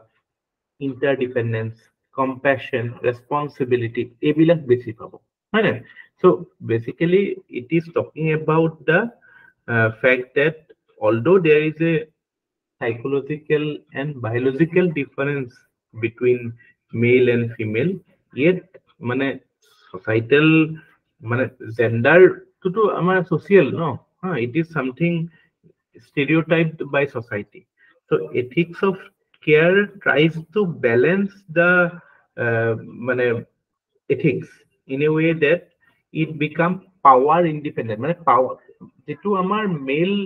interdependence compassion responsibility ebilak beshi pabo right so basically it is talking about the fact that although there is a psychological and biological difference between male and female yet mane societal mane gender to amar social no it is something stereotyped by society so ethics of care tries to balance the mane ethics in a way that it become power independent mane power যেটো আমাৰ male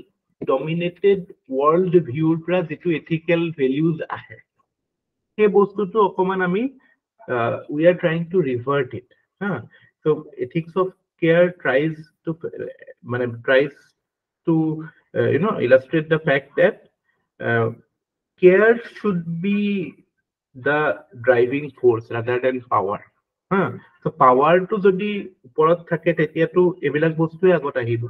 dominated world view pra যেটো ethical values ahe he bostuto okoman ami we are trying to revert it so ethics of care tries to illustrate the fact that care should be the driving force rather than power so power to jodi uporot thake tetia to ebilak bostu agot ahibo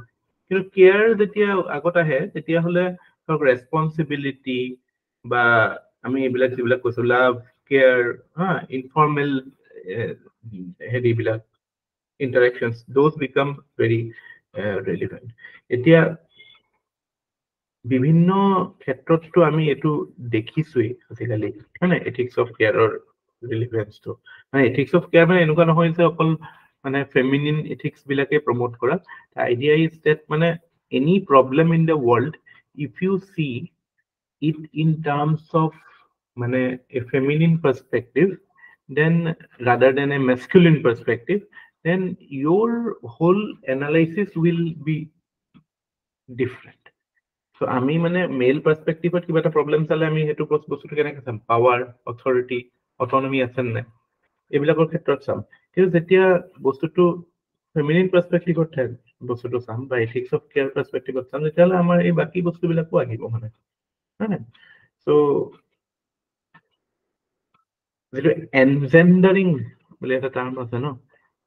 কিন্তু care jetia agot ahe tetia hole responsibility ba আমি এবিলাক কৈছো লাভ কেয়াৰ ইনফৰ্মেল হেৰি বিলাক interactions, those become very relevant. এতিয়া বিভিন্ন ক্ষেত্ৰতটো আমি এইটো দেখিছোৱেই আজিকালি মানে এথিক্স অফ কেয়াৰৰ ৰিলেভেন্সটো মানে এথিক্স অফ কেয়াৰ মানে এনেকুৱা নহয় যে অকল মানে ফেমিনিন এথিক্স বিলাকে প্ৰমোট কৰা আইডিয়া ইজ ডেট মানে any problem in the world if you see it in terms of মানে a feminine perspective then rather than a masculine perspective, then your whole analysis will be different. So আমি মানে মেল পার্সপেক্টিভত কিবা এটা প্ৰবলেম চালে আমি হেতু বস্তুটো কেনেকৈ চাম পাৱাৰ অথৰিটি অটনমি আছে নে এইবিলাকৰ ক্ষেত্ৰত চাম কিন্তু যেতিয়া বস্তুটো ফেমিনিন পাৰ্সপেক্টিভত বস্তুটো চাম বা এথিক্স অফ কেয়াৰ পাৰ্সপেক্টিভত চাম তেতিয়াহ'লে আমাৰ এই বাকী বস্তুবিলাকো আহিব মানে হয় সো যেটো এনজেন্ডাৰিং বুলি এটা টাৰ্ম আছে ন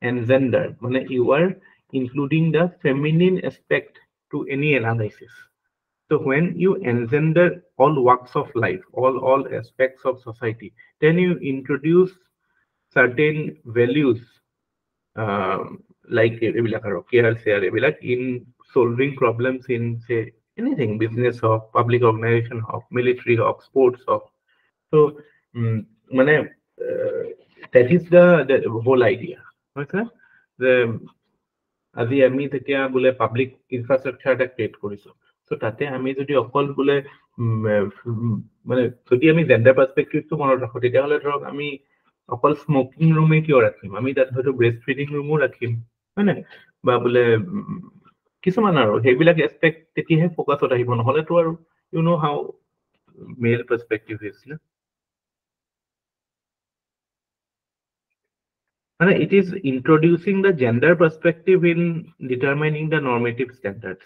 এনজেন্ডাৰ মানে you are including the feminine aspect to any analysis. So when you engender all walks of life, all aspects of society, then you introduce certain values like in solving problems in say anything, business or public organization or military or sports or so that is the whole idea. Okay? আজি আমি তেতিয়া বোলে পাব্লিক ইনফ্ৰাষ্ট্ৰাকচাৰ এটা ক্ৰিয়েট কৰিছো সো তাতে আমি যদি অকল বোলে মানে যদি আমি জেন্ডাৰ পাৰ্সপেক্টিভটো মনত ৰাখো তেতিয়াহ'লে ধৰক আমি অকল স্মোকিং ৰুমে কিয় ৰাখিম আমি তাত হয়তো ব্ৰেষ্ট ফিডিং ৰুমো ৰাখিম হয় নাই বা বোলে কিছুমান আৰু সেইবিলাক এস্পেক্ট তেতিয়াহে ফোকাছত আহিব নহ'লেতো আৰু you know how male perspective is না it is introducing the gender perspective in determining the normative standards.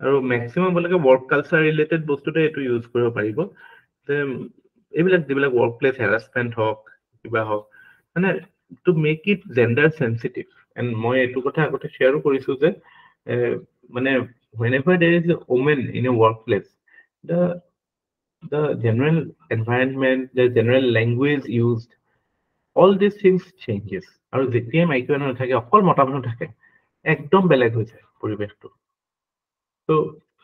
আৰু maximum বলকে work culture related বস্তুতে এটো ইউজ কৰিব পাৰিব যে এইবিলাক যিবিলাক workplace harassment হওক কিবা হওক মানে to make it gender sensitive and মই এটো কথা আগতে শেয়াৰো কৰিছো যে মানে whenever there is a woman in a workplace the general environment, the general language used, all these things changes. আৰু যেতিয়া মাইকী মানুহ থাকে অকল মতা মানুহ থাকে একদম বেলেগ হৈ যায় পৰিৱেশটো so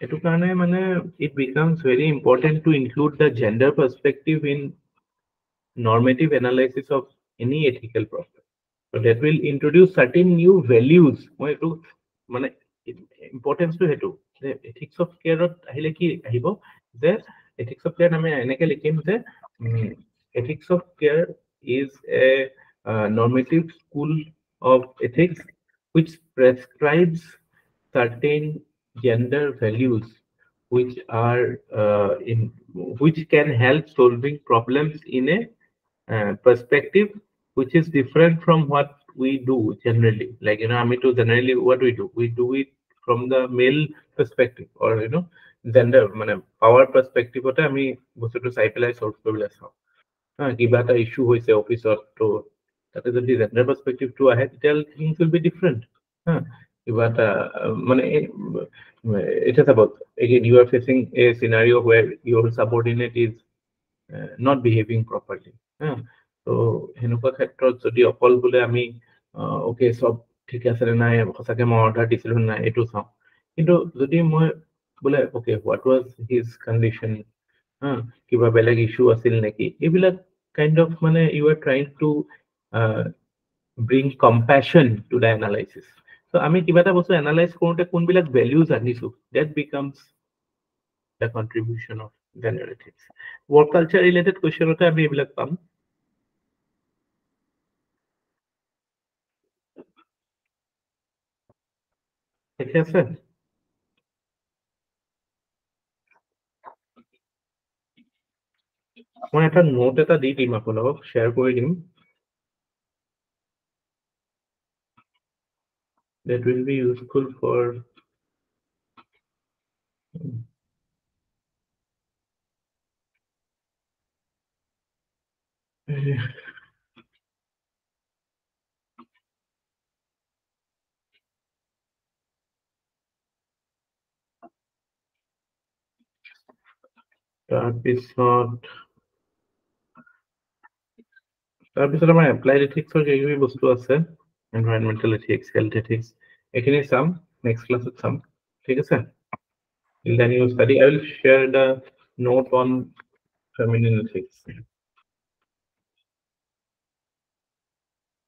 এটো কাৰণে মানে it becomes very important to include the gender perspective in normative analysis of any ethical problem. So that will introduce certain new values. মই এটো মানে ইম্পৰ্টেন্স টু হেতু যে ethics of care আহিলে কি আহিব যে ethics of care আমি এনেকে লিখিম যে ethics of care is a normative school of ethics which prescribes certain gender values which are which can help solving problems in a perspective which is different from what we do generally. Like আমি to generally what we do it from the male perspective or gender মানে power perspective ওটা আমি বস্তুটো চাই পেলাই সলভ কৰিবলৈ চাওঁ কিবা এটা ইস্যু হৈছে অফিসত তো তাতে যদি জেন্ডাৰ পার্সপেক্টিভটো আহে তেতিয়াহ'লে things will be different কিবা এটা মানে it is about again you are facing a scenario where your subordinate is not behaving properly তো হেনেকুৱা ক্ষেত্ৰত যদি অকল বোলে আমি ওকে সব ঠিক আছে নাই সঁচাকে মই অৰ্ডাৰ দিছিলো নাই এটো চাওঁ কিন্তু যদি মই বোলে okay what was his condition কিবা বেলেগ ইস্যু আছিল নেকি এইবিলাক kind of মানে you are trying to bring compassion to the analysis. So আমি কিবা এটা বস্তু এনালাইজ কৰোতে কোনবিলাক ভ্যালুজ আনিছো that becomes the contribution of gender ethics. Work culture related question ওটা আমি এইবিলাক পাম ঠিক আছে মই এটা নোট এটা দি দিম আপোনালোকক শেয়াৰ কৰি দিম that will be useful for তাৰপিছত তাৰপিছত আমাৰ এপ্লাইড এথিক্সৰ কিবা বস্তু আছে, এনভাইৰনমেণ্টেল এথিক্স, হেল্থ এথিক্স, এইখিনি চাম নেক্সট ক্লাছত চাম, ঠিক আছে? Then you study. I will share the note on feminine ethics.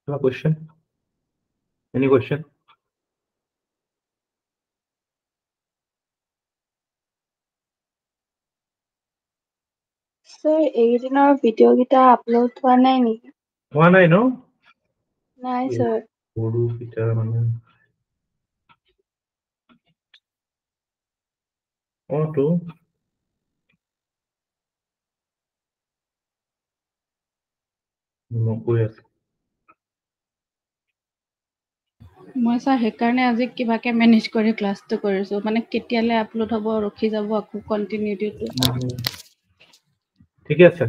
Have a question? Any question? Sir, এইদিনৰ ভিডিঅ' কেইটা আপলোড হোৱা নাই নেকি? হোৱা নাই ন? নাই sir. সৰু কেইটা মানে তো মই কৈ আছো। মই ছাৰ সেইকাৰণে আজি কিবাকে মেনেজ কৰি ক্লাছটো কৰিছো, মানে কেতিয়ালে আপলোড হ'ব ৰখি যাব আকৌ কণ্টিনিউটিটো। ঠিকে আছে,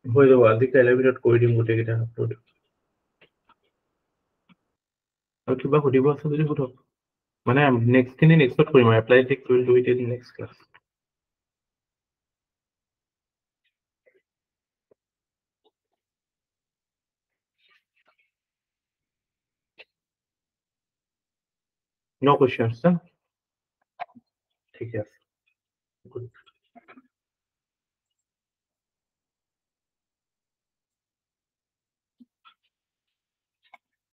হৈ যাব আজি কাইলৈ ভিতৰত কৰি দিম গোটেইকেইটা আপলোড। আৰু কিবা সুধিব আছে যদি সুধক, মানে নেক্সটখিনি নেক্সটত কৰিম। Apply ethics will do it in next class. No questions, sir? ঠিক আছে, good.